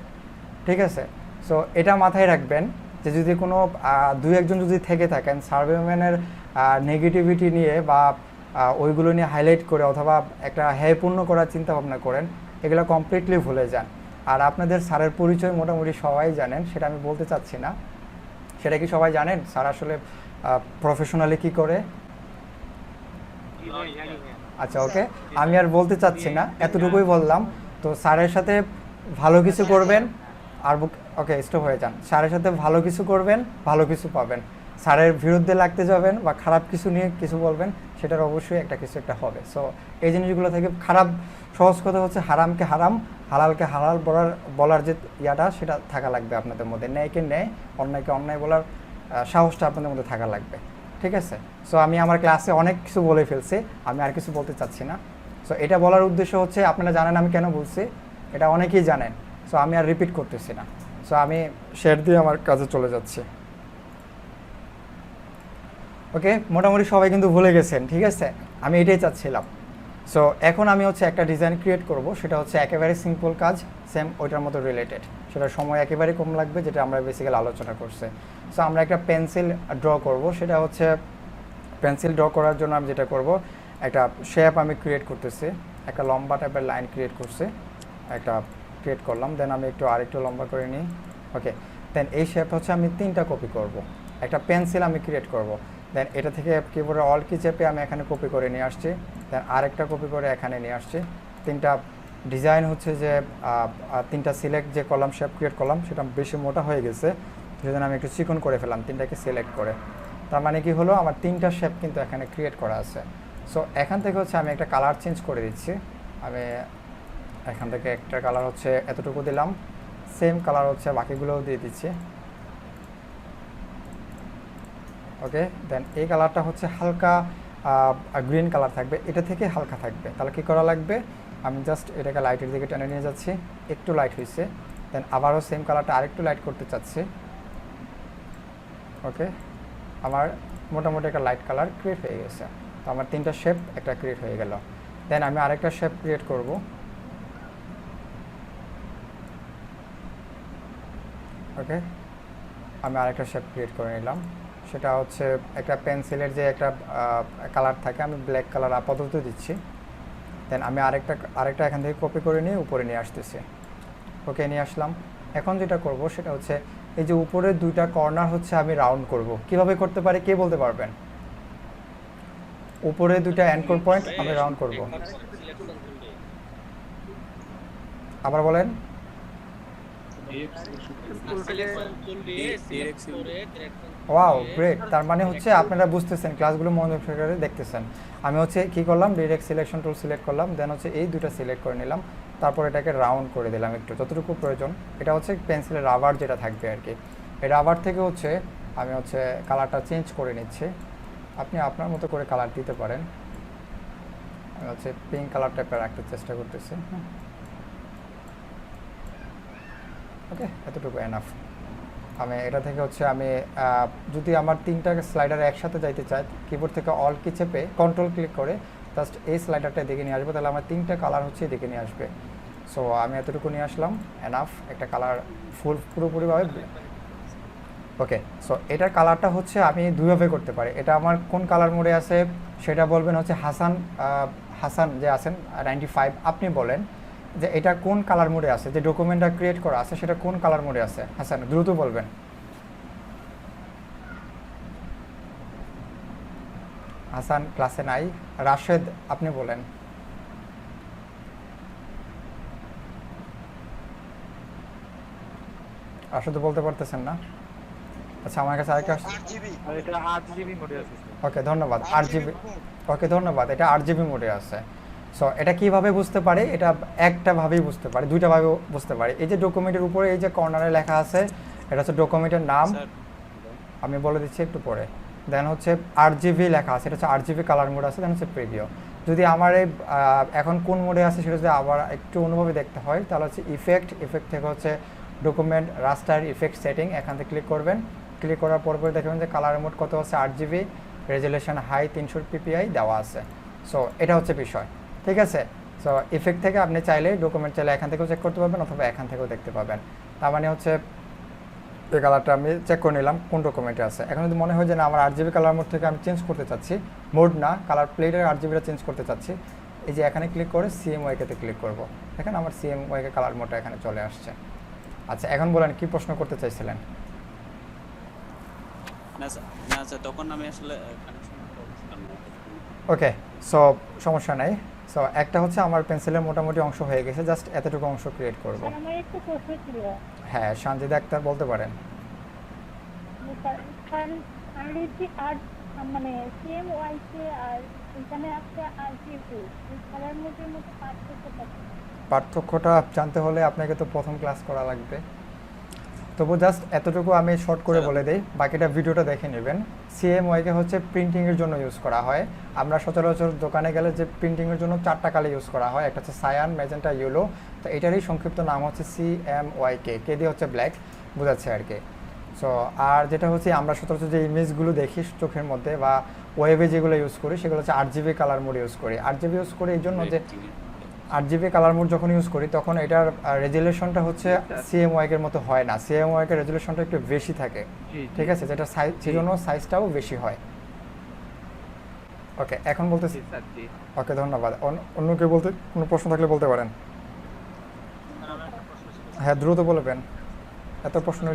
ঠিক আছে? সো এটা মাথায় রাখবেন যে যদি কোনো 2-1 যদি থেকে থাকেন সার্ভিউম্যানের নেগেটিভিটি নিয়ে বা ওইগুলো নিয়ে হাইলাইট করে অথবা একটা হ্যায়পূর্ণ করার চিন্তা ভাবনা করেন, এগুলো কমপ্লিটলি ভুলে যান। আর আপনাদের স্যারের পরিচয় মোটামুটি সবাই জানেন, সেটা আমি বলতে চাচ্ছি না। সেটা কি সবাই জানেন স্যার আসলে প্রফেশনালি কি করে? আচ্ছা, ওকে, আমি আর বলতে চাচ্ছি না, এতটুকুই বললাম। তো স্যারের সাথে ভালো কিছু করবেন, আর ওকে স্টপ হয়ে যান। স্যারের সাথে ভালো কিছু করবেন, ভালো কিছু পাবেন। স্যারের বিরুদ্ধে লাগতে যাবেন বা খারাপ কিছু নিয়ে কিছু বলবেন, সেটার অবশ্যই একটা হবে। সো এই জিনিসগুলো থেকে খারাপ, সহজ কথা হচ্ছে হারামকে হারাম, হালালকে হালাল বলার যে ইয়াটা, সেটা থাকা লাগবে আপনাদের মধ্যে। ন্যায়কে ন্যায়, অন্যায়কে অন্যায় বলার সাহসটা আপনাদের মধ্যে থাকা লাগবে, ঠিক আছে? সো আমি আমার ক্লাসে অনেক কিছু বলে ফেলছি, আমি আর কিছু বলতে চাচ্ছি না। সো এটা বলার উদ্দেশ্য হচ্ছে, আপনারা জানেন আমি কেন বলছি, এটা অনেকেই জানেন। সো আমি আর রিপিট করতেছি না। সো আমি শেয়ার দিয়ে আমার কাজে চলে যাচ্ছি। ওকে, মোটামুটি সবাই কিন্তু ভুলে গেছেন, ঠিক আছে? আমি এটাই চাচ্ছিলাম। সো এখন আমি হচ্ছে একটা ডিজাইন ক্রিয়েট করব, সেটা হচ্ছে একেবারে সিম্পল কাজ, সেম ওইটার মতো রিলেটেড, সেটা সময় একেবারে কম লাগবে, যেটা আমরা বেসিক্যালি আলোচনা করছি। সো আমরা একটা পেন্সিল ড্র করব, সেটা হচ্ছে পেন্সিল ড্র করার জন্য আমি যেটা করব, একটা শেপ আমি ক্রিয়েট করতেছি, একটা লম্বা টাইপের লাইন ক্রিয়েট করছি, একটা ক্রিয়েট করলাম, দেন আমি আরেকটু লম্বা করে নিই। ওকে, দেন এই শেপ হচ্ছে আমি 3টা কপি করব, একটা পেন্সিল আমি ক্রিয়েট করব, দেন এটা থেকে কিবোর্ডে অল কি চেপে আমি এখানে কপি করে নিয়ে আসছি, দেন আরেকটা কপি করে এখানে নিয়ে আসছি। 3টা ডিজাইন হচ্ছে যে 3টা সিলেক্ট যে কলাম শেপ ক্রিয়েট করলাম, সেটা বেশি মোটা হয়ে গেছে, সেজন্য আমি একটু চিকন করে ফেললাম 3টাকে সিলেক্ট করে। তার মানে কি হলো, আমার 3টা শেপ কিন্তু এখানে ক্রিয়েট করা আছে। সো এখান থেকে হচ্ছে আমি একটা কালার চেঞ্জ করে দিচ্ছি। আমি এখান থেকে একটা কালার হচ্ছে এতটুকু দিলাম, সেম কালার হচ্ছে বাকিগুলোও দিয়ে দিচ্ছি। ওকে, দেন এই কালারটা হচ্ছে হালকা গ্রিন কালার থাকবে, এটা থেকে হালকা থাকবে। তাহলে কী করা লাগবে, আমি জাস্ট এটাকে লাইটের দিকে টেনে নিয়ে যাচ্ছি, একটু লাইট হয়েছে, দেন আবারও সেম কালারটা আরেকটু লাইট করতে চাচ্ছি। ওকে, আমার মোটামুটি একটা লাইট কালার ক্রিয়েট হয়ে গেছে। তো আমার 3টা শেপ একটা ক্রিয়েট হয়ে গেল। দেন আমি আরেকটা শেপ ক্রিয়েট করব। ওকে, আমি আরেকটা শেপ ক্রিয়েট করে নিলাম, সেটা হচ্ছে একটা পেন্সিলের যে একটা কালার থাকে, আমি ব্ল্যাক কালার আপাতত দিচ্ছি। দেন আমি আরেকটা এখান থেকে কপি করে নিয়ে উপরে নিয়ে আসতেছি। ওকে, নিয়ে আসলাম। এখন যেটা করব সেটা হচ্ছে এই যে উপরের 2টা কর্নার হচ্ছে আমি রাউন্ড করব। কিভাবে করতে পারি কে বলতে পারবেন? উপরে 2টা অ্যাঙ্কর পয়েন্ট আমি রাউন্ড করব। আবার বলেন। Wow, great. তার মানে হচ্ছে আপনারা বুঝতেছেন, ক্লাসগুলো মনোযোগ সহকারে দেখতেছেন। আমি হচ্ছে কি করলাম, ডিরেক্ট সিলেকশন টুল সিলেক্ট করলাম, দেন হচ্ছে এই 2টা সিলেক্ট করে নিলাম, তারপর এটাকে রাউন্ড করে দিলাম একটু, যতটুকু প্রয়োজন। এটা হচ্ছে পেন্সিলের রাবার যেটা থাকবে আর কি, এই রাবার থেকে হচ্ছে আমি হচ্ছে কালারটা চেঞ্জ করে নিচ্ছি। আপনি আপনার মতো করে কালার দিতে পারেন। আমি হচ্ছে পিঙ্ক কালার টাইপের রাখতে চেষ্টা করতেছি। ওকে, এতটুকু এনাফ। আমি এটা থেকে হচ্ছে আমি যদি আমার 3টা স্লাইডার একসাথে যাইতে চাই, কিবোর্ড থেকে অল কি চেপে কন্ট্রোল ক্লিক করে জাস্ট এই স্লাইডারটা এদিকে নিয়ে আসবো, তাহলে আমার 3টা কালার হচ্ছে এদিকে নিয়ে আসবে। সো আমি এতটুকু নিয়ে আসলাম, এনাফ। একটা কালার পুরোপুরিভাবে। ওকে, সো এটার কালারটা হচ্ছে আমি দুইভাবে করতে পারি। এটা আমার কোন কালার মোডে আছে সেটা বলবেন হচ্ছে হাসান যে আছেন 95, আপনি বলেন যে এটা কোন কালার মোডে আছে, যে ডকুমেন্টটা ক্রিয়েট করা আছে সেটা কোন কালার মোডে আছে। হাসান, দ্রুত বলবেন। হাসান ক্লাসে নাই। রাশেদ, আপনি বলেন। রাশেদ বলতে পারতেছেন না? আচ্ছা, আমার কাছে আরেকটা এটা 8GB মোডে আছে। ওকে, ধন্যবাদ। 8GB। ওকে, ধন্যবাদ। এটা 8GB মোডে আছে। সো এটা কিভাবে বুঝতে পারে, এটা একটা ভাবেই বুঝতে পারে, 2টা ভাবে বুঝতে পারে। এই যে ডকুমেন্টের উপরে এই যে কর্নারে লেখা আছে, এটা হচ্ছে ডকুমেন্টের নাম, আমি বলে দিচ্ছি একটু পরে। দেন হচ্ছে 8GB লেখা আছে, এটা হচ্ছে 8GB কালার মোড আছে, দেন হচ্ছে প্রিভিউ। যদি আমার এই এখন কোন মোডে আছে সেটা যদি আবার একটু অনুভবে দেখতে হয়, তাহলে হচ্ছে ইফেক্ট থেকে হচ্ছে ডকুমেন্ট রাস্টার ইফেক্ট সেটিং, এখান থেকে ক্লিক করবেন। ক্লিক করার পর দেখবেন যে কালার মোড কত আছে, 8GB, রেজুলেশন হাই 300 ppi দেওয়া আছে। সো এটা হচ্ছে বিষয়, ঠিক আছে। সো ইফেক্ট থেকে আপনি চাইলে ডকুমেন্ট চাইলে এখান থেকেও চেক করতে পারবেন, অথবা এখান থেকেও দেখতে পাবেন। তার মানে হচ্ছে এই কালারটা আমি চেক করে নিলাম কোন ডকুমেন্টে আছে। এখন যদি মনে হয় যে না আমার 8GB কালার মোড থেকে আমি চেঞ্জ করতে চাচ্ছি, মোড না কালার প্লেটের 8GBটা চেঞ্জ করতে চাচ্ছি, এই যে এখানে ক্লিক করে CMYK-তে ক্লিক করব। দেখেন আমার CMYK কালার মোডটা এখানে চলে আসছে। আচ্ছা, এখন বলেন কি প্রশ্ন করতে চাইছিলেন? না স্যার, তখন আমি আসলে ওকে, সো সমস্যা নাই। সো একটা হচ্ছে আমার পেন্সিলের মোটামুটি অংশ হয়ে গেছে, জাস্ট এতটুকু অংশ ক্রিয়েট করব। আমার একটু প্রশ্ন ছিল। হ্যাঁ, সানজিদা আক্তার বলতে পারেন। মানে CMYK আর এখানে আছে RGB, এই কালার মোডের মধ্যে পার্থক্যটা জানতে হলে আপনাকে তো প্রথম ক্লাস করা লাগবে। তবু জাস্ট এতটুকু আমি শর্ট করে বলে দিই, বাকিটা ভিডিওটা দেখে নেবেন। CMYK হচ্ছে প্রিন্টিংয়ের জন্য ইউজ করা হয়। আমরা সচরাচর দোকানে গেলে যে প্রিন্টিংয়ের জন্য 4টা কালার ইউজ করা হয়, একটা হচ্ছে সায়ান, ম্যাজেন্টা, ইয়েলো। তো এটারই সংক্ষিপ্ত নাম হচ্ছে CMYK, কে দিয়ে হচ্ছে ব্ল্যাক বোঝাচ্ছে আর কি। সো আর যেটা হচ্ছে আমরা সচরাচর যে ইমেজগুলো দেখি চোখের মধ্যে বা ওয়েবে যেগুলো ইউজ করি, সেগুলো হচ্ছে 8GB কালার মোড ইউজ করি। 8GB ইউজ করি এই জন্য যে 8GB কালার মোড যখন ইউজ করি তখন এটার রেজুলেশনটা হচ্ছে CMYK এর মতো হয় না, CMYK এর রেজুলেশনটা একটু বেশি থাকে, ঠিক আছে, যেটা সেজন্য সাইজটাও বেশি হয়। ওকে, এখন বলতেছি। ওকে, ধন্যবাদ। অন্য কেউ বলতে কোনো প্রশ্ন থাকলে বলতে পারেন। হ্যাঁ, দ্রুত বলবেন, এত প্রশ্ন।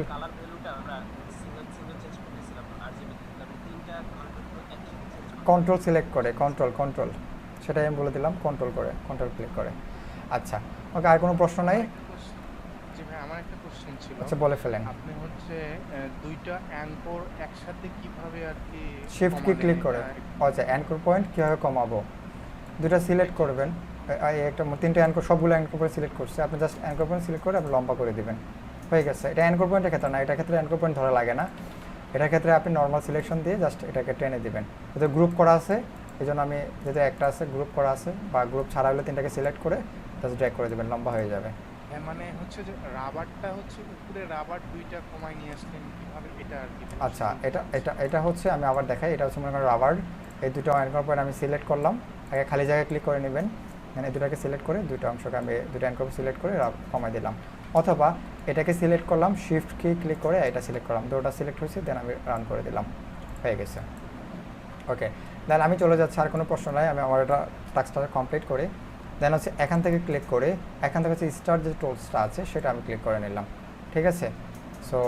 কন্ট্রোল সিলেক্ট করে, কন্ট্রোল সেটাই আমি বলে দিলাম, কন্ট্রোল ক্লিক করে। আচ্ছা, ওকে, আর কোনো প্রশ্ন নাই? জি ভাই, আমার একটা কোশ্চেন ছিল। আচ্ছা, বলে ফেলেন। আপনি হচ্ছে 2টা অ্যাঙ্কর একসাথে কিভাবে আর কি শিফট কি ক্লিক করে? আচ্ছা, অ্যাঙ্কর পয়েন্ট কিভাবে কমাবো? 2টা সিলেক্ট করবেন, এই একটা 3টা অ্যাঙ্কর, সবগুলো অ্যাঙ্কর পয়েন্ট সিলেক্ট করছে, আপনি জাস্ট অ্যাঙ্কর পয়েন্ট সিলেক্ট করে আপনি লম্বা করে দিবেন। হয়ে গেছে। এটা অ্যাঙ্কর পয়েন্টের ক্ষেত্রে না, এটার ক্ষেত্রে অ্যাঙ্কর পয়েন্ট ধরা লাগে না। এটার ক্ষেত্রে আপনি নর্মাল সিলেকশন দিয়ে জাস্ট এটাকে টেনে দিবেন। যেহেতু গ্রুপ করা আছে এই জন্য আমি যেহেতু একটা আছে গ্রুপ করা আছে বা গ্রুপ ছাড়া হলে 3টাকে সিলেক্ট করে জাস্ট ড্র্যাগ করে দেবেন, লম্বা হয়ে যাবে। মানে হচ্ছে যে রাবারটা হচ্ছে উপরে রাবার 2টা কমায় নিয়ে আসলেন কিভাবে এটা আর কি? আচ্ছা, এটা হচ্ছে আমি আবার দেখাই। এটা হচ্ছে মনে করেন রাবার, এই দুটো অ্যাঙ্কর পয়েন্ট আমি সিলেক্ট করলাম। আগে খালি জায়গায় ক্লিক করে নেবেন, মানে এই দুটাকে সিলেক্ট করে দুটো অংশকে আমি দুটো অ্যাঙ্কর সিলেক্ট করে কমাই দিলাম। অথবা এটাকে সিলেক্ট করলাম, শিফট কি ক্লিক করে এটা সিলেক্ট করলাম, দুটোটা সিলেক্ট হয়েছে, দেন আমি রান করে দিলাম, হয়ে গেছে। ওকে, দেন আমি চলে যাচ্ছি, আর কোনো প্রশ্ন নাই, আমি আমার এটা টাস্কটা কমপ্লিট করে দেন হচ্ছে এখান থেকে ক্লিক করে এখান থেকে হচ্ছে স্টার্ট যে টুলসটা আছে সেটা আমি ক্লিক করে নিলাম, ঠিক আছে। সো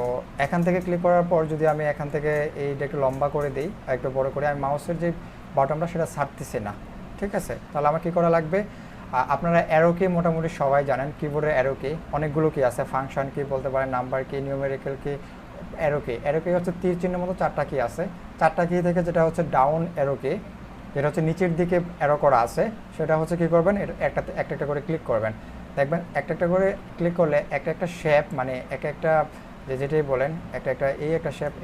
এখান থেকে ক্লিক করার পর যদি আমি এখান থেকে এইটা একটু লম্বা করে দিই আর একটু বড় করে, আমি মাউসের যে বাটনটা সেটা ছাড়তেছি না, ঠিক আছে। তাহলে আমার কী করা লাগবে, আপনারা অ্যারো কি মোটামুটি সবাই জানেন, কিবোর্ডের অ্যারো কি অনেকগুলো কি আছে, ফাংশন কি বলতে পারেন, নাম্বার কি, নিউমেরিক্যাল কি, অ্যারো কি হচ্ছে তীর চিহ্নের মতো 4টা কি আছে। 4টা কি থেকে যেটা হচ্ছে ডাউন অ্যারো কি, যেটা হচ্ছে নিচের দিকে অ্যারো করা আছে, সেটা হচ্ছে কী করবেন, একটা একটা করে ক্লিক করবেন। দেখবেন একটা করে ক্লিক করলে একটা শেপ, মানে একটা যেটাই বলেন একটা এই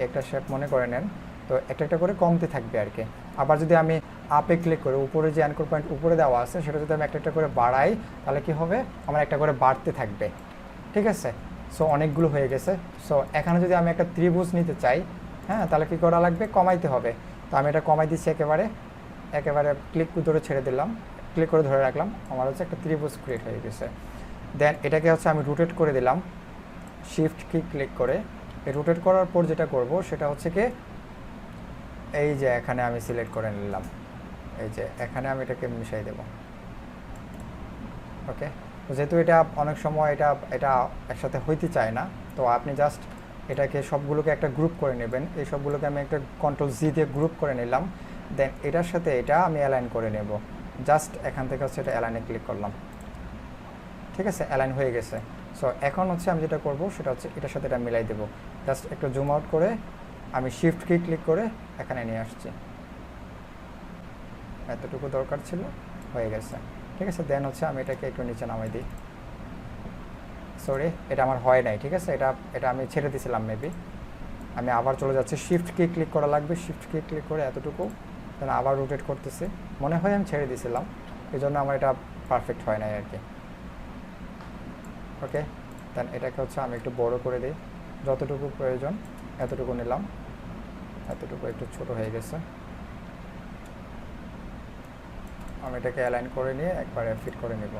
একটা শেপ মনে করে নেন, তো একটা করে কমতে থাকবে আর কি। আবার যদি আমি আপে ক্লিক করি, উপরে যে অ্যাঙ্কর পয়েন্ট উপরে দেওয়া আছে সেটা যদি আমি একটা করে বাড়াই তাহলে কি হবে, আমার একটা করে বাড়তে থাকবে, ঠিক আছে। সো অনেকগুলো হয়ে গেছে। সো এখানে যদি আমি একটা ত্রিভুজ নিতে চাই, হ্যাঁ, তাহলে কী করা লাগবে, কমাইতে হবে। তো আমি এটা কমাই দিচ্ছি, একেবারে ক্লিক ধরে ছেড়ে দিলাম, ক্লিক করে ধরে রাখলাম, আমার হচ্ছে একটা ত্রিভুজ ক্রিয়েট হয়ে গেছে। দেন এটাকে হচ্ছে আমি রোটেট করে দিলাম, শিফট কি ক্লিক করে। এই রোটেট করার পর যেটা করব সেটা হচ্ছে কি, এই যে এখানে আমি সিলেক্ট করে নিলাম, এই যে এখানে আমি এটাকে মিশাই দেব, ওকে। যেহেতু এটা অনেক সময় এটা একসাথে হইতে চায় না, তো আপনি জাস্ট এটাকে সবগুলোকে একটা গ্রুপ করে নেবেন। এই সবগুলোকে আমি একটা কন্ট্রোল জি দিয়ে গ্রুপ করে নিলাম। দেন এটার সাথে এটা আমি অ্যালাইন করে নেব, জাস্ট এখান থেকে হচ্ছে এটা অ্যালাইনে ক্লিক করলাম, ঠিক আছে, অ্যালাইন হয়ে গেছে। সো এখন হচ্ছে আমি যেটা করব সেটা হচ্ছে এটার সাথে এটা মিলাই দেবো। জাস্ট একটু জুম আউট করে আমি শিফট কি ক্লিক করে এখানে নিয়ে আসছি, এতটুকু দরকার ছিল, হয়ে গেছে, ঠিক আছে। দেন হচ্ছে আমি এটাকে একটু নিচে নামাই দিই, সরি এটা আমার হয় নাই, ঠিক আছে, এটা আমি ছেড়ে দিয়েছিলাম মেবি। আমি আবার চলে যাচ্ছি, শিফট কি ক্লিক করা লাগবে, শিফট কি ক্লিক করে এতটুকু, দেন আবার রোটেট করতেছি, মনে হয় আমি ছেড়ে দিয়েছিলাম, এই জন্য আমার এটা পারফেক্ট হয় নাই আর কি, ওকে। দেন এটাকে হচ্ছে আমি একটু বড় করে দিই, যতটুকু প্রয়োজন এতটুকু নিলাম, এতটুকু একটু ছোট হয়ে গেছে, আমি এটাকে অ্যালাইন করে নিয়ে একবারে ফিট করে নেব,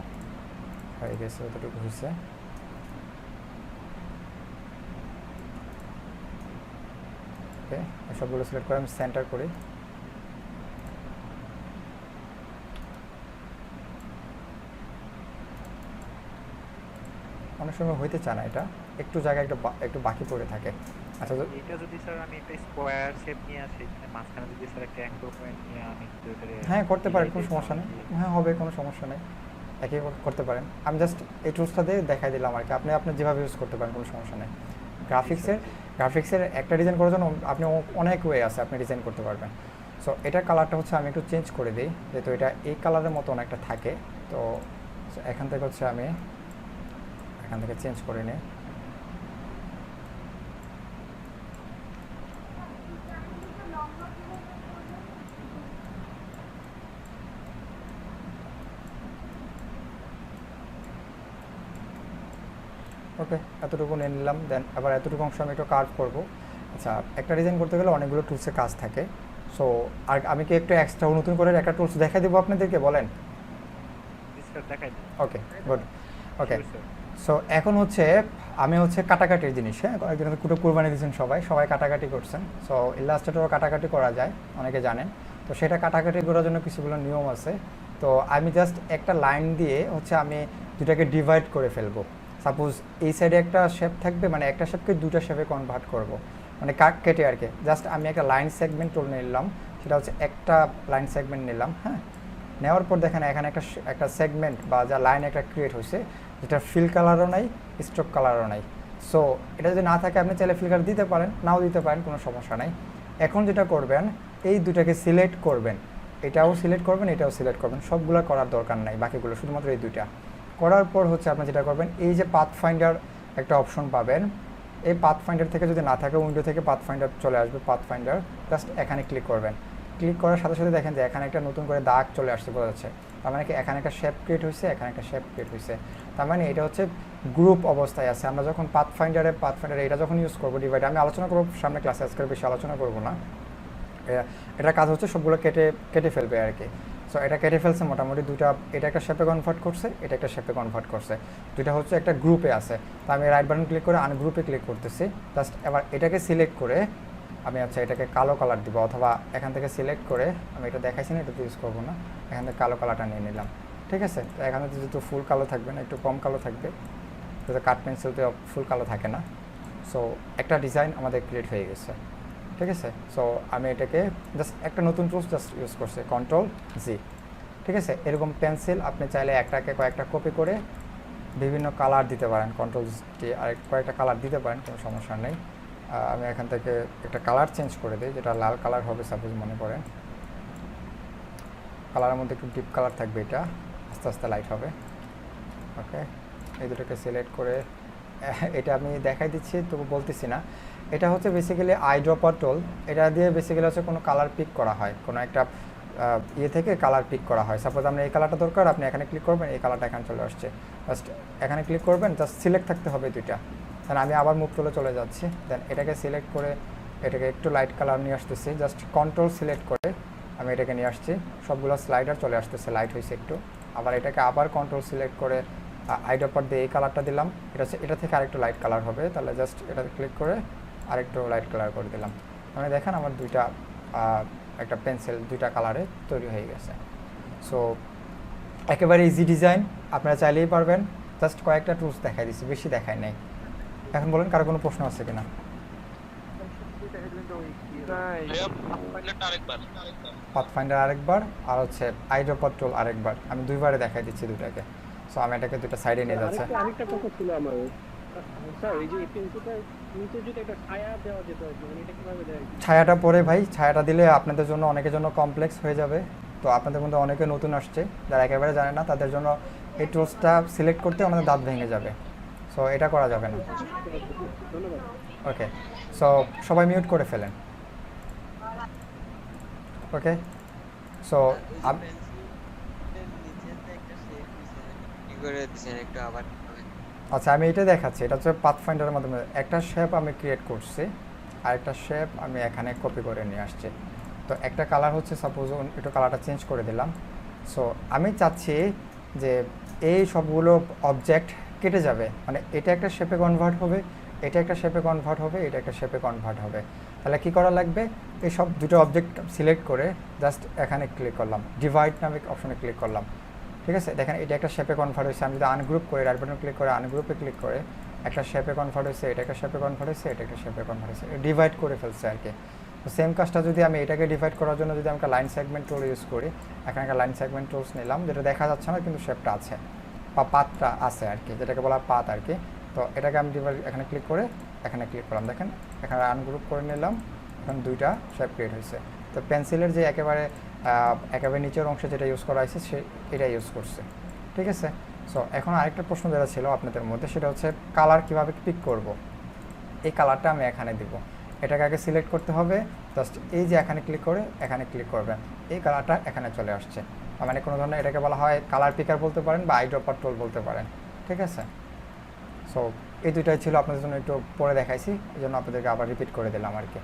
হয়ে গেছে, যতটুকু হয়েছে। ওকে, সবগুলো সিলেক্ট করে আমি সেন্টার করি, অনেক সময় হইতে চায় না, এটা একটু জায়গায় একটু বাকি পড়ে থাকে। আচ্ছা, এটা যদি স্যার আমি একটা স্কোয়ার শেপ নিয়ে আসি, মাঝখানে যদি স্যার একটা অ্যাঙ্কর পয়েন্ট নিয়ে আমি হ্যাঁ করতে পারেন, কোনো সমস্যা নেই, হ্যাঁ হবে, কোনো সমস্যা নেই, একই করতে পারেন। আমি জাস্ট এই টুলসটা দিয়ে দেখাই দিলাম আর কি, আপনি যেভাবে ইউজ করতে পারেন, কোনো সমস্যা নেই। গ্রাফিক্সের একটা ডিজাইন করার জন্য আপনি অনেক ওয়ে আছে, আপনি ডিজাইন করতে পারবেন। সো এটার কালারটা হচ্ছে আমি একটু চেঞ্জ করে দিই, যেহেতু এটা এই কালারের মতো অনেকটা থাকে, তো এখান থেকে হচ্ছে আমি এখান থেকে চেঞ্জ করে নিই, ওকে, এতটুকু নিয়ে নিলাম। দেন আবার এতটুকু অংশ আমি একটু কার্ভ করব। আচ্ছা, একটা ডিজাইন করতে গেলে অনেকগুলো টুলসে কাজ থাকে, সো আর আমি কি একটু এক্সট্রা নতুন করে একটা টুলস দেখাই দেবো আপনাদেরকে, বলেন? ওকে, গুড, ওকে। সো এখন হচ্ছে আমি হচ্ছে কাটাকাটির জিনিস, হ্যাঁ, একদিন কুটো কুরবানি দিয়েছেন সবাই কাটাকাটি করছেন। সো ইলাস্ট্রেটরও কাটাকাটি করা যায়, অনেকে জানেন, তো সেটা কাটাকাটি করার জন্য কিছুগুলো নিয়ম আছে। তো আমি জাস্ট একটা লাইন দিয়ে হচ্ছে আমি দুটাকে ডিভাইড করে ফেলবো। সাপোজ এই সাইডে একটা শেপ থাকবে, মানে একটা শেপকে দুটা শেপে কনভার্ট করব, মানে কাট কেটে আর কি। জাস্ট আমি একটা লাইন সেগমেন্ট টুল নিলাম, সেটা হচ্ছে একটা লাইন সেগমেন্ট নিলাম, হ্যাঁ, নেওয়ার পর দেখেন এখানে একটা সেগমেন্ট বা যা লাইন একটা ক্রিয়েট হয়েছে, যেটা ফিল কালারও নাই, স্ট্রোক কালারও নাই। সো এটা যদি না থাকে আপনি চাইলে ফিল কালার দিতে পারেন, নাও দিতে পারেন, কোনো সমস্যা নাই। এখন যেটা করবেন, এই দুটাকে সিলেক্ট করবেন, এটাও সিলেক্ট করবেন, এটাও সিলেক্ট করবেন, সবগুলো করার দরকার নাই, বাকিগুলো শুধুমাত্র এই দুইটা করার পর হচ্ছে আপনি যেটা করবেন, এই যে পাথফাইন্ডার একটা অপশন পাবেন, এই পাথ ফাইন্ডার থেকে যদি না থাকে উইন্ডো থেকে পাথ ফাইন্ডার চলে আসবে, পাথ ফাইন্ডার জাস্ট এখানে ক্লিক করবেন। ক্লিক করার সাথে সাথে দেখেন যে এখানে একটা নতুন করে দাগ চলে আসছে, বোঝা যাচ্ছে। তার মানে কি এখানে একটা শেপ ক্রিয়েট হয়েছে, এখানে একটা শেপ ক্রিয়েট হয়েছে। তার মানে এটা হচ্ছে গ্রুপ অবস্থায় আছে। আমরা যখন পাথ ফাইন্ডারে এটা যখন ইউজ করবো ডিভাইড, আমি আলোচনা করবো সামনে ক্লাসে, আজকে বেশি আলোচনা করবো না। এটার কাজ হচ্ছে সবগুলো কেটে ফেলবে আর কি। সো এটা কেটে ফেলছে মোটামুটি দুটা, এটা একটা শেপে কনভার্ট করছে, এটা একটা শেপে কনভার্ট করছে, দুটা হচ্ছে একটা গ্রুপে আছে। তো আমি রাইট বাটন ক্লিক করে আনগ্রুপে ক্লিক করতেছি। জাস্ট এবার এটাকে সিলেক্ট করে আমি আচ্ছা এটাকে কালো কালার দিব, অথবা এখান থেকে সিলেক্ট করে, আমি এটা দেখাইছি না, এটা ইউজ করবো না, এখান থেকে কালো কালারটা নিয়ে নিলাম। ঠিক আছে, তো এখানে যেহেতু ফুল কালো থাকবে না, একটু কম কালো থাকবে, যেহেতু কাট পেন্সিলতে ফুল কালো থাকে না। সো একটা ডিজাইন আমাদের ক্রিয়েট হয়ে গেছে। ঠিক আছে, সো আমি এটাকে জাস্ট একটা নতুন টুলস জাস্ট ইউজ করছি, Ctrl+Z। ঠিক আছে, এরকম পেন্সিল আপনি চাইলে একটাকে কয়েকটা কপি করে বিভিন্ন কালার দিতে পারেন, Ctrl+D আর কয়েকটা কালার দিতে পারেন, কোনো সমস্যা নেই। আমি এখান থেকে একটা কালার চেঞ্জ করে দিই, যেটা লাল কালার হবে সাপোজ মনে করেন। কালারের মধ্যে একটু ডিপ কালার থাকবে, এটা আস্তে আস্তে লাইট হবে। ওকে, এই দুটোকে সিলেক্ট করে এটা আমি দেখাই দিচ্ছি, তবু বলতেছি না। এটা হচ্ছে বেসিক্যালি আইড্রপার টুল। এটা দিয়ে বেসিক্যালি হচ্ছে কোনো কালার পিক করা হয়, কোনো একটা থেকে কালার পিক করা হয়। সাপোজ আপনার এই কালারটা দরকার, আপনি এখানে ক্লিক করবেন, এই কালারটা এখানে চলে আসছে, জাস্ট এখানে ক্লিক করবেন, জাস্ট সিলেক্ট থাকতে হবে দুইটা। দেন আমি আবার মুভ টুলে চলে যাচ্ছি, দেন এটাকে সিলেক্ট করে এটাকে একটু লাইট কালার নিয়ে আসতেছি, জাস্ট কন্ট্রোল সিলেক্ট করে আমি এটাকে নিয়ে আসছি, সবগুলো স্লাইডার চলে আসতেছে, লাইট হয়েছে একটু। আবার এটাকে আবার কন্ট্রোল সিলেক্ট করে আইড্রপার দিয়ে এই কালারটা দিলাম, এটা থেকে আরেকটু লাইট কালার হবে, তাহলে জাস্ট এটাতে ক্লিক করে আরেকটু লাইট কালার করে দিলাম। আমি দেখেন আমার দুইটা একটা পেন্সিল দুইটা কালারে তৈরি হয়ে গেছে। সো একেবারে ইজি ডিজাইন, আপনারা চাইলেই পারবেন। জাস্ট কয়েকটা টুলস দেখাই দিচ্ছি, বেশি দেখাই নাই। এখন বলেন কারো কোনো প্রশ্ন আছে কিনা? পাথফাইন্ডার আরেকবার, আর হচ্ছে আইড্রপার টুল আরেকবার, আমি দুইবারে দেখাই দিচ্ছি দুটাকে। সো আমি এটাকে দুটো সাইডে নিয়ে যাচ্ছি। আরেকটা কথা ছিল আমার, স্যার এই যে এই পেন্সিলটা নিচে যদি একটা ছায়া দেওয়া যেত, মানে এটা কিভাবে দেয়? ছায়াটা পরে ভাই, ছায়াটা দিলে আপনাদের জন্য অনেকের জন্য কমপ্লেক্স হয়ে যাবে। তো আপনাদের মধ্যে অনেকে নতুন আসছে, যারা একেবারে জানে না, তাদের জন্য এই টুলসটা সিলেক্ট করতে আমাদের দাঁত ভেঙে যাবে। সো এটা করা যাবে না। ওকে, সো সবাই মিউট করে ফেলেন। ওকে, সো আচ্ছা আমি এটা দেখাচ্ছি, এটা হচ্ছে পাথফাইন্ডারের মাধ্যমে একটা শেপ আমি ক্রিয়েট করছি, আর একটা শেপ আমি এখানে কপি করে নিয়ে আসছি। তো একটা কালার হচ্ছে সাপোজ একটু কালারটা চেঞ্জ করে দিলাম। সো আমি চাচ্ছি যে এই সবগুলো অবজেক্ট কেটে যাবে, মানে এটা একটা শেপে কনভার্ট হবে, এটা একটা শেপে কনভার্ট হবে, এটা একটা শেপে কনভার্ট হবে। তাহলে কী করা লাগবে, এই সব দুটো অবজেক্ট সিলেক্ট করে জাস্ট এখানে ক্লিক করলাম, ডিভাইড নামে অপশনে ক্লিক করলাম। ঠিক আছে, দেখেন এটা একটা শেপে কনভার্ট হয়েছে। আমি যদি আনগ্রুপ করে রাইট বাটন ক্লিক করে আনগ্রুপে ক্লিক করে একটা শেপে কনভার্ট হয়েছে, এটা একটা শেপে কনভার্ট হয়েছে, এটা একটা শেপে কনভার্ট হয়েছে, ডিভাইড করে ফেলছে আর কি। তো সেম কাজটা যদি আমি এটাকে ডিভাইড করার জন্য যদি আমি একটা লাইন সেগমেন্ট টুল ইউজ করি, এখানে একটা লাইন সেগমেন্ট টুলস নিলাম, যেটা দেখা যাচ্ছে না কিন্তু শেপটা আছে বা পাতটা আছে আর কি, যেটাকে বলা পাত আর কি। তো এটাকে আমি ডিভাইড এখানে ক্লিক করে এখানে ক্লিক করলাম, দেখেন এখানে আনগ্রুপ করে নিলাম, এখন দুইটা শেপ ক্রিয়েট হয়েছে। তো পেন্সিলের যে একেবারে নিচের অংশে যেটা ইউজ করা হয়েছে সে এটা ইউজ করছে। ঠিক আছে, সো এখন আরেকটা প্রশ্ন যেটা ছিল আপনাদের মধ্যে, সেটা হচ্ছে কালার কীভাবে পিক করব। এই কালারটা আমি এখানে দিব, এটাকে আগে সিলেক্ট করতে হবে, জাস্ট এই যে এখানে ক্লিক করে এখানে ক্লিক করবেন, এই কালারটা এখানে চলে আসছে। মানে কোনো ধরনের এটাকে বলা হয় কালার পিকার বলতে পারেন বা আইড্রপার টুল বলতে পারেন। ঠিক আছে, সো এই দুইটাই ছিল আপনাদের জন্য, একটু পরে দেখাইছি, এই জন্য আপনাদেরকে আবার রিপিট করে দিলাম আর কি।